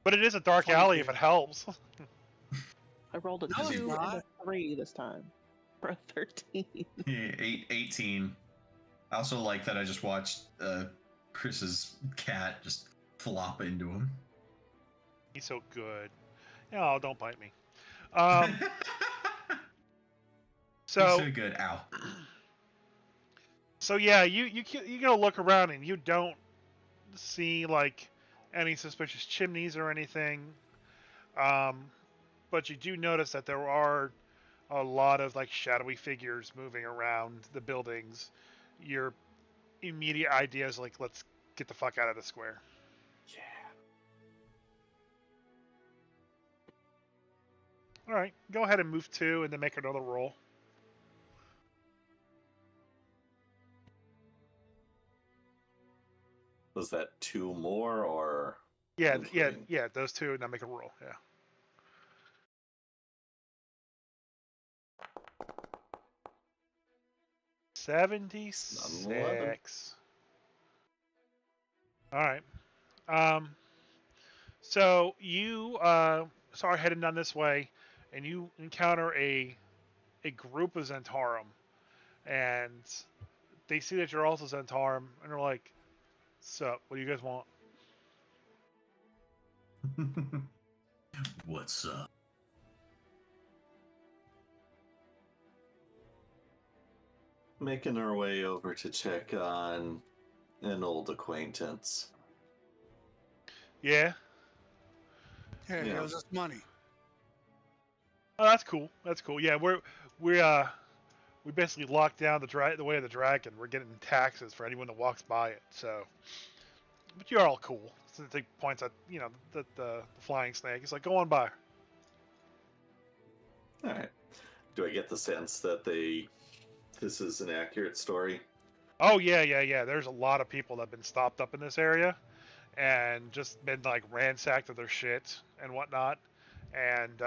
But it is a dark alley if it helps. I rolled a No, it's 2 and not. a 3 this time. For a 13. Yeah, 18. I also like that I just watched Chris's cat just flop into him. He's so good. Oh, don't bite me. He's So so good. Ow. so yeah, you go look around and you don't see like any suspicious chimneys or anything. But you do notice that there are a lot of like shadowy figures moving around the buildings. Your immediate idea is like, let's get the fuck out of the square. Yeah. All right, go ahead and move 2 and then make another roll. Was that 2 more or? Yeah, Including- yeah, those 2 and then make a roll. Yeah. None 11. 76. All right. So you start heading down this way, and you encounter a group of Zentarum, and they see that you're also Zentarum, and they're like, "Sup? What do you guys want?" What's up? Making our way over to check on an old acquaintance. Yeah. Here, Yeah. here's this money. Oh, that's cool. That's cool. Yeah, we basically locked down the Way of the Dragon. We're getting taxes for anyone that walks by it. So, but you're all cool. So he points at the flying snake. He's like, "Go on by." All right. Do I get the sense that this is an accurate story? Oh yeah. There's a lot of people that have been stopped up in this area, and just been like ransacked of their shit and whatnot, and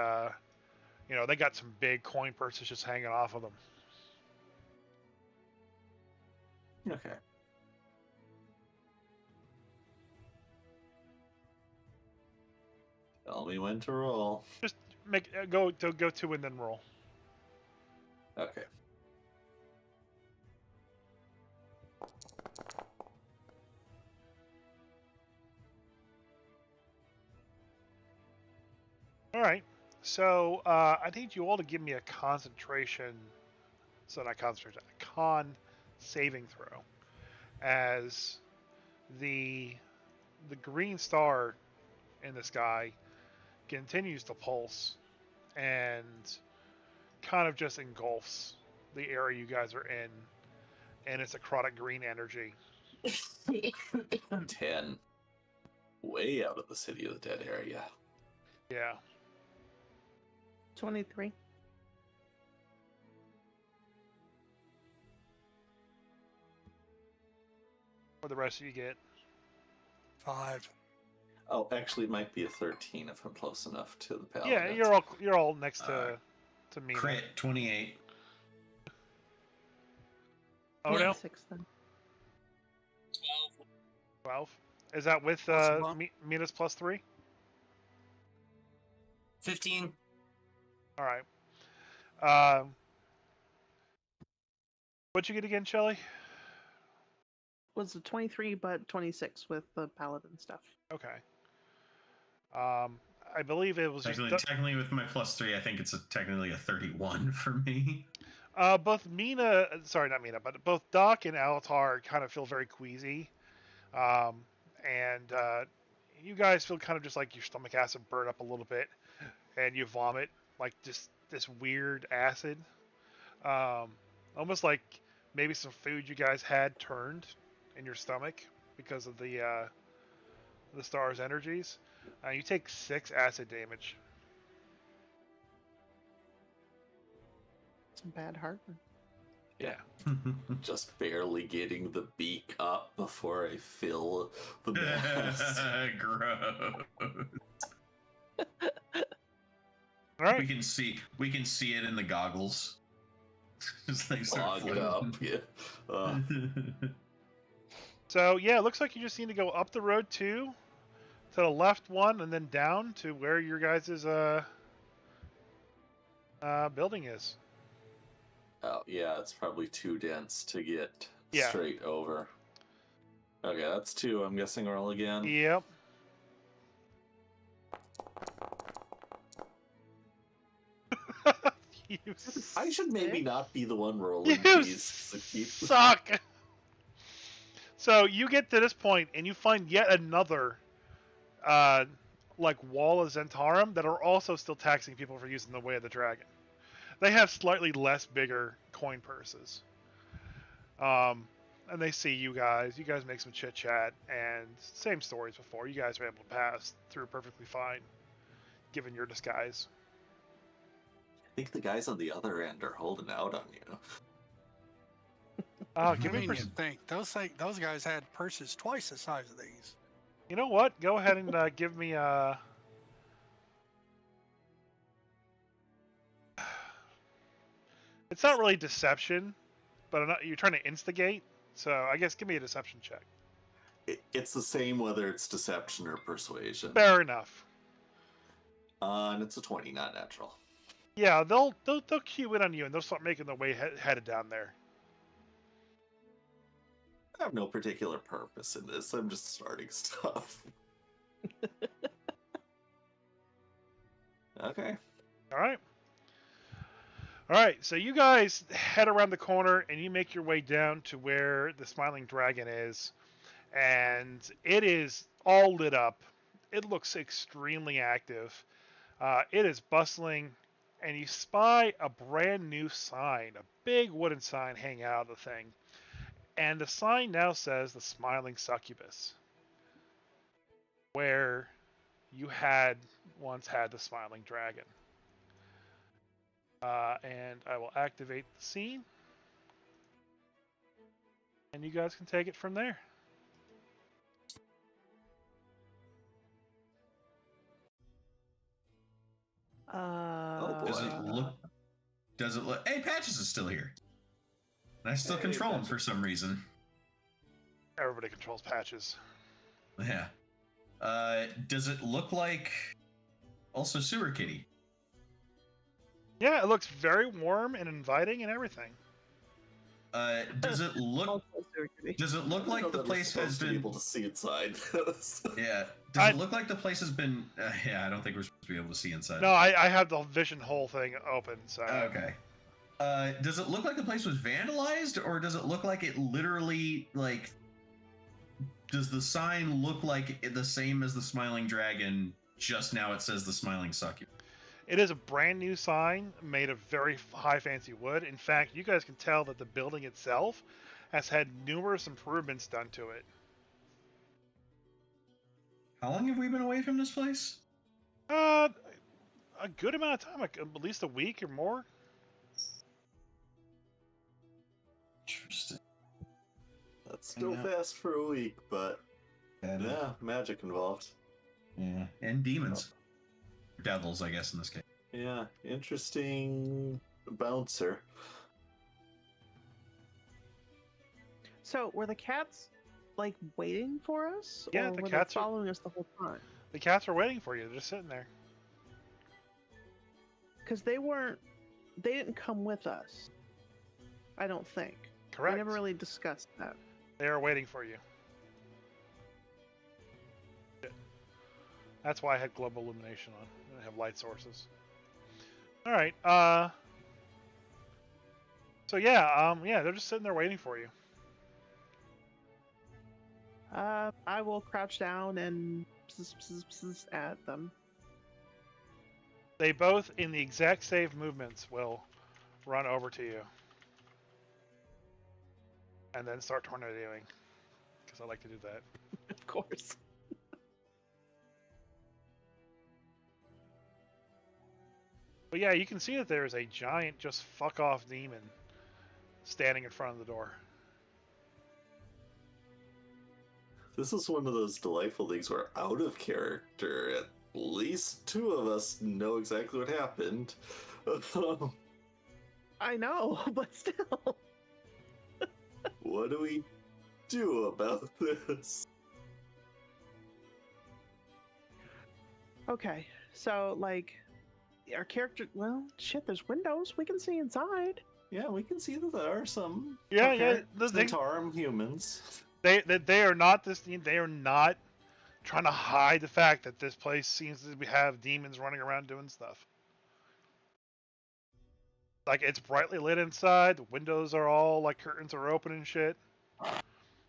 they got some big coin purses just hanging off of them. Okay. Tell me when to roll. Just go 2 and then roll. Okay. All right. So I need you all to give me a concentration. So not concentration, a con saving throw, as the green star in the sky continues to pulse and kind of just engulfs the area you guys are in, and it's necrotic green energy. 10. Way out of the City of the Dead area. Yeah. 23. What the rest of you get? 5. Oh, actually, it might be a 13 if I'm close enough to the paladin. Yeah, you're all next to me. Crit 28. Oh no, 6 then. 12. Is that with Awesome. Mina's +3? 15. All right. What'd you get again, Shelly? Was it 23, but 26 with the paladin stuff. Okay. I believe it was Technically, with my +3, I think it's technically a 31 for me. both Mina, sorry, not Mina, but both Doc and Alatar kind of feel very queasy. And you guys feel kind of just like your stomach acid burn up a little bit, and you vomit like just this weird acid. Almost like maybe some food you guys had turned in your stomach because of the star's energies. You take 6 acid damage. Some bad heartburn. Yeah. Just barely getting the beak up before I fill the mass. Gross. All right. We can see it in the goggles. Just like start Clog it up. floating. Yeah. So yeah, it looks like you just need to go up the road 2, to the left 1, and then down to where your guys' building is. Oh, yeah, it's probably too dense to get Yeah. straight over. Okay, that's 2. I'm guessing roll again. Yep. You I should maybe not be the one rolling You these. To keep... suck. So you get to this point and you find yet another, like wall of Zentarum that are also still taxing people for using the Way of the Dragon. They have slightly less bigger coin purses. And they see you guys. You guys make some chit chat, and same stories before. You guys are able to pass through perfectly fine, given your disguise. I think the guys on the other end are holding out on you. Give I me. mean, you think those guys had purses twice the size of these. You know what? Go ahead and give me a. It's not really deception, but you're trying to instigate. So I guess give me a deception check. It's the same whether it's deception or persuasion. Fair enough. And it's a 20, not natural. Yeah, they'll cue in on you and they'll start making their way headed down there. I have no particular purpose in this. I'm just starting stuff. Okay. All right. So you guys head around the corner and you make your way down to where the Smiling Dragon is, and it is all lit up. It looks extremely active. It is bustling, and you spy a brand new sign, a big wooden sign hanging out of the thing. And the sign now says the Smiling Succubus, where you once had the Smiling Dragon. And I will activate the scene, and you guys can take it from there. boy. Does it look? Hey, Patches is still here. And I still control him for some reason. Everybody controls Patches. Yeah. Does it look like Also, sewer kitty. Yeah, it looks very warm and inviting and everything. Does it look? Also security. Does it look I don't like know the that we're place supposed has to be been? able to see inside. Yeah. I- Does it look like the place has been? Yeah, I don't think we're supposed to be able to see inside. No, I have the vision hole thing open, so. Okay. Does it look like the place was vandalized, or does it look like it literally like? Does the sign look like the same as the Smiling Dragon? Just now it says the Smiling Succubus. It is a brand new sign made of very high fancy wood. In fact, you guys can tell that the building itself has had numerous improvements done to it. How long have we been away from this place? A good amount of time, like at least a week or more. Interesting. That's still Yeah. fast for a week, but yeah, magic involved. Yeah. And demons. Devils, I guess, in this case. Yeah, interesting bouncer. So were the cats like waiting for us? Yeah, or the were cats they are- following us the whole time? The cats are waiting for you. They're just sitting there. Because they didn't come with us. I don't think. Correct. We never really discussed that. They are waiting for you. That's why I had global illumination on. I have light sources. All right. So yeah, they're just sitting there waiting for you. I will crouch down and pss at them. They both, in the exact same movements, will run over to you. And then start tornadoing. Because I like to do that. Of course. But yeah, you can see that there is a giant, just fuck off demon standing in front of the door. This is one of those delightful things where, out of character, at least two of us know exactly what happened. I know, but still. What do we do about this? Okay, so like our character. Well, shit. There's windows. We can see inside. Yeah, we can see that there are some Yeah. The thing, Centaurum humans. they are not this. They are not trying to hide the fact that this place seems to have demons running around doing stuff. Like, it's brightly lit inside. The windows are all like curtains are open and shit.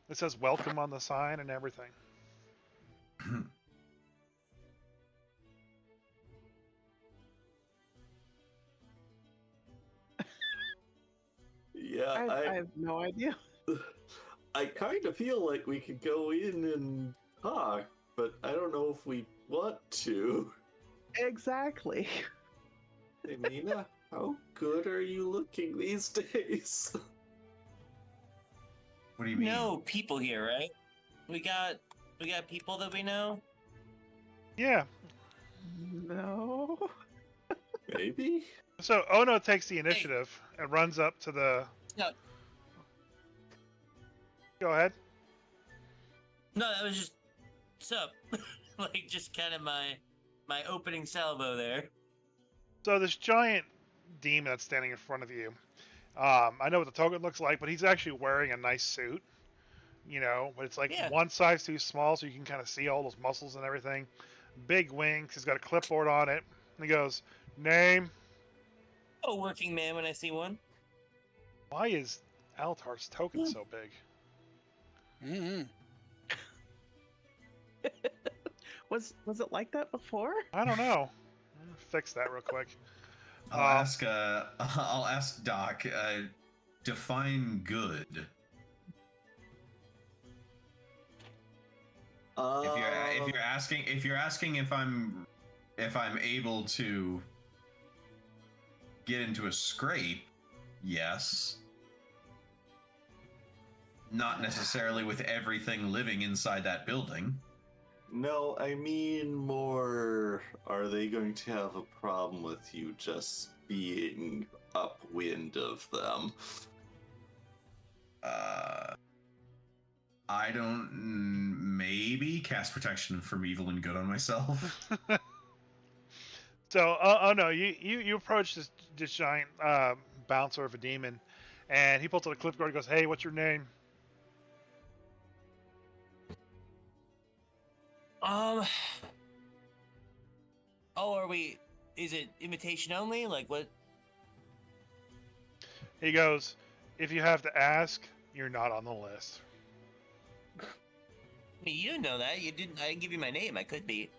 It says welcome on the sign and everything. Yeah, I have no idea. I kind of feel like we could go in and talk, but I don't know if we want to. Exactly. Hey, Mina, how good are you looking these days? What do you mean? No people here, right? We got people that we know. Yeah. No. Maybe? So Ono takes the initiative and runs up to the. No. Go ahead. No, that was just sup. Like just kind of my opening salvo there. So this giant demon that's standing in front of you. I know what the token looks like, but he's actually wearing a nice suit. You know, but it's like Yeah. one size too small, so you can kind of see all those muscles and everything. Big wings. He's got a clipboard on it. And he goes, "Name." Oh, working man when I see one. Why is Altar's token so big? Mm-hmm. Was it like that before? I don't know. I'm gonna fix that real quick. I'll ask Doc. Define good. If you're asking if I'm able to get into a scrape, yes. Not necessarily with everything living inside that building. No, I mean more, are they going to have a problem with you just being upwind of them? I don't. Maybe cast protection from evil and good on myself. So, oh no, you approach this giant bouncer of a demon, and he pulls out a clipboard and goes, "Hey, what's your name?" Oh, are we? Is it invitation only? Like what? He goes, "If you have to ask, you're not on the list." I mean, you know that. You didn't. I didn't give you my name. I could be.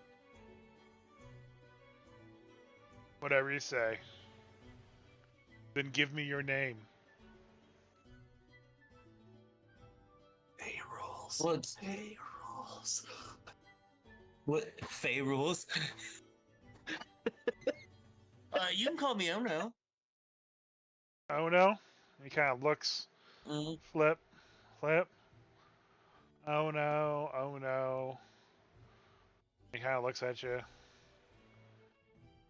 Whatever you say. Then give me your name. Hey, rules. Well, it's Hey, rules. what? Fey rules. You can call me Ono. Oh no. He kind of looks. Mm. Flip. Flip. Oh no. Oh no. He kind of looks at you.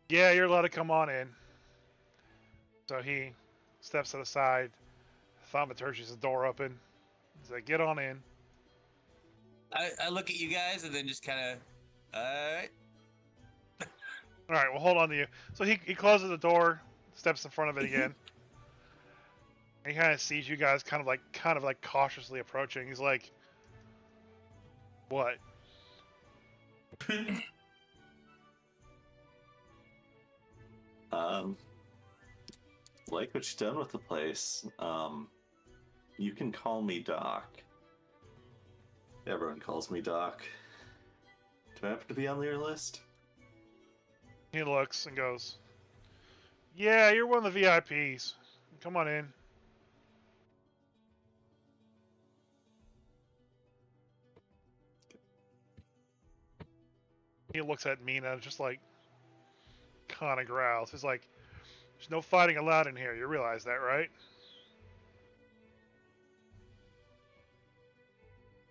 Yeah, you're allowed to come on in. So he steps to the side. Thaumaturgy's the door open. He's like, get on in. I look at you guys and then just kind of. Alright. Alright, well hold on to you. So he closes the door, steps in front of it again. And he kind of sees you guys kind of like cautiously approaching. He's like, what? Like what you've done with the place. You can call me Doc. Everyone calls me Doc. Do I happen to be on your list? He looks and goes, yeah, you're one of the VIPs. Come on in. He looks at Mina just like kind of growls. He's like, there's no fighting allowed in here. You realize that, right?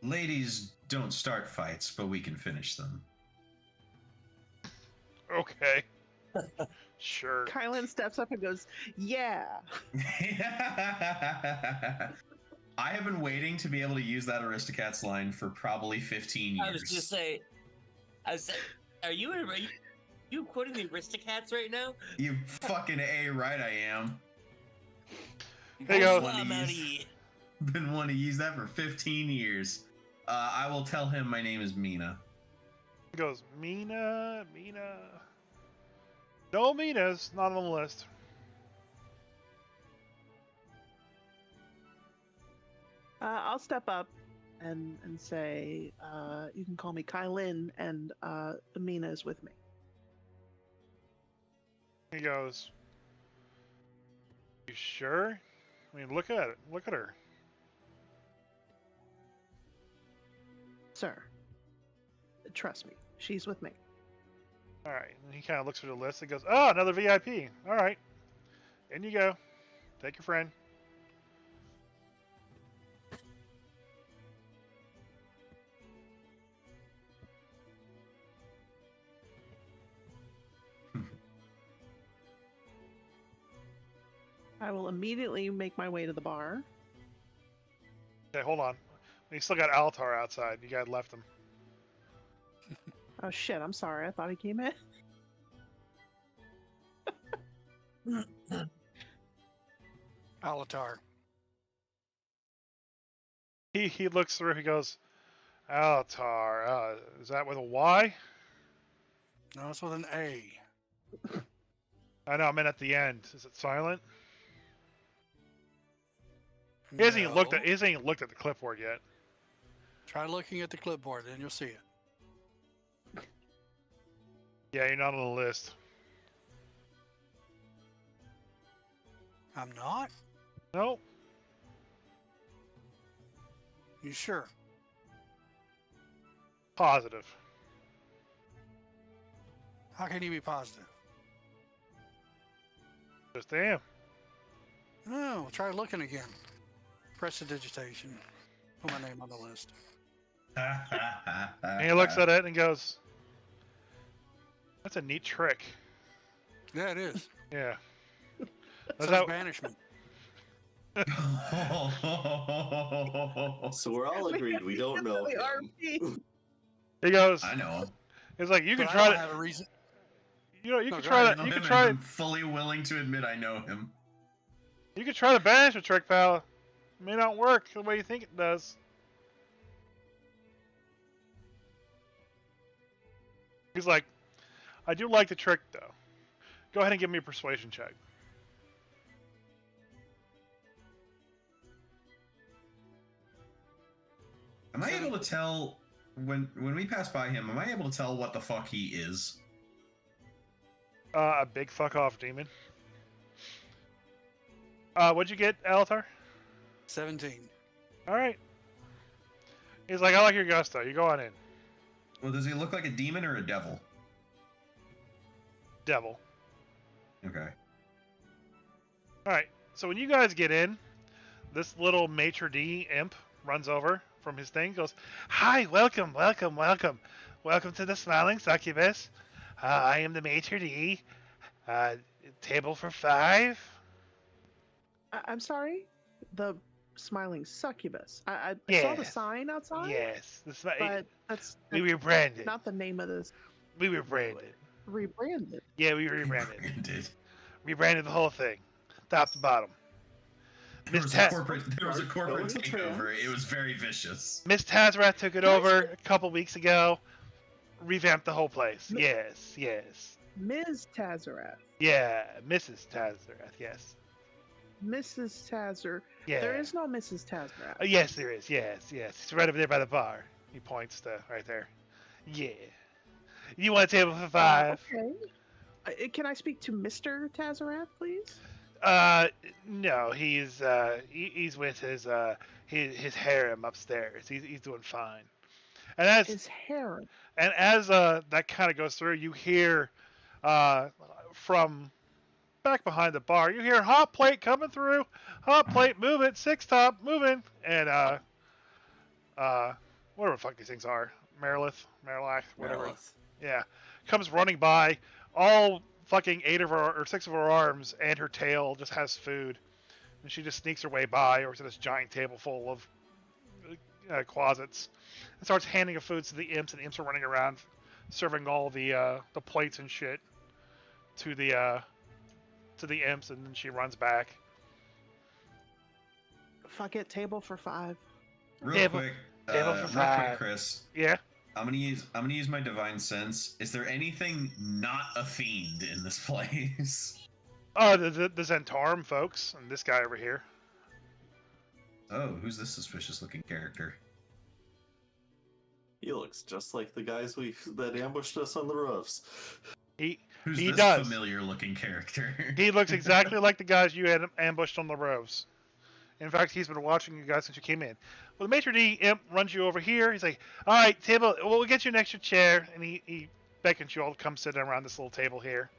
Ladies don't start fights, but we can finish them. Okay. Sure. Kylan steps up and goes, yeah. I have been waiting to be able to use that Aristocats line for probably 15 years. I was just say. Are you quoting the Aristocats right now? You fucking A right I am. There you go. Been wanting to use that for 15 years. I will tell him my name is Mina. He goes, Mina. No Minas, not on the list. I'll step up and say, you can call me Kylan, and Amina is with me. He goes, you sure? I mean, look at it. Look at her. Sir, trust me, she's with me. All right. And he kind of looks through the list and goes, oh, another VIP. All right. In you go. Take your friend. I will immediately make my way to the bar. Okay, hold on. We still got Altar outside. You guys left him. Oh shit, I'm sorry. I thought he came in. Alatar. He looks through. He goes, Altar. Is that with a Y? No, it's with an A. I know. I meant at the end. Is it silent? He hasn't even looked at. He hasn't even looked at the clipboard yet. Try looking at the clipboard, then you'll see it. Yeah, you're not on the list. I'm not? Nope. You sure? Positive. How can you be positive? Just am. Oh, try looking again. Prestidigitation. Put my name on the list. And he looks at it and goes, that's a neat trick. Yeah, it is. Yeah. That's that- banishment. So we're all agreed we don't know The him. RP. He goes, I know. he's like, you can But I try don't to. have a reason. You know, you Oh, could go try ahead. that. You Him could and try. I'm fully willing to admit I know him. You could try the banishment trick, pal. It may not work the way you think it does. He's like, I do like the trick though. Go ahead and give me a persuasion check. Am I able to tell when we pass by him? Am I able to tell what the fuck he is? A big fuck off demon. What'd you get, Alatar? 17. All right. He's like, I like your gusto. You go on in, Well, does he look like a demon or a devil? devil. Okay. All right. So when you guys get in, this little maitre d imp runs over from his thing. Goes, hi, welcome, welcome, welcome, welcome to the Smiling Succubus. I am the maitre d. Table for 5. I'm sorry? The smiling succubus. I saw the Yes. sign outside, Yes, but that's we rebranded. not the name of this. We rebranded. Rebranded. Yeah, we rebranded. Did. Rebranded the whole thing, top to bottom. There was, Miss a corporate was a trend. takeover. It was very vicious. Miss Tazrath took it Can I over say- a couple weeks ago. Revamped the whole place. Mi- Yes, yes. Ms. Tazarath. Yeah, Mrs. Tazrath, yes. Mrs. Tazar. Yeah. There is no Mrs. Tazarath. Yes, there is. Yes, yes. It's right over there by the bar. He points to right there. Yeah. You want a table for 5? Okay. Can I speak to Mr. Tazarath, please? No. He's with his harem upstairs. He's doing fine. And His harem. as that kind of goes through, you hear from back behind the bar, you hear hot plate coming through. Hot plate, move it. 6 top, moving. And whatever the fuck these things are, Marilith, whatever. Merilith. Yeah, comes running by, all fucking 6 of her arms and her tail just has food, and she just sneaks her way by over to this giant table full of closets, and starts handing the foods to the imps, and the imps are running around, serving all the plates and shit to the imps, and then she runs back. Fuck it. Table for 5. Real Table- quick, table for real 5. quick, Chris. Yeah. I'm gonna use my divine sense. Is there anything not a fiend in this place? Oh, the Zentarum folks, and this guy over here. Oh, who's this suspicious looking character? He looks just like the guys that ambushed us on the roofs. Who's He this does. familiar looking character? He looks exactly like the guys you had ambushed on the roofs. In fact, he's been watching you guys since you came in. Well, the maitre d' imp runs you over here. He's like, all right, table, we'll get you an extra chair. And he beckons you all to come sit around this little table here.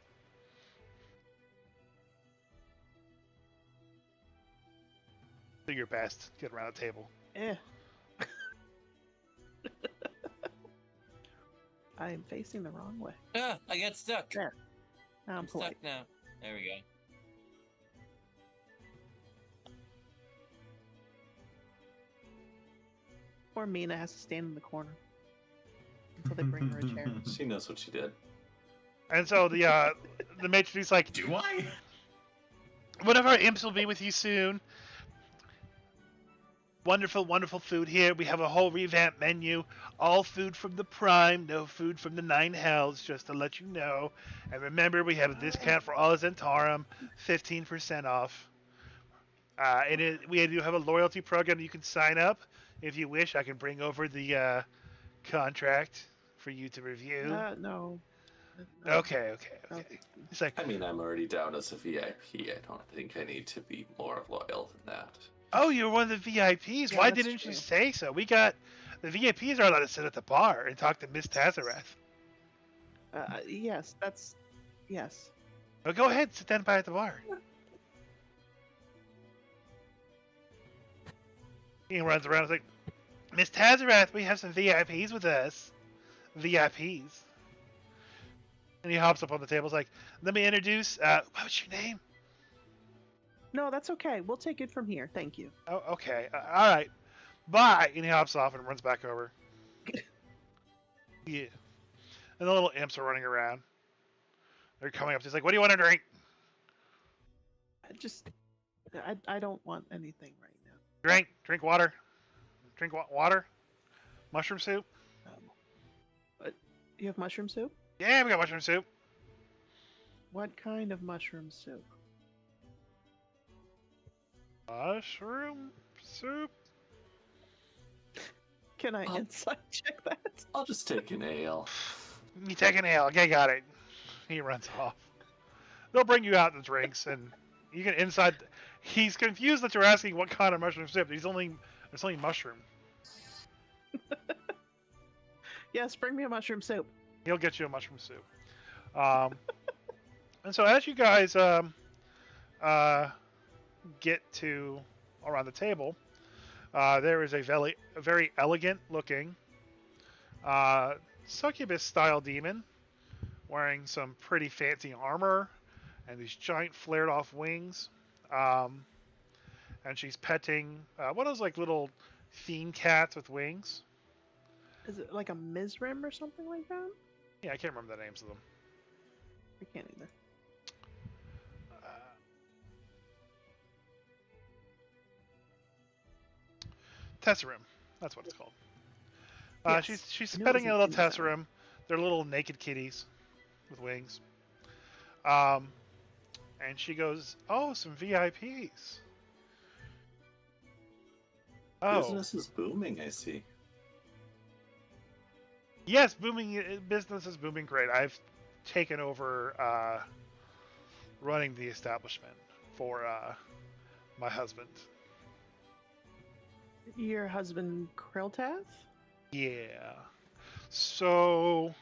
Do your best. Get around the table. Eh. I am facing the wrong way. Ah, I got stuck. There. Now I'm I'm polite. stuck now. There we go. Poor Mina has to stand in the corner until they bring her a chair. She knows what she did. And so the maitre d's like, Do I? one of our imps will be with you soon. Wonderful, wonderful food here. We have a whole revamped menu. All food from the Prime, no food from the 9 Hells, just to let you know. And remember, we have a discount for all of Zentarum, 15% off. We do have a loyalty program you can sign up. If you wish, I can bring over the contract for you to review. No. No. Okay. No. It's like, I mean, I'm already down as a VIP. I don't think I need to be more loyal than that. oh, you're one of the VIPs. Yeah, Why that's didn't you true. say so? The VIPs are allowed to sit at the bar and talk to Miss Tazarath. Yes, that's. Yes. Oh, go ahead, sit down by at the bar. He runs around and is like, Miss Tazarath, we have some VIPs with us. VIPs. And he hops up on the table. He's like, let me introduce, what's your name? No, that's okay. We'll take it from here. Thank you. Oh, okay. All right. Bye. And he hops off and runs back over. Yeah. And the little imps are running around. They're coming up. He's like, "What do you want to drink? I don't want anything right now. Drink water. Drink water. Mushroom soup. But you have mushroom soup? Yeah, we got mushroom soup. What kind of mushroom soup? Mushroom soup. Can I Oh. insight check that? I'll just take an ale. You take an ale. Okay, got it. He runs off. They'll bring you out the drinks, and you can inside. He's confused that you're asking what kind of mushroom soup. It's only mushroom. Yes, bring me a mushroom soup. He'll get you a mushroom soup. And so as you guys get to around the table, there is a very elegant looking succubus style demon wearing some pretty fancy armor and these giant flared off wings. And she's petting one of those like little fiend cats with wings. Is it like a Mizrim or something like that? Yeah, I can't remember the names of them. I can't either. Tessarim. That's what it's called. Yes, She's I knew it petting a was little an insect. Tessarim. They're little naked kitties with wings. And she goes, "Oh, some VIPs. Oh, Business is booming, I see. yes, business is booming great. I've taken over running the establishment for my husband. Your husband Kriltath? Yeah. So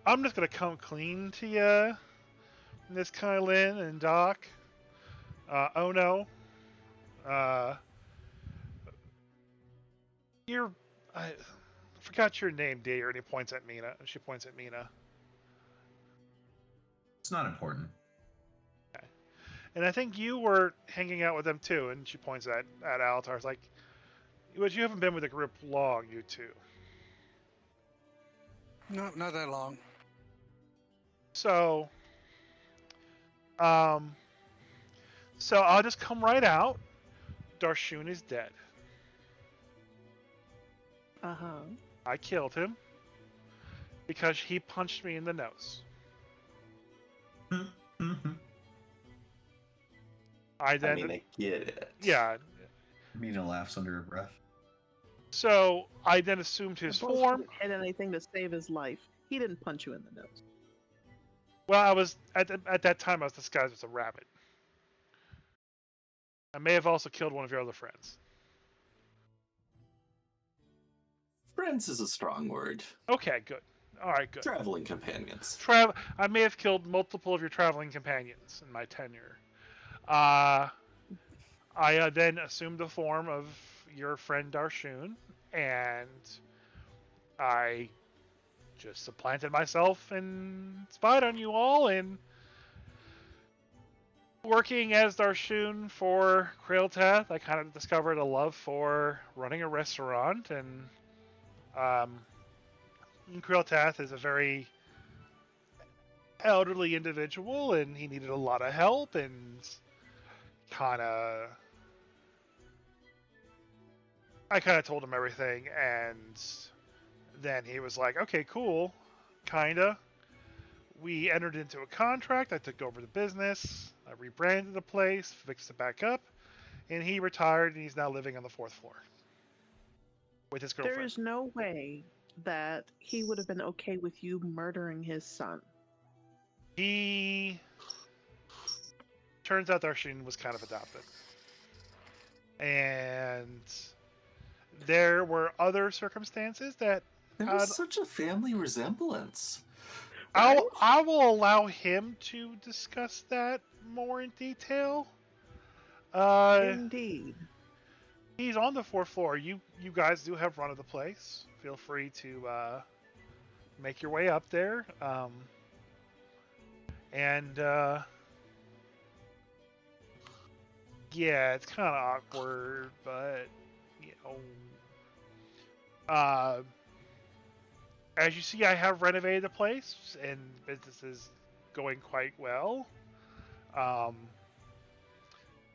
I'm just gonna come clean to you, Miss Kylan and Doc. Oh no. I forgot your name, dear. And he points at Mina. She points at Mina. It's not important. And I think you were hanging out with them too. And she points at Alatar. It's like, but you haven't been with the group long, you two. No, not that long. So I'll just come right out. Darshun is dead. Uh-huh. I killed him because he punched me in the nose. I I then, mean, I get it. yeah. Mina laughs under her breath. So I then assumed his The boss form. didn't hit anything to save his life. He didn't punch you in the nose. Well, I was at that time I was disguised as a rabbit. I may have also killed one of your other friends. Friends is a strong word. Okay, good. All right, good. Traveling companions. I may have killed multiple of your traveling companions in my tenure. I then assumed the form of your friend Darshun, and I just supplanted myself and spied on you all, and working as Darshun for Kriltath, I kind of discovered a love for running a restaurant, and Kriltath is a very elderly individual, and he needed a lot of help, and I kind of told him everything, and then he was like, okay, cool, kinda. We entered into a contract, I took over the business, I rebranded the place, fixed it back up, and he retired, and he's now living on the 4th floor with his girlfriend. There is no way that he would have been okay with you murdering his son. He turns out Darshun was kind of adopted. And there were other circumstances that There was such a family resemblance. I will allow him to discuss that more in detail. Indeed. He's on the 4th floor. You guys do have run of the place. Feel free to make your way up there. Yeah, it's kind of awkward, but as you see, I have renovated the place, and business is going quite well.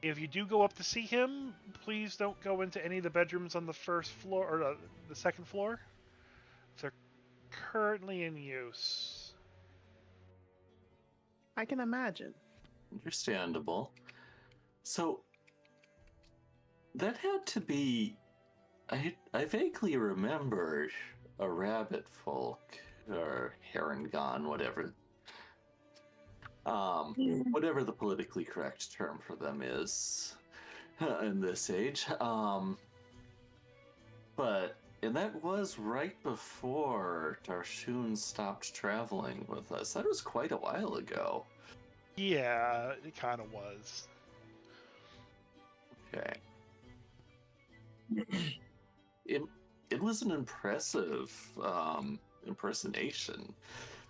If you do go up to see him, please don't go into any of the bedrooms on the first floor or the second floor. They're currently in use. I can imagine. Understandable. So that had to be. I vaguely remember a rabbit folk or Herongon, whatever. Whatever the politically correct term for them is in this age. And that was right before Darshun stopped traveling with us. That was quite a while ago. Yeah, it kind of was. Okay. It was an impressive impersonation,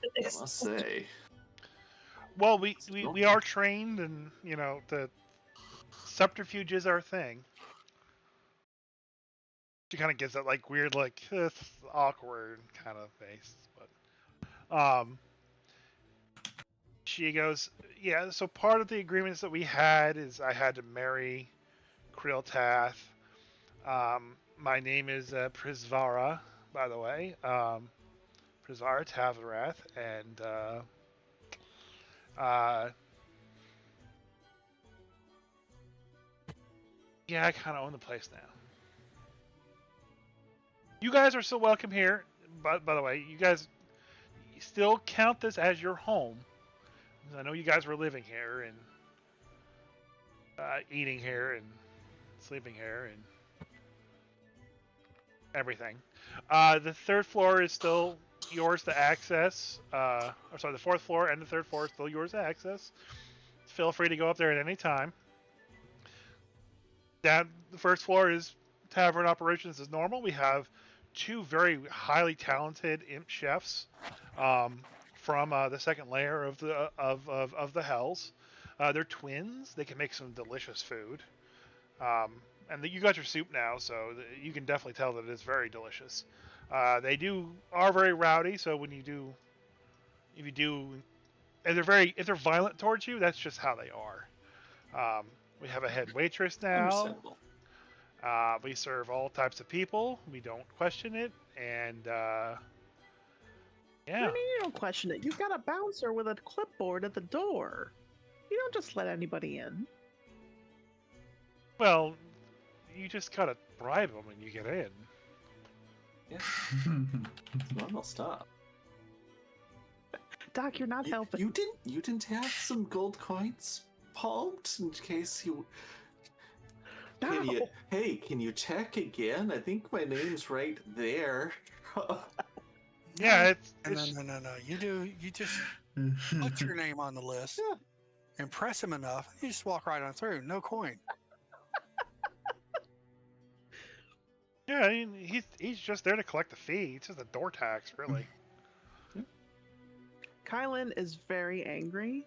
I must say. Well, we are trained, and the subterfuge is our thing. She kind of gives that like weird, like awkward kind of face, but she goes, yeah. So part of the agreements that we had is I had to marry Kriltath. My name is Prisvara, by the way. Prisvara Tavarath, and yeah, I kind of own the place now. You guys are still welcome here. By the way, you guys still count this as your home. I know you guys were living here and eating here and sleeping here and everything. The third floor is still yours to access. The fourth floor and the third floor is still yours to access. Feel free to go up there at any time. The first floor is tavern operations as normal. We have 2 very highly talented imp chefs from the second layer of the Hells. They're twins. They can make some delicious food. And you got your soup now, so you can definitely tell that it is very delicious. They are very rowdy, so if they're violent towards you, that's just how they are. We have a head waitress now. Understandable. We serve all types of people. We don't question it, and What do yeah. you mean you don't question it? You've got a bouncer with a clipboard at the door. You don't just let anybody in. Well, you just gotta bribe them when you get in. Well, stop. Doc, you're not helping. You didn't have some gold coins palmed in case you. No. Can you check again? I think my name's right there. Yeah, No. You just put your name on the list, impress him enough, you just walk right on through. No coin. yeah. I mean, he's just there to collect the fee. It's just a door tax, really. Kylan is very angry,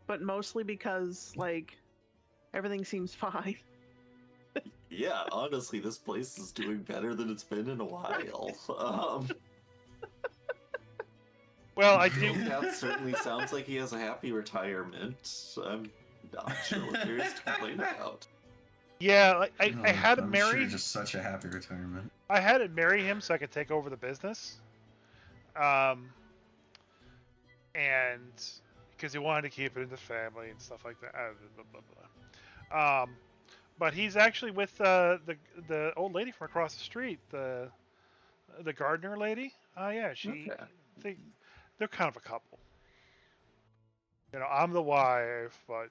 but mostly because, like, everything seems fine. Yeah, honestly, this place is doing better than it's been in a while. Well, I do. That certainly sounds like he has a happy retirement. I'm not sure what there is to complain about. Yeah, I had to I'm marry. Sure just such a happy retirement. I had to marry him so I could take over the business. And because he wanted to keep it in the family and stuff like that. Blah, blah, blah. But he's actually with the old lady from across the street, the gardener lady. Yeah, Okay. They're kind of a couple. I'm the wife, but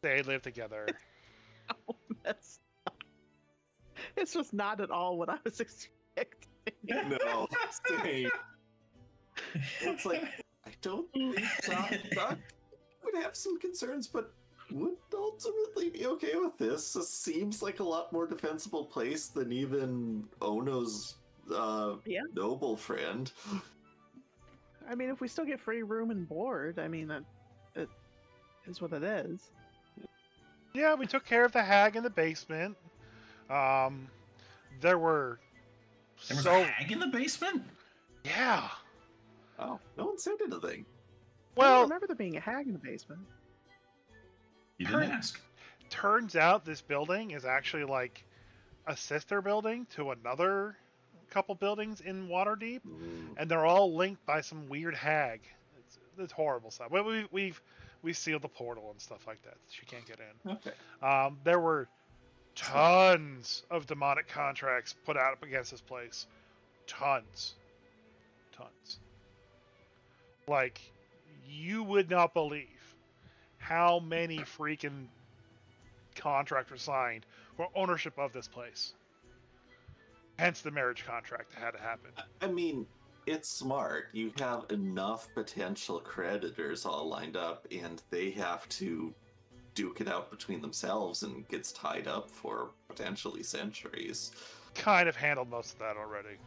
they live together. It's just not at all what I was expecting. No, same. It's like, I don't think Doc would have some concerns, but would ultimately be okay with this. This seems like a lot more defensible place than even Ono's noble friend. I mean, if we still get free room and board, I mean, it is what it is. Yeah, we took care of the hag in the basement. There was a hag in the basement? Yeah. Oh, no one said anything. I don't Well, remember there being a hag in the basement. You didn't Turn- ask. turns out this building is actually like a sister building to another couple buildings in Waterdeep, and they're all linked by some weird hag. It's horrible stuff. We've sealed the portal and stuff like that. She can't get in. Okay. There were tons of demonic contracts put out up against this place. Tons. Like, you would not believe how many freaking contracts were signed for ownership of this place. Hence the marriage contract that had to happen. I mean, it's smart. You have enough potential creditors all lined up, and they have to duke it out between themselves and gets tied up for potentially centuries. Kind of handled most of that already.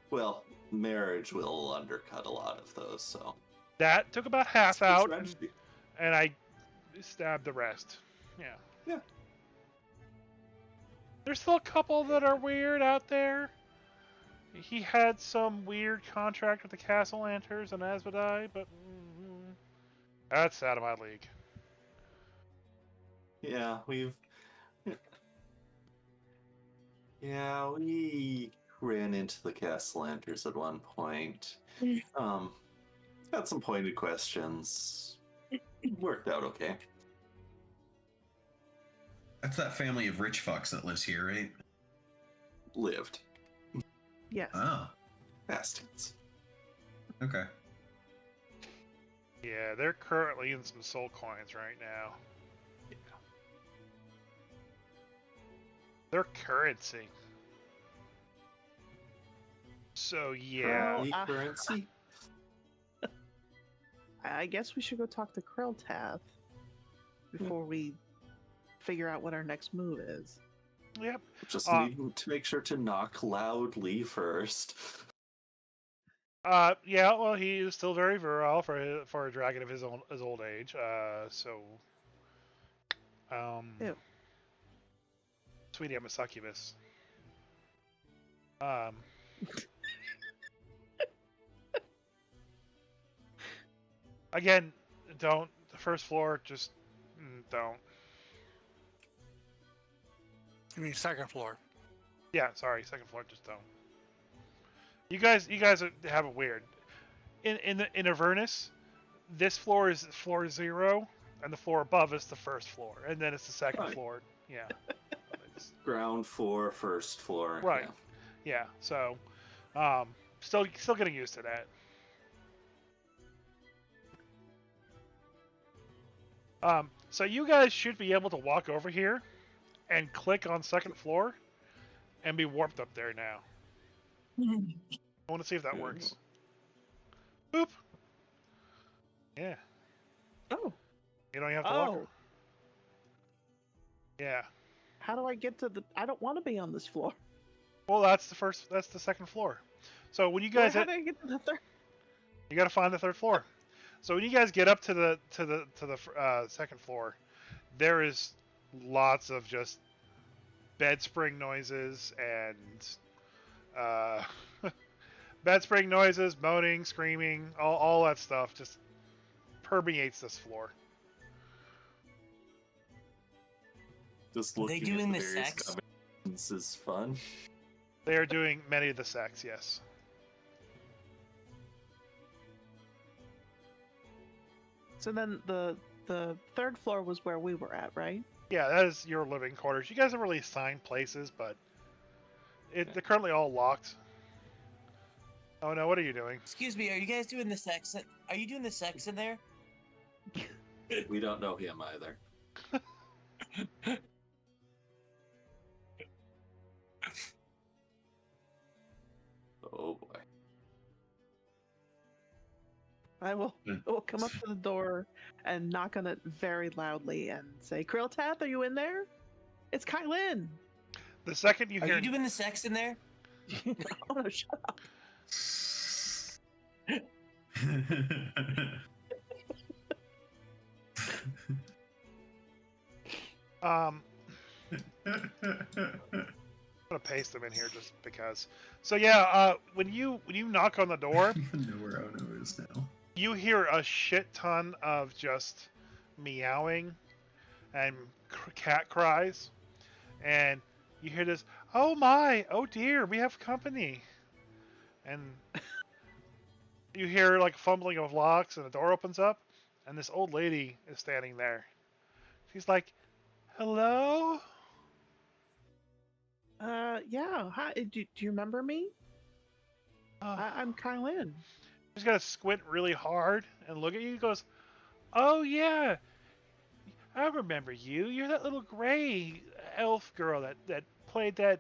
Well, marriage will undercut a lot of those, so. That took about half It's a out, strategy. and I stabbed the rest. Yeah. Yeah. There's still a couple that are weird out there. He had some weird contract with the Castle Lanters and Asmodai, but that's out of my league. Yeah, we ran into the Castellanters at one point. Had some pointed questions. Worked out okay. That's that family of rich fucks that lives here, right? Lived. Yes. Oh, Past tense. okay. Yeah, they're currently in some soul coins right now. Yeah. Their currency. So yeah. Well, Currency? I guess we should go talk to Krilltath before we figure out what our next move is. Yep. Just need to make sure to knock loudly first. Yeah, well, he is still very virile for a dragon of his old age. Ew. Sweetie, I'm a succubus. Again, don't. The first floor, just don't. You mean second floor? Yeah, sorry, second floor, just don't. You guys have it weird. In Avernus, this floor is floor 0, and the floor above is the first floor, and then it's the second Right. floor. Yeah. It's- Ground floor, first floor. Right. yeah. So, still getting used to that. So you guys should be able to walk over here and click on second floor and be warped up there now. I want to see if that works. Boop. Yeah. Oh. You don't have to walk. Oh. Yeah. How do I get to the? I don't want to be on this floor. Well, that's the second floor. So when you guys How do I get to the third? you got to find the third floor. So when you guys get up to the second floor, there is lots of just bed spring noises and bed spring noises, moaning, screaming, all that stuff just permeates this floor. Just Are they looking doing at the various sex? combinations is fun. They are doing many of the sex, yes. So then the third floor was where we were at, right? Yeah, that is your living quarters. You guys have really assigned places, but they're currently all locked. Oh no, what are you doing? Excuse me, are you guys doing the sex? Are you doing the sex in there? We don't know him either. Oh boy. I will come up to the door and knock on it very loudly and say, Krilltath, are you in there? It's Kylin. The second you Are hear you doing the sex in there? Oh no, shut up. gonna paste them in here just because. So yeah, when you knock on the door, I know where Ono is now. you hear a shit ton of just meowing and cat cries, and you hear this, "Oh my, oh dear, we have company," and you hear like fumbling of locks, and the door opens up, and this old lady is standing there. She's like, "Hello." Yeah. Hi. Do you remember me? I'm Kylan. She's gonna squint really hard and look at you. He goes, "Oh yeah, I remember you. You're that little gray elf girl that played that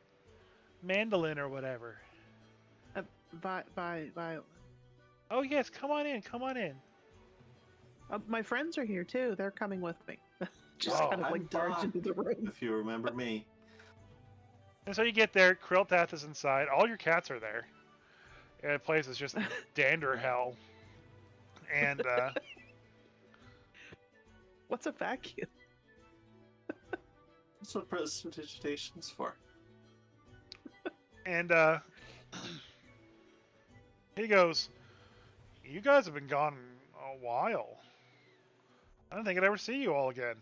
mandolin or whatever." Violet. "Oh yes, come on in, come on in." My friends are here too. They're coming with me. Just Oh, kind of I'm like barge Doc, into the room. if you remember me. And so you get there. Krilltath is inside. All your cats are there. And the place is just dander hell. And What's a vacuum? That's what prestidigitation's for. and he goes, "You guys have been gone a while. I don't think I'd ever see you all again."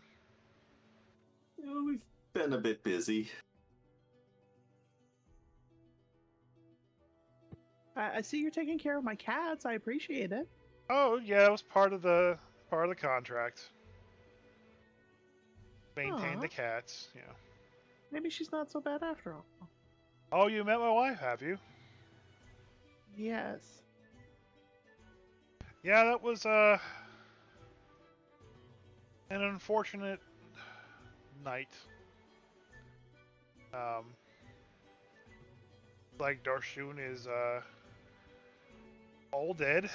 We've been a bit busy. I see you're taking care of my cats. I appreciate it. "Oh yeah, it was part of the contract. Maintain Aw. the cats, yeah." Maybe she's not so bad after all. "Oh, you met my wife, have you?" Yes. "Yeah, that was an unfortunate night. Like Darshun is all dead.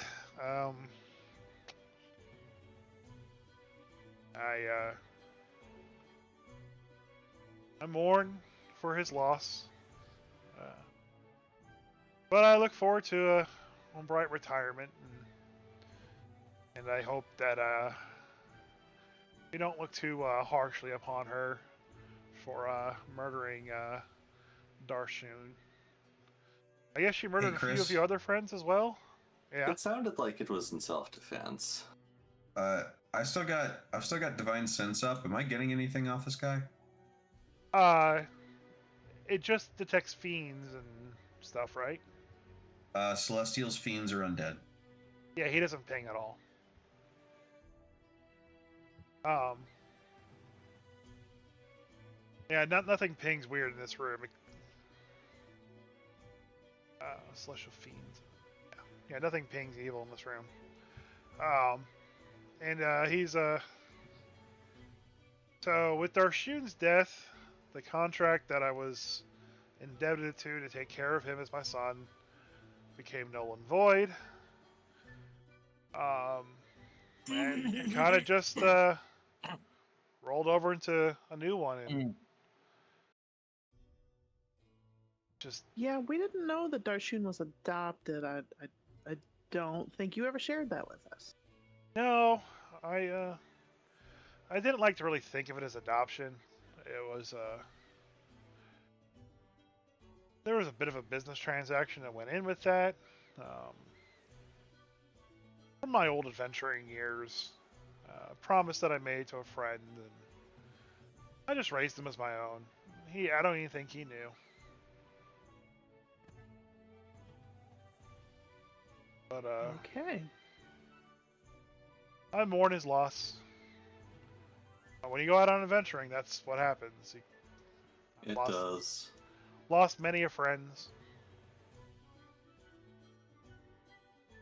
I mourn for his loss, but I look forward to a bright retirement, and I hope that we don't look too harshly upon her for murdering Darshun. I guess she murdered a few of Chris. your other friends as well." Yeah. It sounded like it was in self-defense. I've still got divine sense up. Am I getting anything off this guy? It just detects fiends and stuff, right? Celestials, fiends, or undead. Yeah, he doesn't ping at all. Yeah, nothing pings weird in this room. Celestial fiends. Yeah, nothing pings evil in this room. And he's so with Darshun's death, the contract that I was indebted to take care of him as my son became null and void. And kind of just rolled over into a new one, and just Yeah, we didn't know that Darshun was adopted. I don't think you ever shared that with us. no, I didn't like to really think of it as adoption. It was there was a bit of a business transaction that went in with that. From my old adventuring years, promise that I made to a friend, and I just raised him as my own. I don't even think he knew. But Okay. I mourn his loss. When you go out on adventuring, that's what happens. It lost, does. Lost many a friends.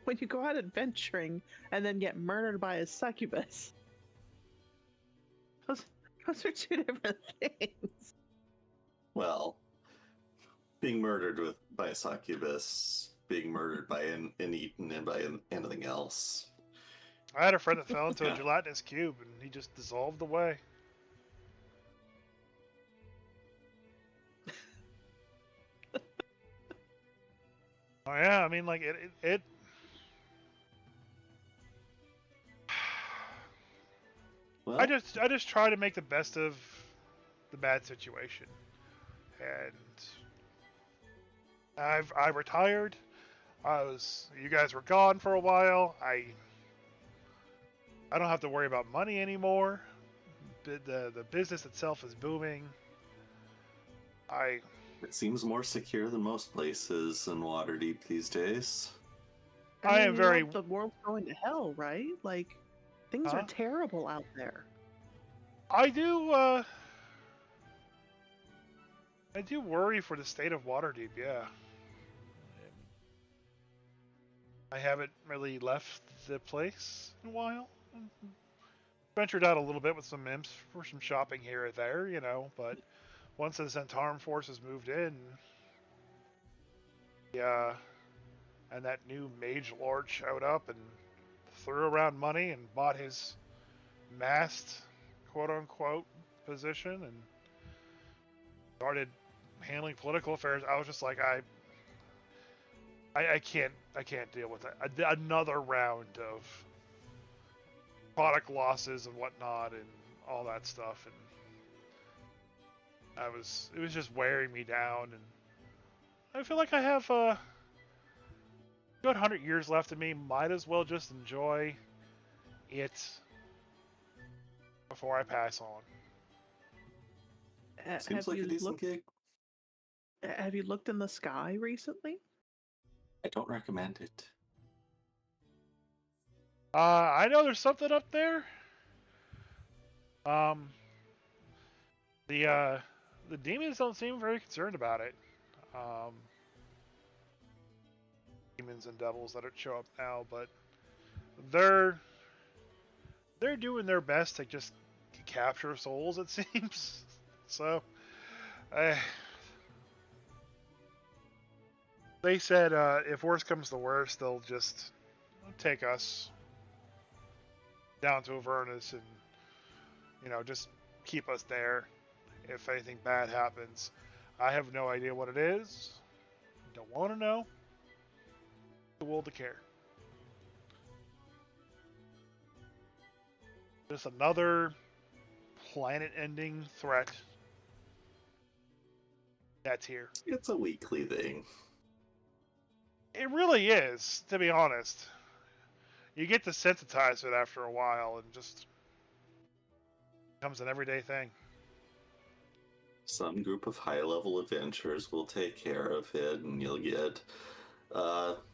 When you go out adventuring and then get murdered by a succubus. Those are two different things. Well, being murdered by a succubus, being murdered by an eaten and by anything else. I had a friend that fell into Yeah. a gelatinous cube, and he just dissolved away. Oh yeah, I mean, like it Well, I just try to make the best of the bad situation, and I retired. You guys were gone for a while. I don't have to worry about money anymore. The business itself is booming. It seems more secure than most places in Waterdeep these days. I am you very- know, the world's going to hell, right? Like, things Huh? are terrible out there. I do worry for the state of Waterdeep, yeah. I haven't really left the place in a while. Ventured out a little bit with some imps for some shopping here or there, you know, but once the Zentarum forces moved in, yeah, and that new mage lord showed up and threw around money and bought his masked, quote-unquote, position and started handling political affairs, I was just like, I can't deal with it. Another round of product losses and whatnot and all that stuff, and it was just wearing me down, and I feel like I have a good 100 years left in me. Might as well just enjoy it before I pass on. Seems like a decent gig. Have you looked in the sky recently? I don't recommend it. I know there's something up there. The demons don't seem very concerned about it. Demons and devils that show up now, but they're doing their best to just capture souls, it seems. So, they said if worse comes to worse, they'll just take us down to Avernus and, you know, just keep us there if anything bad happens. I have no idea what it is. Don't want to know. The will to care. Just another planet-ending threat that's here. It's a weekly thing. It really is, to be honest. You get desensitized to it after a while and just becomes an everyday thing. Some group of high-level adventurers will take care of it, and you'll get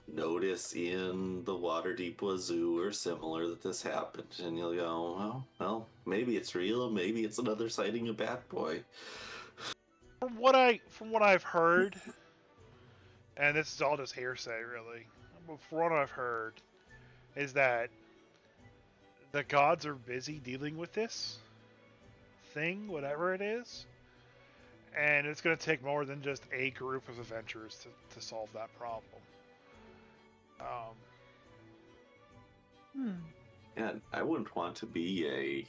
notice in the Waterdeep Wazoo or similar that this happened, and you'll go, well, maybe it's real, maybe it's another sighting of Bat Boy. From what I've heard, and this is all just hearsay, really. But from what I've heard, is that the gods are busy dealing with this thing, whatever it is, and it's going to take more than just a group of adventurers to solve that problem. And I wouldn't want to be a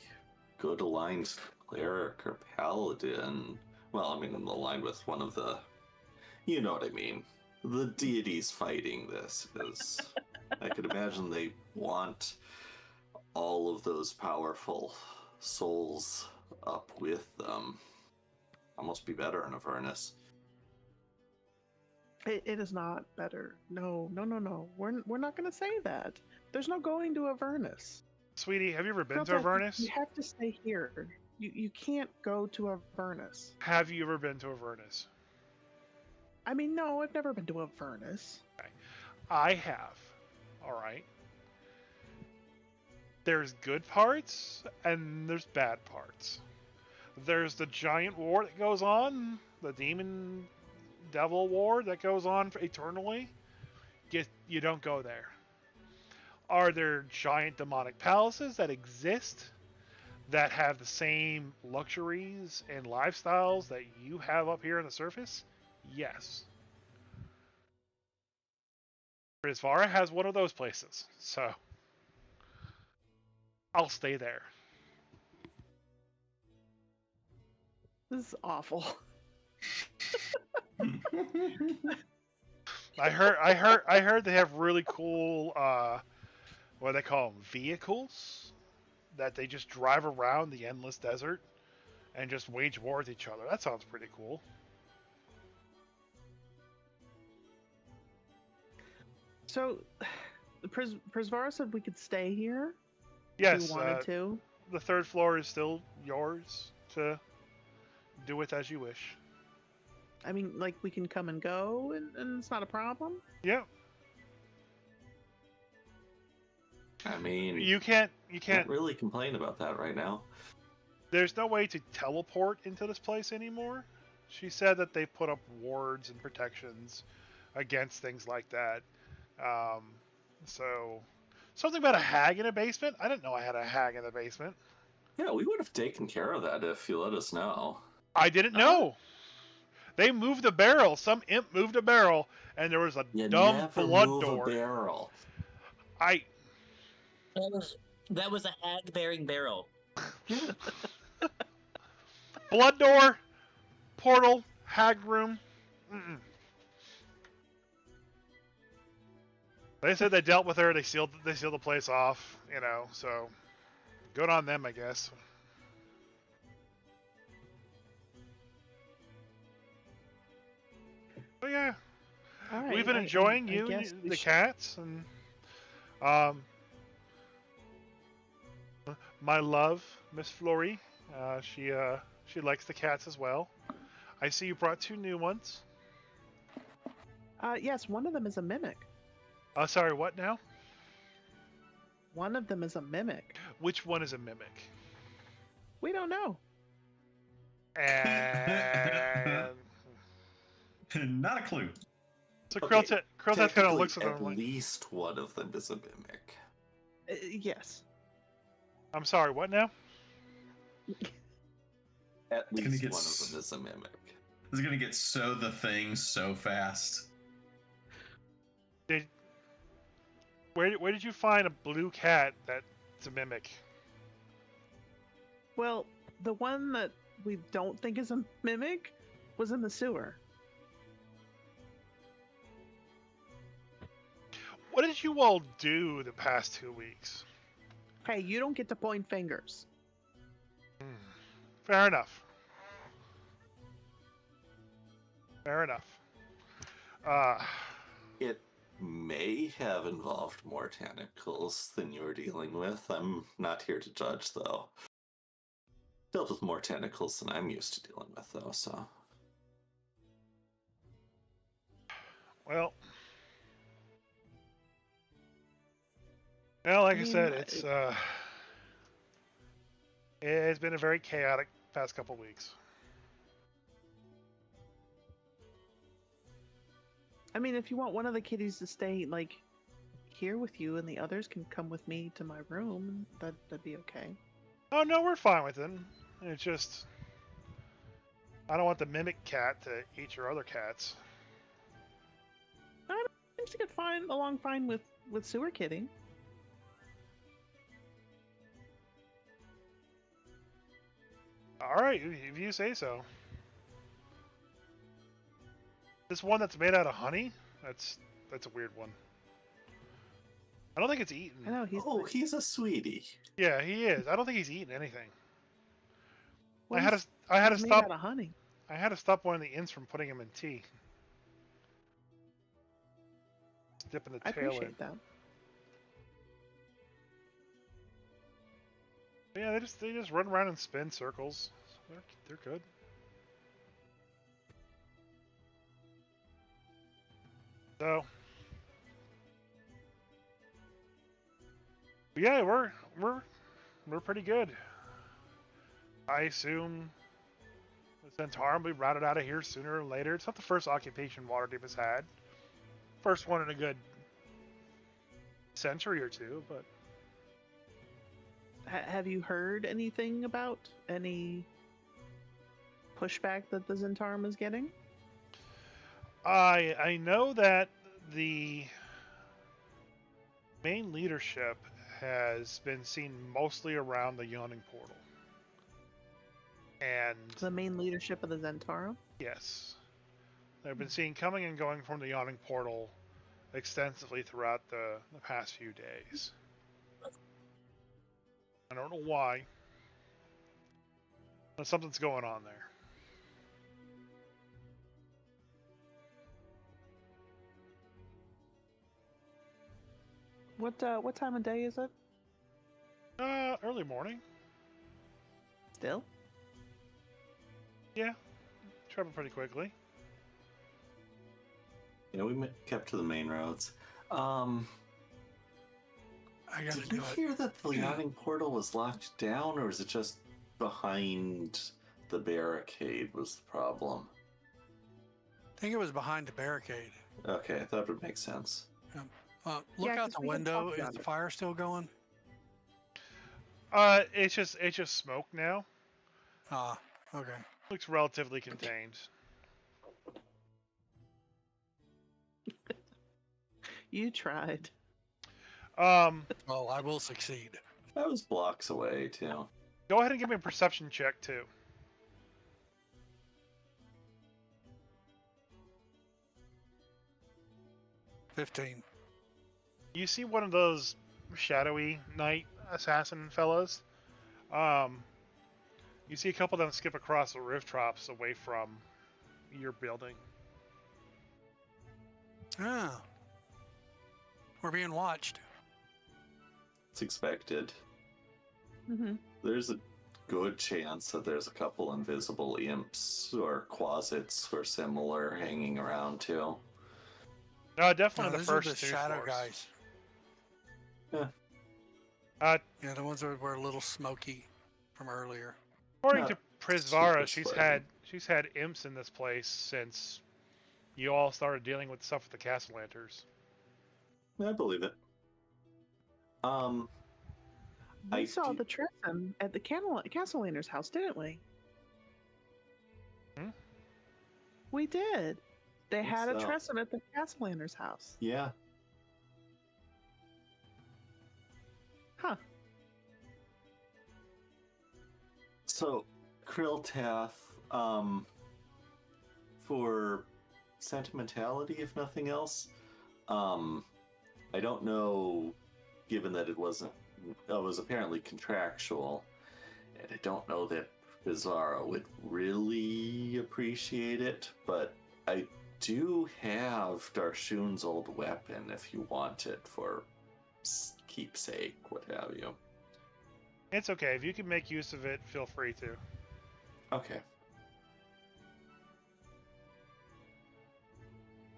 good aligned cleric or paladin. Well, I mean, I'm aligned with one of the, you know what I mean, the deities fighting this, because I could imagine they want all of those powerful souls up with them. Almost be better in Avernus. It is not better. No. We're not going to say that. There's no going to Avernus. Sweetie, have you ever been Not to that- Avernus? You have to stay here. You can't go to Avernus. Have you ever been to Avernus? I mean, no, I've never been to Avernus. I have. Alright. There's good parts, and there's bad parts. There's the giant war that goes on, the demon devil war that goes on eternally. You don't go there. Are there giant demonic palaces that exist that have the same luxuries and lifestyles that you have up here on the surface? Yes. Prisvara has one of those places, so I'll stay there. This is awful. I heard they have really cool what do they call them, vehicles that they just drive around the endless desert and just wage war with each other. That sounds pretty cool. So, Prisvara said we could stay here Yes, if we wanted to. the third floor is still yours to do with as you wish. I mean, like, we can come and go, and it's not a problem. Yeah, I mean, you can't really complain about that right now. There's no way to teleport into this place anymore. She said that they put up wards and protections against things like that. So, something about a hag in a basement? I didn't know I had a hag in the basement. Yeah, we would have taken care of that if you let us know. I didn't know. They moved a barrel. Some imp moved a barrel, and there was a You dumb never blood move door. a barrel. That was a hag-bearing barrel. Blood door, portal, hag room. Mm-mm. They said they dealt with her. They sealed the place off. You know, so good on them, I guess. But yeah, All right, we've been enjoying you guess and we the should- cats, and my love, Miss Flory. She likes the cats as well. I see you brought 2 new ones. Yes, one of them is a mimic. Sorry, what now? One of them is a mimic. Which one is a mimic? We don't know. And Not a clue. so Okay, Krilltet kind of Technically, looks at at them like, least one of them is a mimic. Yes. I'm sorry, what now? At gonna least get one s- of them is a mimic. This is gonna get so the thing so fast. Where did you find a blue cat that's a mimic? Well, the one that we don't think is a mimic was in the sewer. What did you all do the past 2 weeks? Hey, you don't get to point fingers. Fair enough. Fair enough. It may have involved more tentacles than you were dealing with. I'm not here to judge, though. Dealt with more tentacles than I'm used to dealing with, though, so. Well, like I mean, said, it's been a very chaotic past couple weeks. I mean, if you want one of the kitties to stay, like, here with you and the others can come with me to my room, that'd be okay. Oh no, we're fine with it. It's just I don't want the mimic cat to eat your other cats. Seems to get along fine with Sewer Kitty. All right, if you say so. This one that's made out of honey? That's a weird one. I don't think it's eaten. I know he's. Oh, he's a sweetie. Yeah, he is. I don't think he's eaten anything. well, I had he's- to he's made stop. out of honey. I had to stop one of the inns from putting him in tea. Just dipping the I tail in. appreciate that. Yeah, they just run around and spin circles. They're good. So, yeah, we're pretty good. I assume the Zentarum will be routed out of here sooner or later. It's not the first occupation Waterdeep has had. First one in a good century or two, but Have you heard anything about any pushback that the Zentarum is getting? I know that the main leadership has been seen mostly around the Yawning Portal. And The main leadership of the Zentarum? yes, they've been seen coming and going from the Yawning Portal extensively throughout the past few days. I don't know why, but something's going on there. What time of day is it? Early morning. Still? Yeah, travel pretty quickly. We kept to the main roads. I gotta Did do you it. hear that the yachting portal was locked down, or is it just behind the barricade was the problem? I think it was behind the barricade. Okay, I thought it would make sense. Look Yeah, out 'cause the we had window. talked Is about the it. fire still going? It's just smoke now. Ah, okay. Looks relatively contained. You tried. Um, Well, I will succeed. That was blocks away, too. go ahead and give me a perception check too. 15. You see one of those shadowy knight assassin fellows. You see a couple of them skip across the rooftops away from your building. Ah. We're being watched. It's expected. Mm-hmm. There's a good chance that there's a couple invisible imps or closets or similar hanging around, too. Definitely No, the those first are the two shadow floors. guys. Yeah, the ones that were a little smoky from earlier. According Not to Prisvara, super she's had imps in this place since you all started dealing with stuff with the Castellanters. I believe it. We I saw do- the Tristan at the Castellander's house, didn't we? Hmm? We did. They Think had a so. Tristan at the Castellander's house. Yeah. Huh. So, Krilltath, for sentimentality, if nothing else, I don't know, given that it was apparently contractual, and I don't know that Bizarro would really appreciate it, but I do have Darshun's old weapon if you want it for keepsake, what have you. It's okay. If you can make use of it, feel free to. Okay.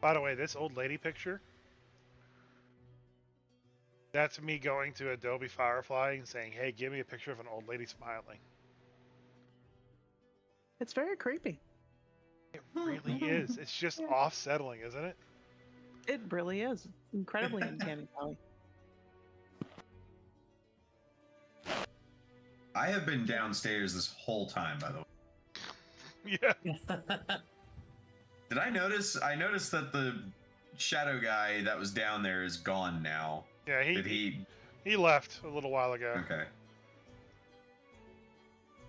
By the way, this old lady picture, that's me going to Adobe Firefly and saying, hey, give me a picture of an old lady smiling. It's very creepy. It really is. It's just Yeah. off-settling, isn't it? It really is. It's incredibly uncanny valley. I have been downstairs this whole time, by the way. Yeah. Did I notice? I noticed that the shadow guy that was down there is gone now. Yeah, Did he? he left a little while ago. Okay.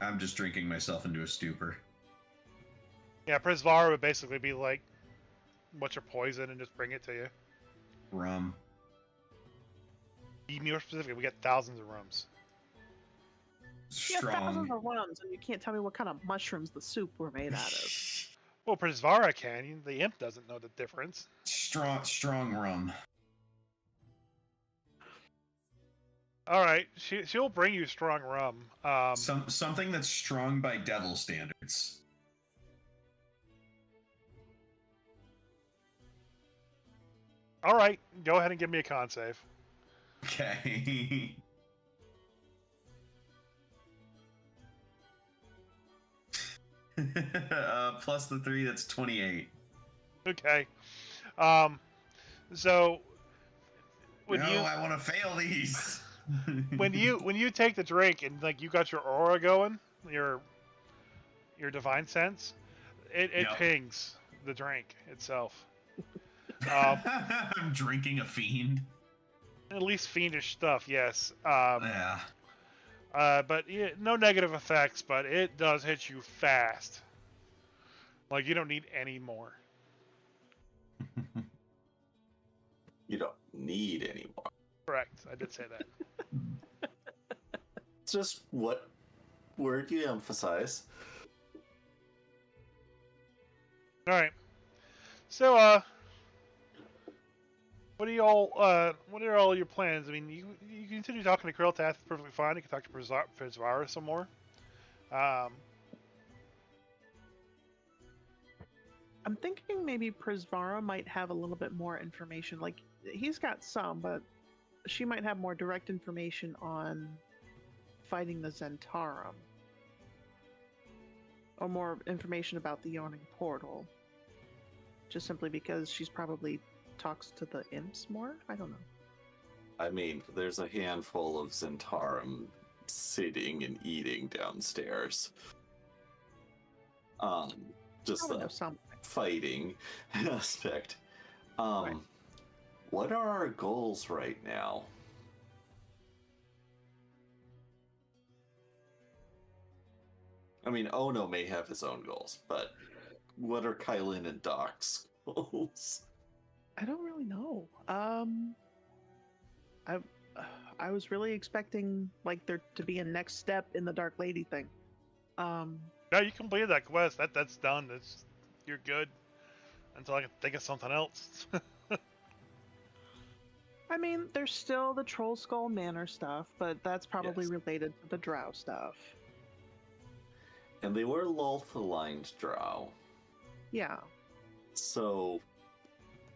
I'm just drinking myself into a stupor. Yeah, Prisvara would basically be like, what's your poison, and just bring it to you. Rum. Be more specific, we got thousands of rooms. Yeah, Strong. thousands of rums, and you can't tell me what kind of mushrooms the soup were made out of. Well, Prisvara can. The imp doesn't know the difference. Strong rum. All right, she'll bring you strong rum. Something that's strong by devil standards. All right, go ahead and give me a con save. Okay. Plus the 3, that's 28. Okay. So when No, you I want to fail these. when you take the drink and like you got your aura going, your divine sense, it Yep. pings the drink itself. I'm drinking a fiend. At least fiendish stuff, yes. Yeah. But yeah, no negative effects, but it does hit you fast. Like you don't need any more. You don't need any more. Correct. I did say that. It's just what word you emphasize. All right. So What are all your plans? I mean, you continue talking to Krilltath perfectly fine. You can talk to Prizvara some more. Um, I'm thinking maybe Prisvara might have a little bit more information. Like, he's got some, but she might have more direct information on fighting the Zentarum. Or more information about the Yawning Portal. Just simply because she's probably talks to the imps more? I don't know. I mean, there's a handful of Zentarum sitting and eating downstairs. Just I would the know some. fighting aspect. Right. What are our goals right now? I mean, Ono may have his own goals, but what are Kylan and Doc's goals? I don't really know. I was really expecting like there to be a next step in the Dark Lady thing. no, you completed that quest. That's done. You're good. Until I can think of something else. I mean, there's still the Troll Skull Manor stuff, but that's probably Yes. related to the Drow stuff. And they were Lolth-aligned Drow. Yeah. So,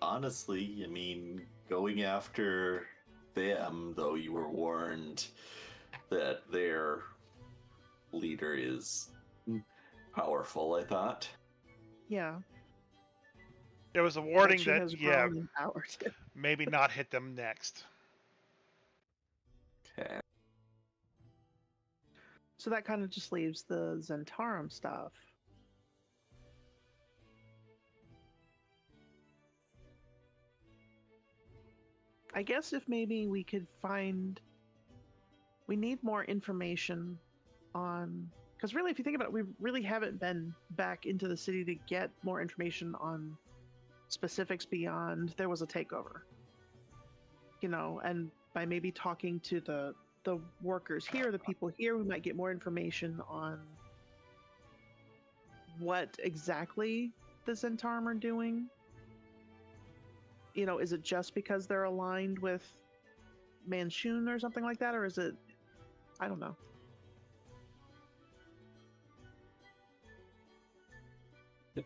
honestly, I mean, going after them, though you were warned that their leader is powerful, I thought. Yeah. There was a warning she that has grown in power too. maybe not hit them next. Okay. So that kind of just leaves the Zentarum stuff. I guess if maybe we could find... We need more information on... Because really, if you think about it, we really haven't been back into the city to get more information on specifics beyond there was a takeover. You know, and by maybe talking to the workers here, the people here, we might get more information on what exactly the Zentarum are doing. You know, is it just because they're aligned with Manchun or something like that, or is it... I don't know.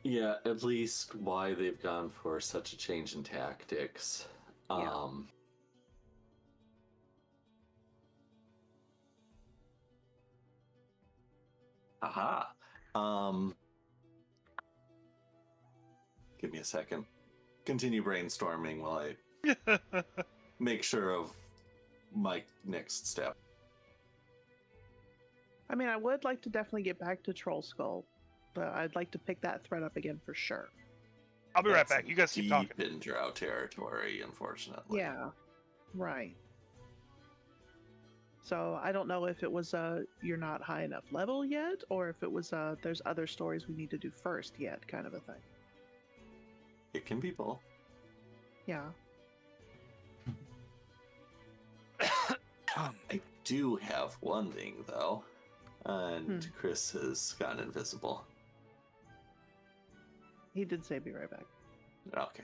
Yeah, at least why they've gone for such a change in tactics. Yeah. Aha. Give me a second. Continue brainstorming while I make sure of my next step. I mean, I would like to definitely get back to Troll Skull, but I'd like to pick that thread up again for sure. I'll be right That's back. You guys keep deep talking. in Drow territory, unfortunately. Yeah, right. So I don't know if it was you're not high enough level yet, or if it was there's other stories we need to do first yet, kind of a thing. It can be both. Yeah. I do have one thing, though. And Chris has gone invisible. He did say be right back. Okay.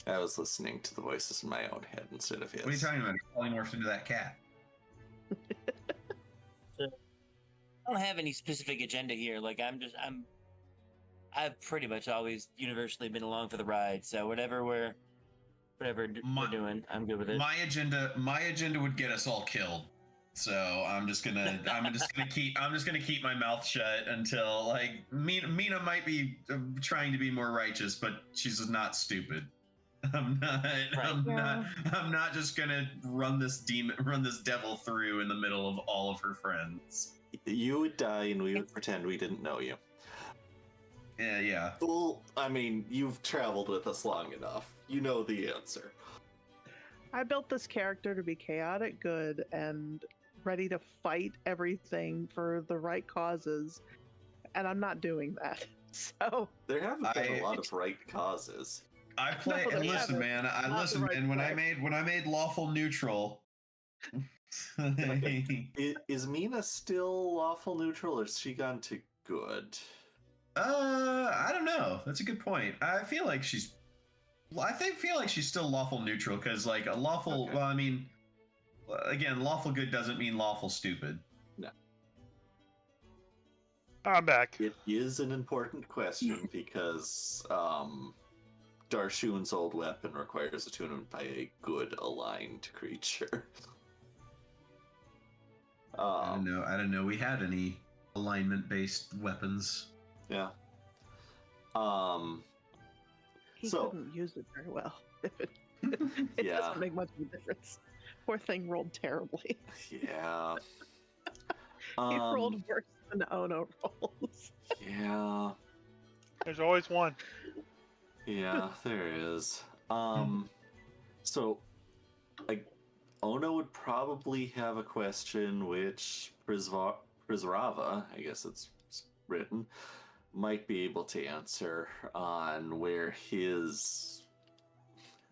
I was listening to the voices in my own head instead of his. What are you talking about? Polymorphed into that cat. I don't have any specific agenda here. Like I've pretty much always universally been along for the ride. So whatever we're doing, I'm good with it. My agenda would get us all killed. So I'm just gonna keep my mouth shut until like Mina might be trying to be more righteous, but she's not stupid. I'm not just gonna run this devil through in the middle of all of her friends. You would die and we would pretend we didn't know you. Yeah. Well, I mean, you've traveled with us long enough. You know the answer. I built this character to be chaotic good and ready to fight everything for the right causes, and I'm not doing that. So There haven't been a lot of right causes. I play No, and they listen, haven't. man. I Not the listen, right and when I way. made lawful neutral. Is Mina still lawful neutral, or has she gone to good? I don't know. That's a good point. I feel like she's Well, feel like she's still lawful neutral because, like, a lawful. Okay. Well, I mean, again, lawful good doesn't mean lawful stupid. I'm back. It is an important question because Darshun's old weapon requires attunement by a good aligned creature. I don't know. We had any alignment-based weapons. Yeah. He So- couldn't use it very well. It Yeah. doesn't make much of a difference. Poor thing rolled terribly. Yeah. He rolled worse than Ono rolls. Yeah. There's always one. Yeah, there is. So, like, Ono would probably have a question which Prizrava, I guess it's written, might be able to answer on where his,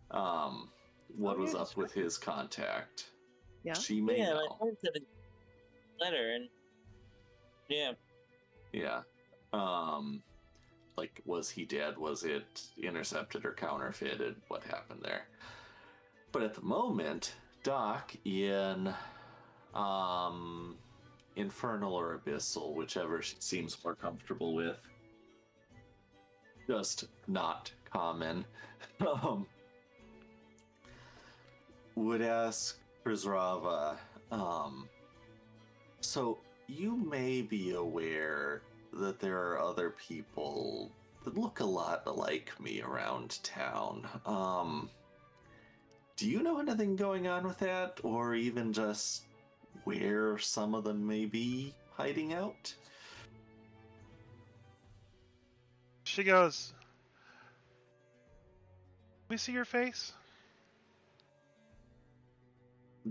what was up with his contact. Yeah. She may Yeah, my know. friend sent a letter, and yeah, Yeah. Like, was he dead? Was it intercepted or counterfeited? What happened there? But at the moment, Doc in Infernal or Abyssal, whichever she seems more comfortable with. Just not common. Would ask Prizrava, so you may be aware that there are other people that look a lot like me around town. Do you know anything going on with that, or even just where some of them may be hiding out? She goes, "Let me see your face."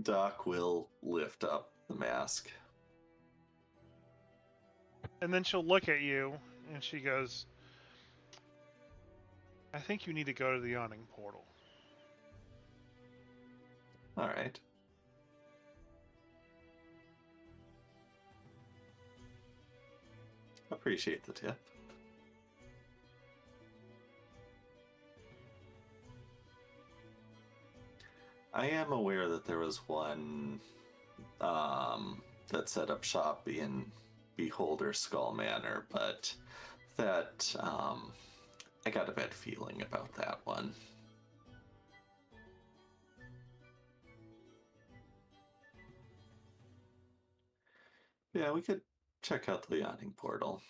Doc will lift up the mask. And then she'll look at you, and she goes, "I think you need to go to the yawning portal." All right. Appreciate the tip. I am aware that there was one that set up shop in Beholder Skull Manor, but that I got a bad feeling about that one. Yeah, we could check out the yawning portal.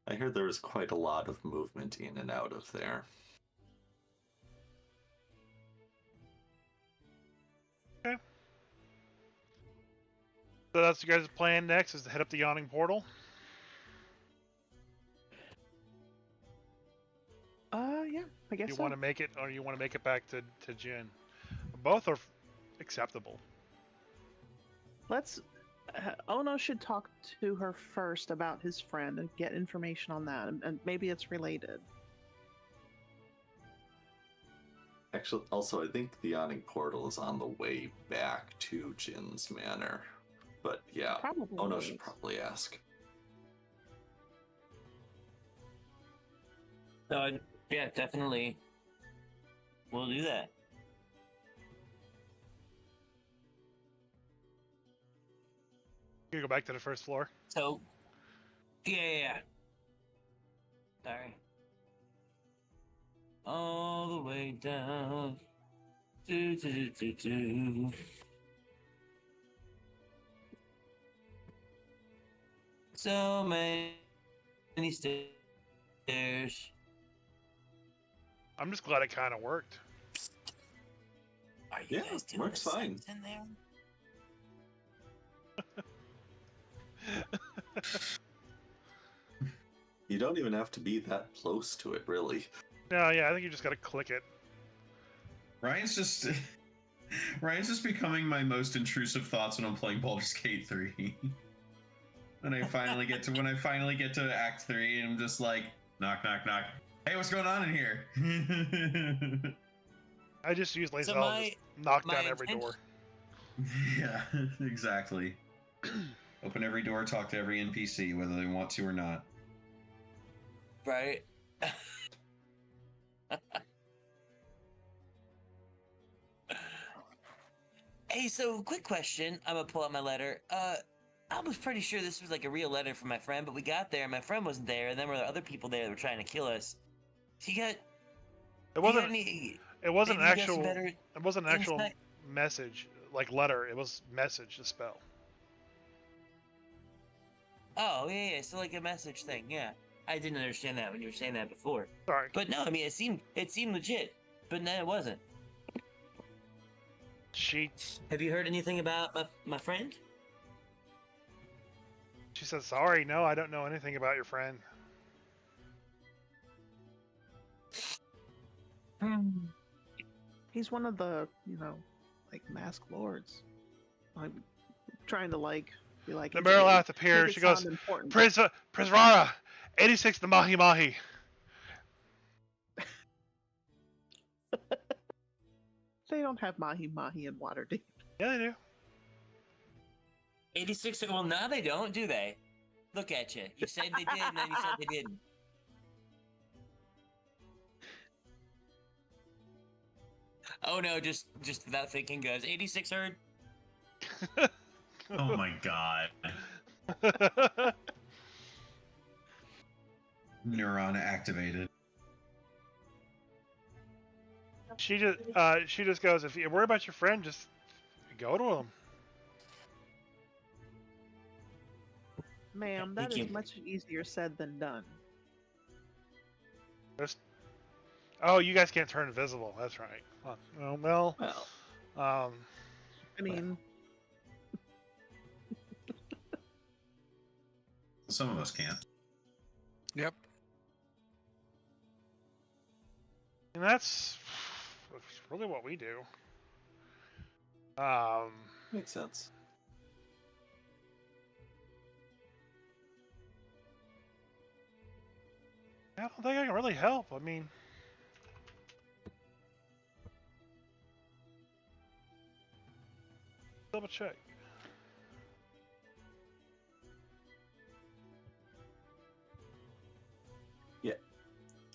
I heard there was quite a lot of movement in and out of there. So that's your guys' plan next, is to head up the yawning portal. Yeah, I guess You so. want to make it, or you want to make it back to Jin? Both are acceptable. Let's. Ono should talk to her first about his friend and get information on that, and maybe it's related. Actually, also, I think the yawning portal is on the way back to Jin's manor. But yeah, Probably. Ono should probably ask. so yeah, definitely, we'll do that. You go back to the first floor. So, yeah. Sorry. All the way down. Do. So many stairs. I'm just glad it kind of worked. Are you Yeah, guys doing works the fine. Sims in there? You don't even have to be that close to it, really. No, yeah, I think you just gotta click it. Ryan's just becoming my most intrusive thoughts when I'm playing Baldur's Gate 3. when I finally get to Act 3, and I'm just like, knock, knock, knock. Hey, what's going on in here? I just use laser So my- knock my down every intent- door. Yeah, exactly. Open every door, talk to every NPC, whether they want to or not. Right. Hey, so quick question. I'm gonna pull out my letter. I was pretty sure this was like a real letter from my friend, but we got there and my friend wasn't there, and then there were other people there that were trying to kill us. Do you got? It do you got wasn't. any? It wasn't an maybe you got some actual. better It wasn't an actual insight? message like letter. It was message to spell. Oh yeah, so like a message thing. Yeah, I didn't understand that when you were saying that before. Sorry. But no, I mean it seemed legit, but then it wasn't. She Have you heard anything about my friend? said sorry. No, I don't know anything about your friend. He's one of the, like masked lords. I'm trying to be like. The Marilath appears. make it She goes, sound important. Prisrara, 86 the Mahi Mahi. They don't have mahi mahi in Waterdeep. Yeah, they do. 86. Well, now they don't, do they? Look at you. You said they did, and then you said they didn't. Oh no, just without thinking goes 86 heard. Oh my god. Neuron activated. She just goes, if you worry about your friend, just go to him. Ma'am, that Thank is you. much easier said than done. Oh, you guys can't turn invisible. That's right. Oh, well, Well, I mean, Some of us can't. Yep. and that's really what we do. makes sense. I don't think I can really help. I mean, double check.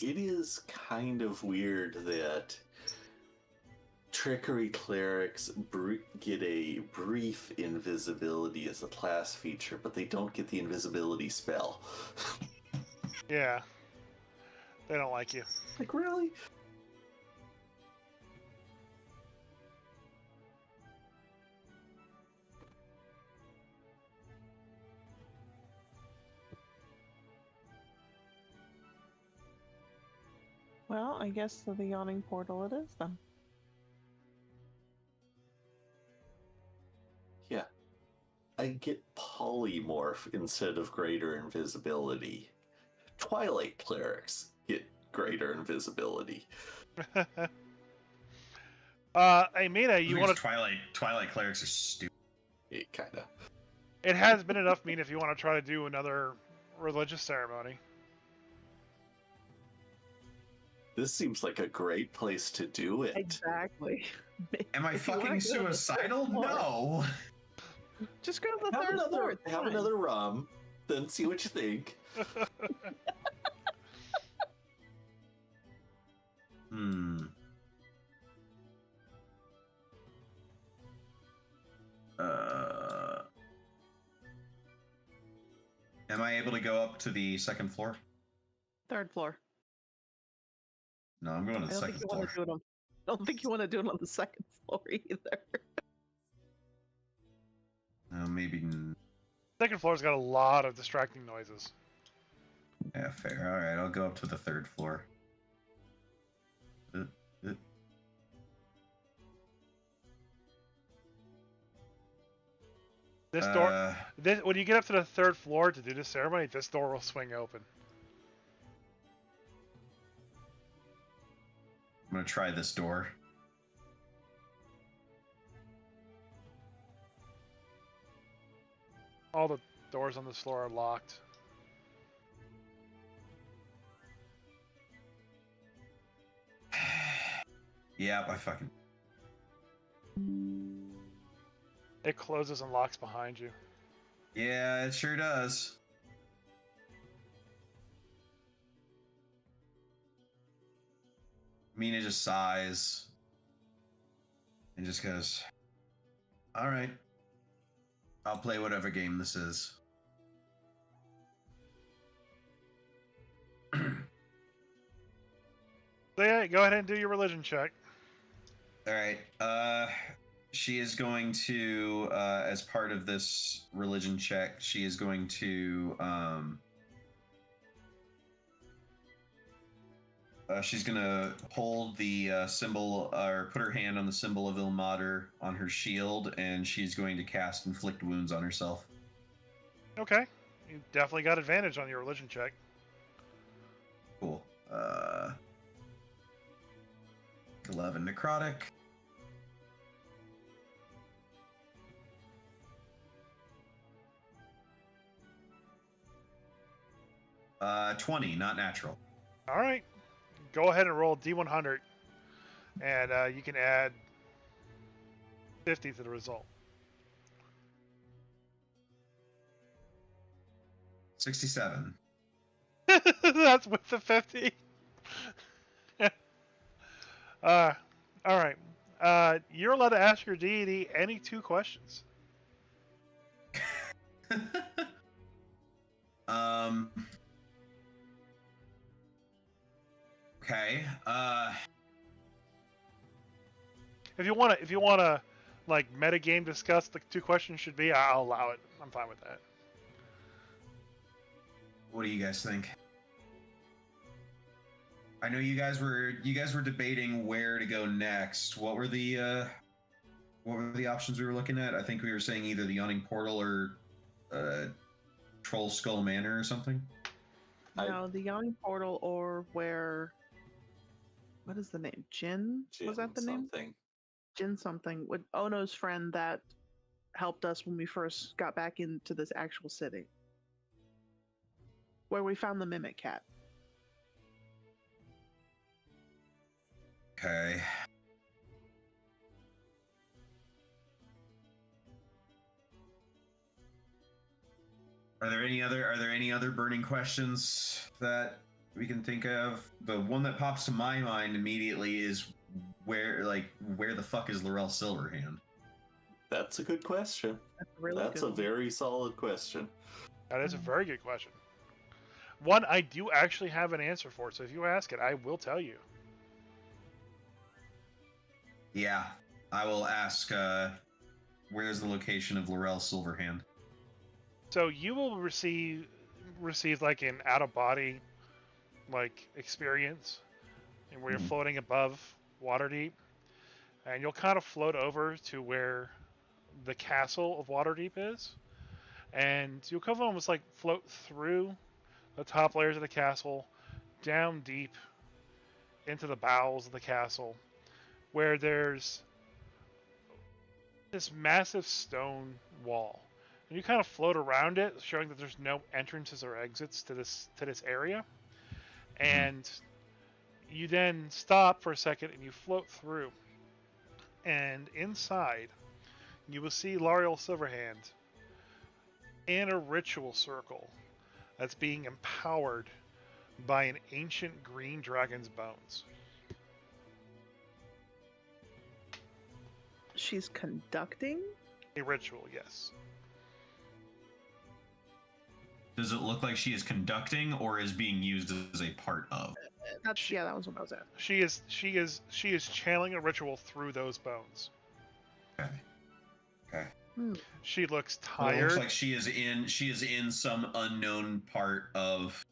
It is kind of weird that Trickery Clerics get a brief invisibility as a class feature, but they don't get the invisibility spell. Yeah. They don't like you. Like, really? well, I guess the yawning portal it is then. Yeah. I get polymorph instead of greater invisibility. Twilight Clerics get greater invisibility. Hey, Mina, you want to? Twilight clerics are stupid. It kinda. It has been enough, Mina, if you want to try to do another religious ceremony. This seems like a great place to do it. Exactly. Am I If you wanna fucking go to the third suicidal? floor, No. Just go to the Have third floor. another, it's have fine. another rum, then see what you think. Hmm. Am I able to go up to the second floor? Third floor. No, I'm going to I the don't think second you floor. want to do it on. I don't think you want to do it on the second floor either. Maybe. Second floor's got a lot of distracting noises. Yeah, fair. All right, I'll go up to the third floor. This door, when you get up to the third floor to do the ceremony, this door will swing open. I'm gonna try this door. All the doors on this floor are locked. Yeah, I fucking. It closes and locks behind you. Yeah, it sure does. Mina just sighs and just goes, "All right, I'll play whatever game this is." So yeah, go ahead and do your religion check. All right. She is going to, as part of this religion check, she is going to, she's going to hold the symbol, or put her hand on the symbol of Ilmater on her shield, and she's going to cast Inflict Wounds on herself. Okay. You definitely got advantage on your religion check. Cool. 11 necrotic. 20, not natural. All right. Go ahead and roll D100, and you can add 50 to the result. 67. That's with the 50. All right. You're allowed to ask your deity any 2 questions. Okay. If you wanna like metagame discuss the 2 questions should be, I'll allow it. I'm fine with that. What do you guys think? I know you guys were debating where to go next. What were the options we were looking at? I think we were saying either the Yawning Portal or Troll Skull Manor or something. No, the Yawning Portal, or where... What is the name? Jin? Was that the name? Something. Jin something. With Ono's friend that helped us when we first got back into this actual city. Where we found the Mimic Cat. Okay. Are there any other burning questions that we can think of? The one that pops to my mind immediately is where the fuck is Laurel Silverhand? That's a good question. That's a really That's good a one. very solid question. That is a very good question. One I do actually have an answer for, so if you ask it, I will tell you. Yeah, I will ask. Where's the location of Laurel Silverhand? So you will receive like an out of body like experience, and where you're floating above Waterdeep, and you'll kind of float over to where the castle of Waterdeep is, and you'll kind of almost like float through the top layers of the castle, down deep into the bowels of the castle, where there's this massive stone wall. And you kind of float around it, showing that there's no entrances or exits to this area. And you then stop for a second and you float through. And inside, you will see Laurel Silverhand in a ritual circle that's being empowered by an ancient green dragon's bones. She's conducting? A ritual, yes. Does it look like she is conducting or is being used as a part of? That was what I was at. She is channeling a ritual through those bones. Okay. Okay. She looks Well, it tired. looks like she is in some unknown part of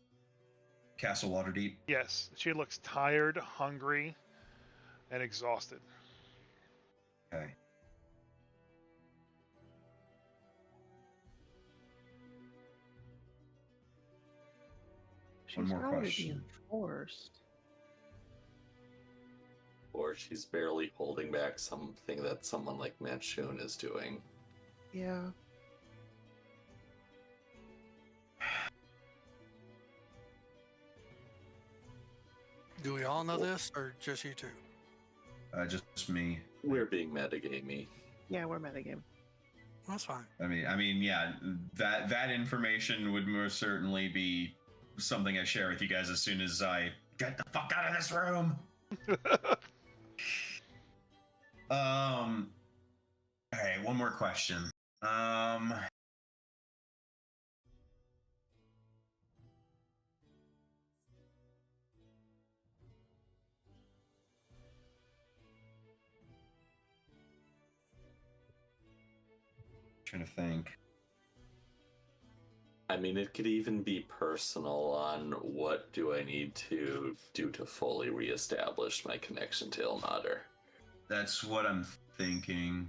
Castle Waterdeep. Yes, she looks tired, hungry, and exhausted. Okay. She's One more probably question. being forced. Or she's barely holding back something that someone like Manchun is doing. Yeah. Do we all know this, or just you two? Just me. We're being metagamey. Yeah, we're metagame. That's fine. I mean, yeah. That information would most certainly be something I share with you guys as soon as I get the fuck out of this room. All right, one more question. Trying to think. I mean, it could even be personal on what do I need to do to fully reestablish my connection to Ilmater. That's what I'm thinking.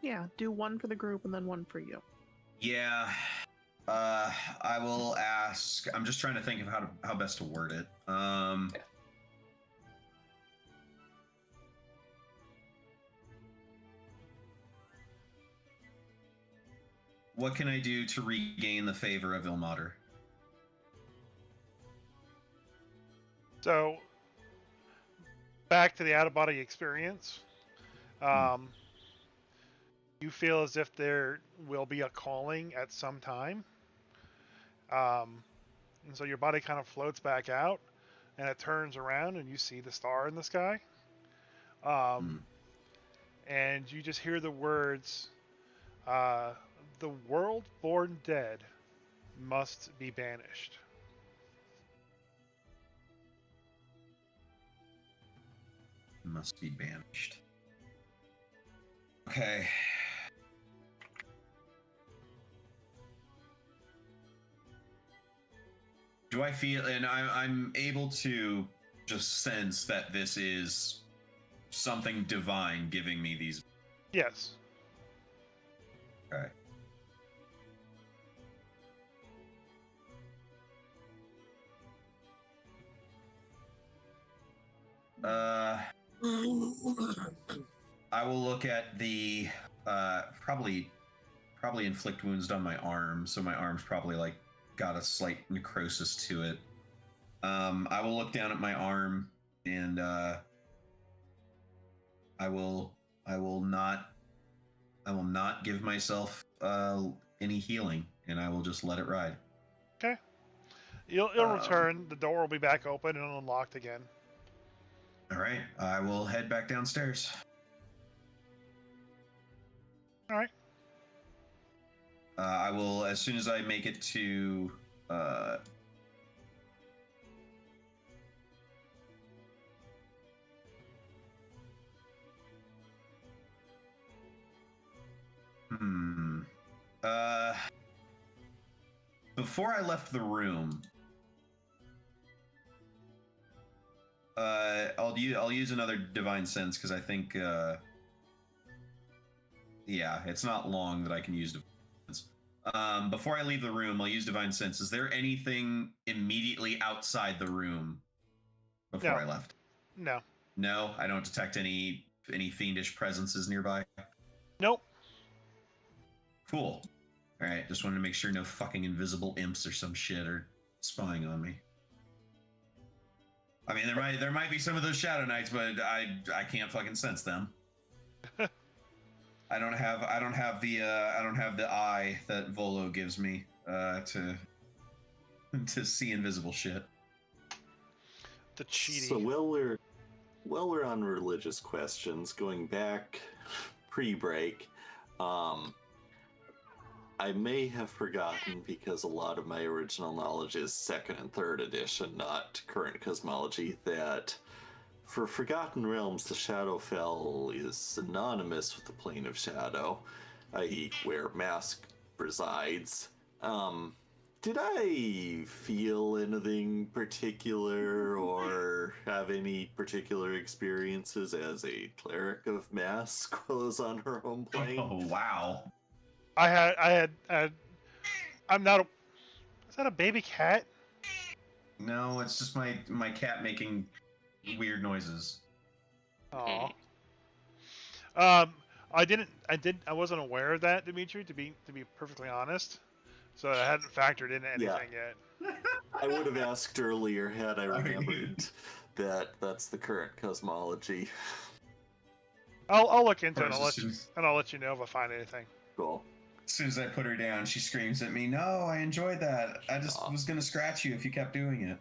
Yeah, do one for the group and then one for you. Yeah. I will ask. I'm just trying to think of how best to word it. What can I do to regain the favor of Ilmater? So, back to the out-of-body experience. You feel as if there will be a calling at some time. And so your body kind of floats back out, and it turns around, and you see the star in the sky. And you just hear the words, the world-born dead must be banished. Must be banished. Okay. Do I feel, and I'm able to just sense that this is something divine giving me these? Yes. Okay. I will look at the probably inflict wounds on my arm, so my arm's probably like got a slight necrosis to it. I will look down at my arm and I will not give myself any healing, and I will just let it ride. Okay. You'll return. The door will be back open and unlocked again. All right. I will head back downstairs. All right. I will, as soon as I make it to before I left the room, I'll use another divine sense because I think yeah, it's not long that I can use divine sense. Before I leave the room, I'll use divine sense. Is there anything immediately outside the room before I left? No. No, I don't detect any fiendish presences nearby. Nope. Cool. All right, just wanted to make sure no fucking invisible imps or some shit are spying on me. I mean, there might be some of those Shadow Knights, but I can't fucking sense them. I don't have the eye that Volo gives me to see invisible shit. The cheating. So while we're on religious questions, going back pre-break, I may have forgotten, because a lot of my original knowledge is 2nd and 3rd edition, not current cosmology, that for Forgotten Realms, the Shadowfell is synonymous with the Plane of Shadow, i.e. where Mask resides. Did I feel anything particular or have any particular experiences as a cleric of Mask while I was on her home plane? Oh, wow. I had I'm not a... Is that a baby cat? No, it's just my cat making weird noises. Aw. I wasn't aware of that, Dimitri, to be perfectly honest. So I hadn't factored in anything yet. I would have asked earlier had I remembered that that's the current cosmology. I'll look into it and I'll let you know if I find anything. Cool. As soon as I put her down, she screams at me, "No, I enjoyed that. I just was gonna scratch you if you kept doing it."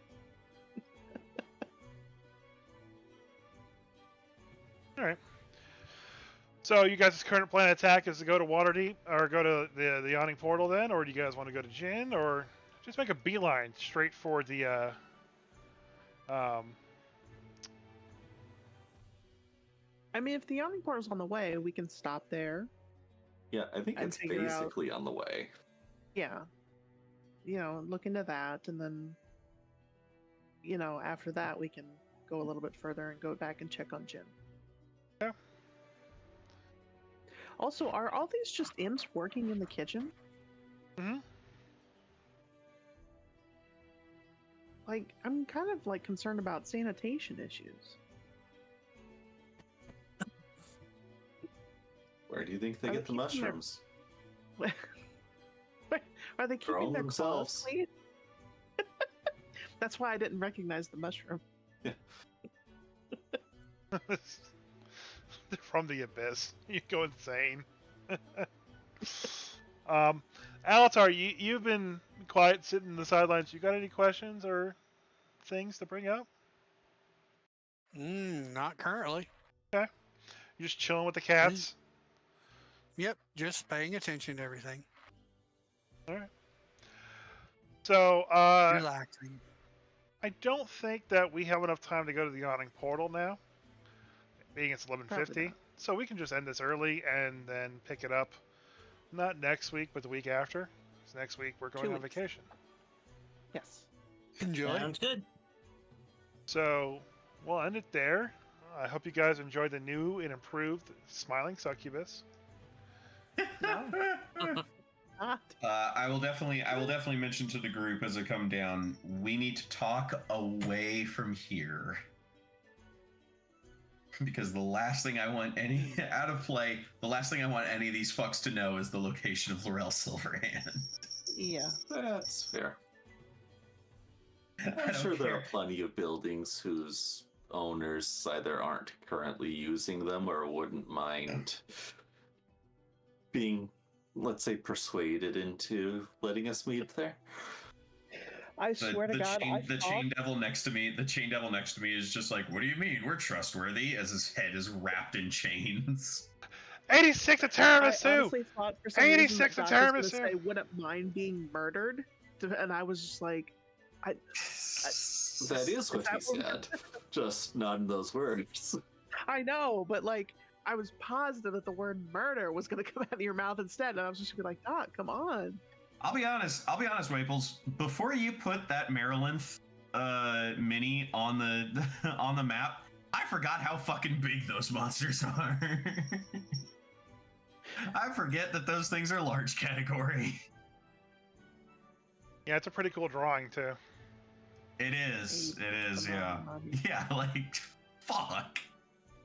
All right. So you guys' current plan of attack is to go to Waterdeep or go to the Yawning Portal then, or do you guys want to go to Jin, or just make a beeline straight for the I mean, if the Yawning Portal's on the way, we can stop there. Yeah, I think And it's figure out- basically on the way. Yeah. You know, look into that, and then, you know, after that, we can go a little bit further and go back and check on Jin. Yeah. Also, are all these just imps working in the kitchen? Mm-hmm. Like, I'm kind of like concerned about sanitation issues. Where do you think they Are get the they keeping their- mushrooms? Are they keeping Growing their themselves? clothes clean? That's why I didn't recognize the mushroom. They're from the abyss. You go insane. Alatar, you've been quiet, sitting in the sidelines. You got any questions or things to bring up? Not currently. You're just chilling with the cats. Yep, just paying attention to everything. All right. So, Relaxing. I don't think that we have enough time to go to the Yawning Portal now, being it's 11:50. Probably not. So we can just end this early and then pick it up, not next week, but the week after. 'Cause next week we're going 2 on weeks. vacation. Yes. Enjoy. Sounds good. So we'll end it there. I hope you guys enjoyed the new and improved Smiling Succubus. Ah, I will definitely mention to the group as I come down. We need to talk away from here, because the last thing I want any out of play, the last thing I want any of these fucks to know is the location of Laurel Silverhand. yeah. That's fair. I I'm don't sure there are care. plenty of buildings whose owners either aren't currently using them or wouldn't mind being, let's say, persuaded into letting us meet there. I swear to God, I the chain devil next to me, is just like, "What do you mean? We're trustworthy?" As his head is wrapped in chains. 86 of I tiramisu! honestly thought for some reason 86 that of Doc was tiramisu. gonna say, wouldn't mind being murdered, and I was just like, That is what he That will- said, just not in those words. I know, but like, I was positive that the word murder was gonna come out of your mouth instead, and I was just gonna be like, Doc, come on. I'll be honest, Waples. Before you put that Marylanth mini on the on the map, I forgot how fucking big those monsters are. I forget that those things are large category. Yeah, it's a pretty cool drawing, too. It is, Come yeah. on. Yeah, like, fuck.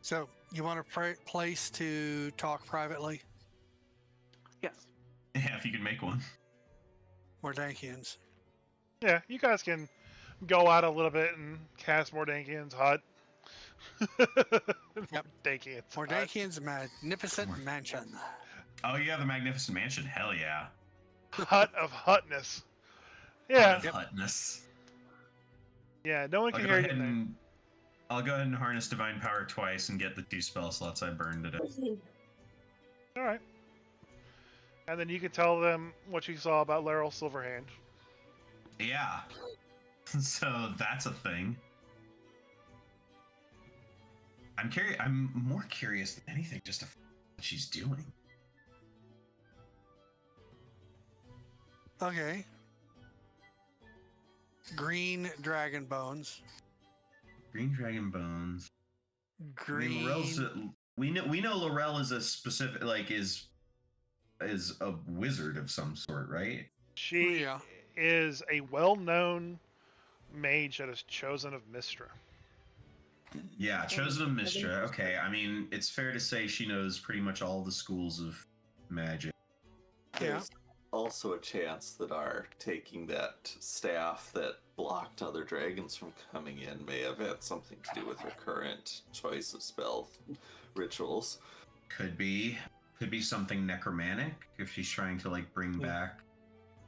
So, you want a place to talk privately? Yes. Yeah, if you can make one. Mordankians. Yeah, you guys can go out a little bit and cast Mordankian's hut. Mordankian's hut. Mordankian's magnificent mansion. Oh, you have the Magnificent Mansion. Hell yeah. Hut of hutness. Yeah, Hut of hutness. yeah, no one can hear you. I'll go ahead and harness Divine Power twice and get the 2 spell slots I burned today. All right. And then you can tell them what you saw about Laurel Silverhand. Yeah. So that's a thing. I'm more curious than anything just to what she's doing. Okay. Green dragon bones. Green Dragon Bones. I mean, Green. Laurel's we know Laurel is a specific is a wizard of some sort, right? She Yeah. is a well-known mage that is chosen of Mystra. Yeah, chosen of Mystra. Okay, I mean, it's fair to say she knows pretty much all the schools of magic. Yeah. There's also a chance that our taking that staff that blocked other dragons from coming in may have had something to do with her current choice of spell rituals. Could be something necromantic if she's trying to like bring back.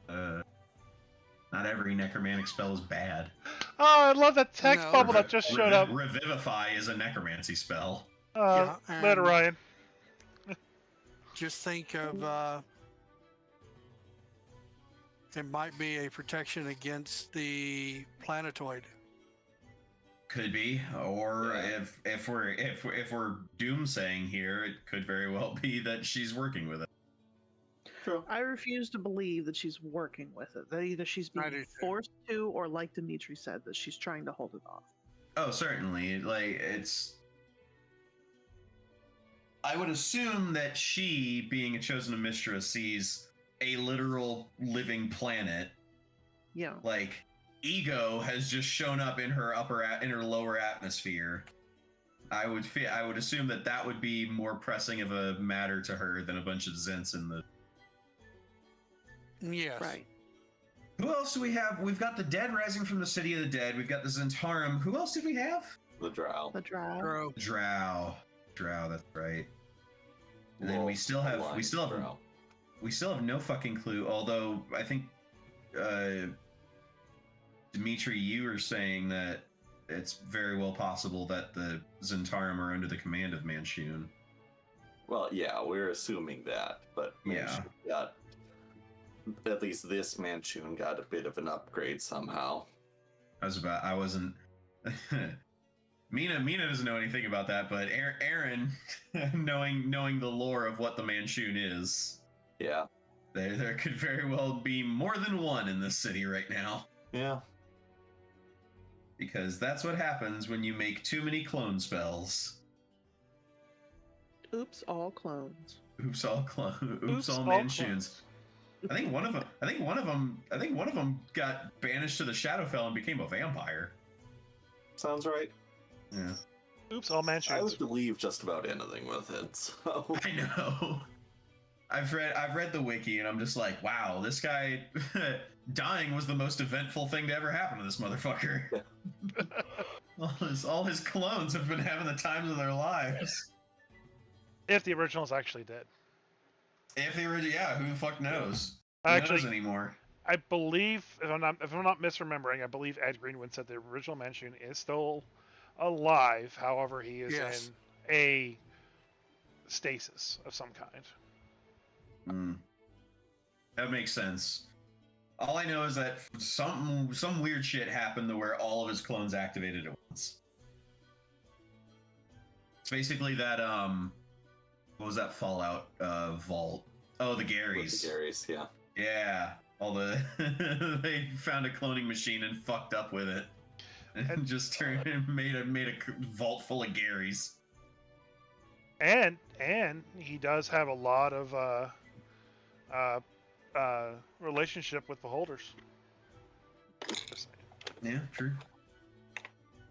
Not every necromantic spell is bad. Oh, I love that text No. bubble that just showed up. Revivify is a necromancy spell. Later, and Ryan. just think of it might be a protection against the planetoid. Could be, or Yeah. if we're doomsaying here, it could very well be that she's working with it. True. I refuse to believe that she's working with it. That either she's I do being too. forced to, or like Dimitri said, that she's trying to hold it off. Oh, certainly. Like it's. I would assume that she, being a chosen of Mystra, sees a literal living planet. Yeah. Like ego has just shown up in her in her lower atmosphere. I would assume that would be more pressing of a matter to her than a bunch of Zents in the. Yes. Right. Who else do we have? We've got the dead rising from the city of the dead. We've got the Zentarum. Who else did we have? The Drow. The drive. Bro. Drow. That's right. And then we still have Drow. we still have no fucking clue. Although I think Dimitri, you were saying that it's very well possible that the Zentarum are under the command of Manchun. Well, yeah, we're assuming that, but Yeah. Manchun got, at least this Manchun got a bit of an upgrade somehow. I wasn't. Mina doesn't know anything about that, but Aaron, knowing the lore of what the Manchun is, Yeah. there could very well be more than one in this city right now. Yeah. Because that's what happens when you make too many clone spells. Oops, all clones. Oops, all Oops, all Manchuns. clones. I think one of them got banished to the Shadowfell and became a vampire. Sounds right. Yeah, Oops, all I Mansions. would believe just about anything with it, so. I know. I've read the wiki and I'm just like, wow, this guy dying was the most eventful thing to ever happen to this motherfucker. all his clones have been having the times of their lives. If the original's actually dead. If they were, yeah, who the fuck knows? Who Actually, knows anymore? I believe, if I'm not misremembering, I believe Ed Greenwood said the original Manchun is still alive. However, he is Yes. in a stasis of some kind. That makes sense. All I know is that some weird shit happened to where all of his clones activated at once. It's basically that what was that Fallout vault? Oh, the With Garys. the Garys, yeah. Yeah, all the they found a cloning machine and fucked up with it, and just turned and made a vault full of Garys. And he does have a lot of relationship with beholders. Just saying. Yeah, true.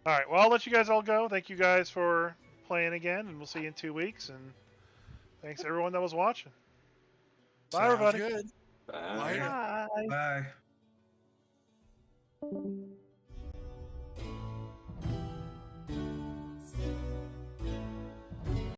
All right, well, I'll let you guys all go. Thank you guys for playing again, and we'll see you in 2 weeks. And thanks everyone that was watching. Bye, Sounds everybody. Good. Bye. Later. Bye. Bye.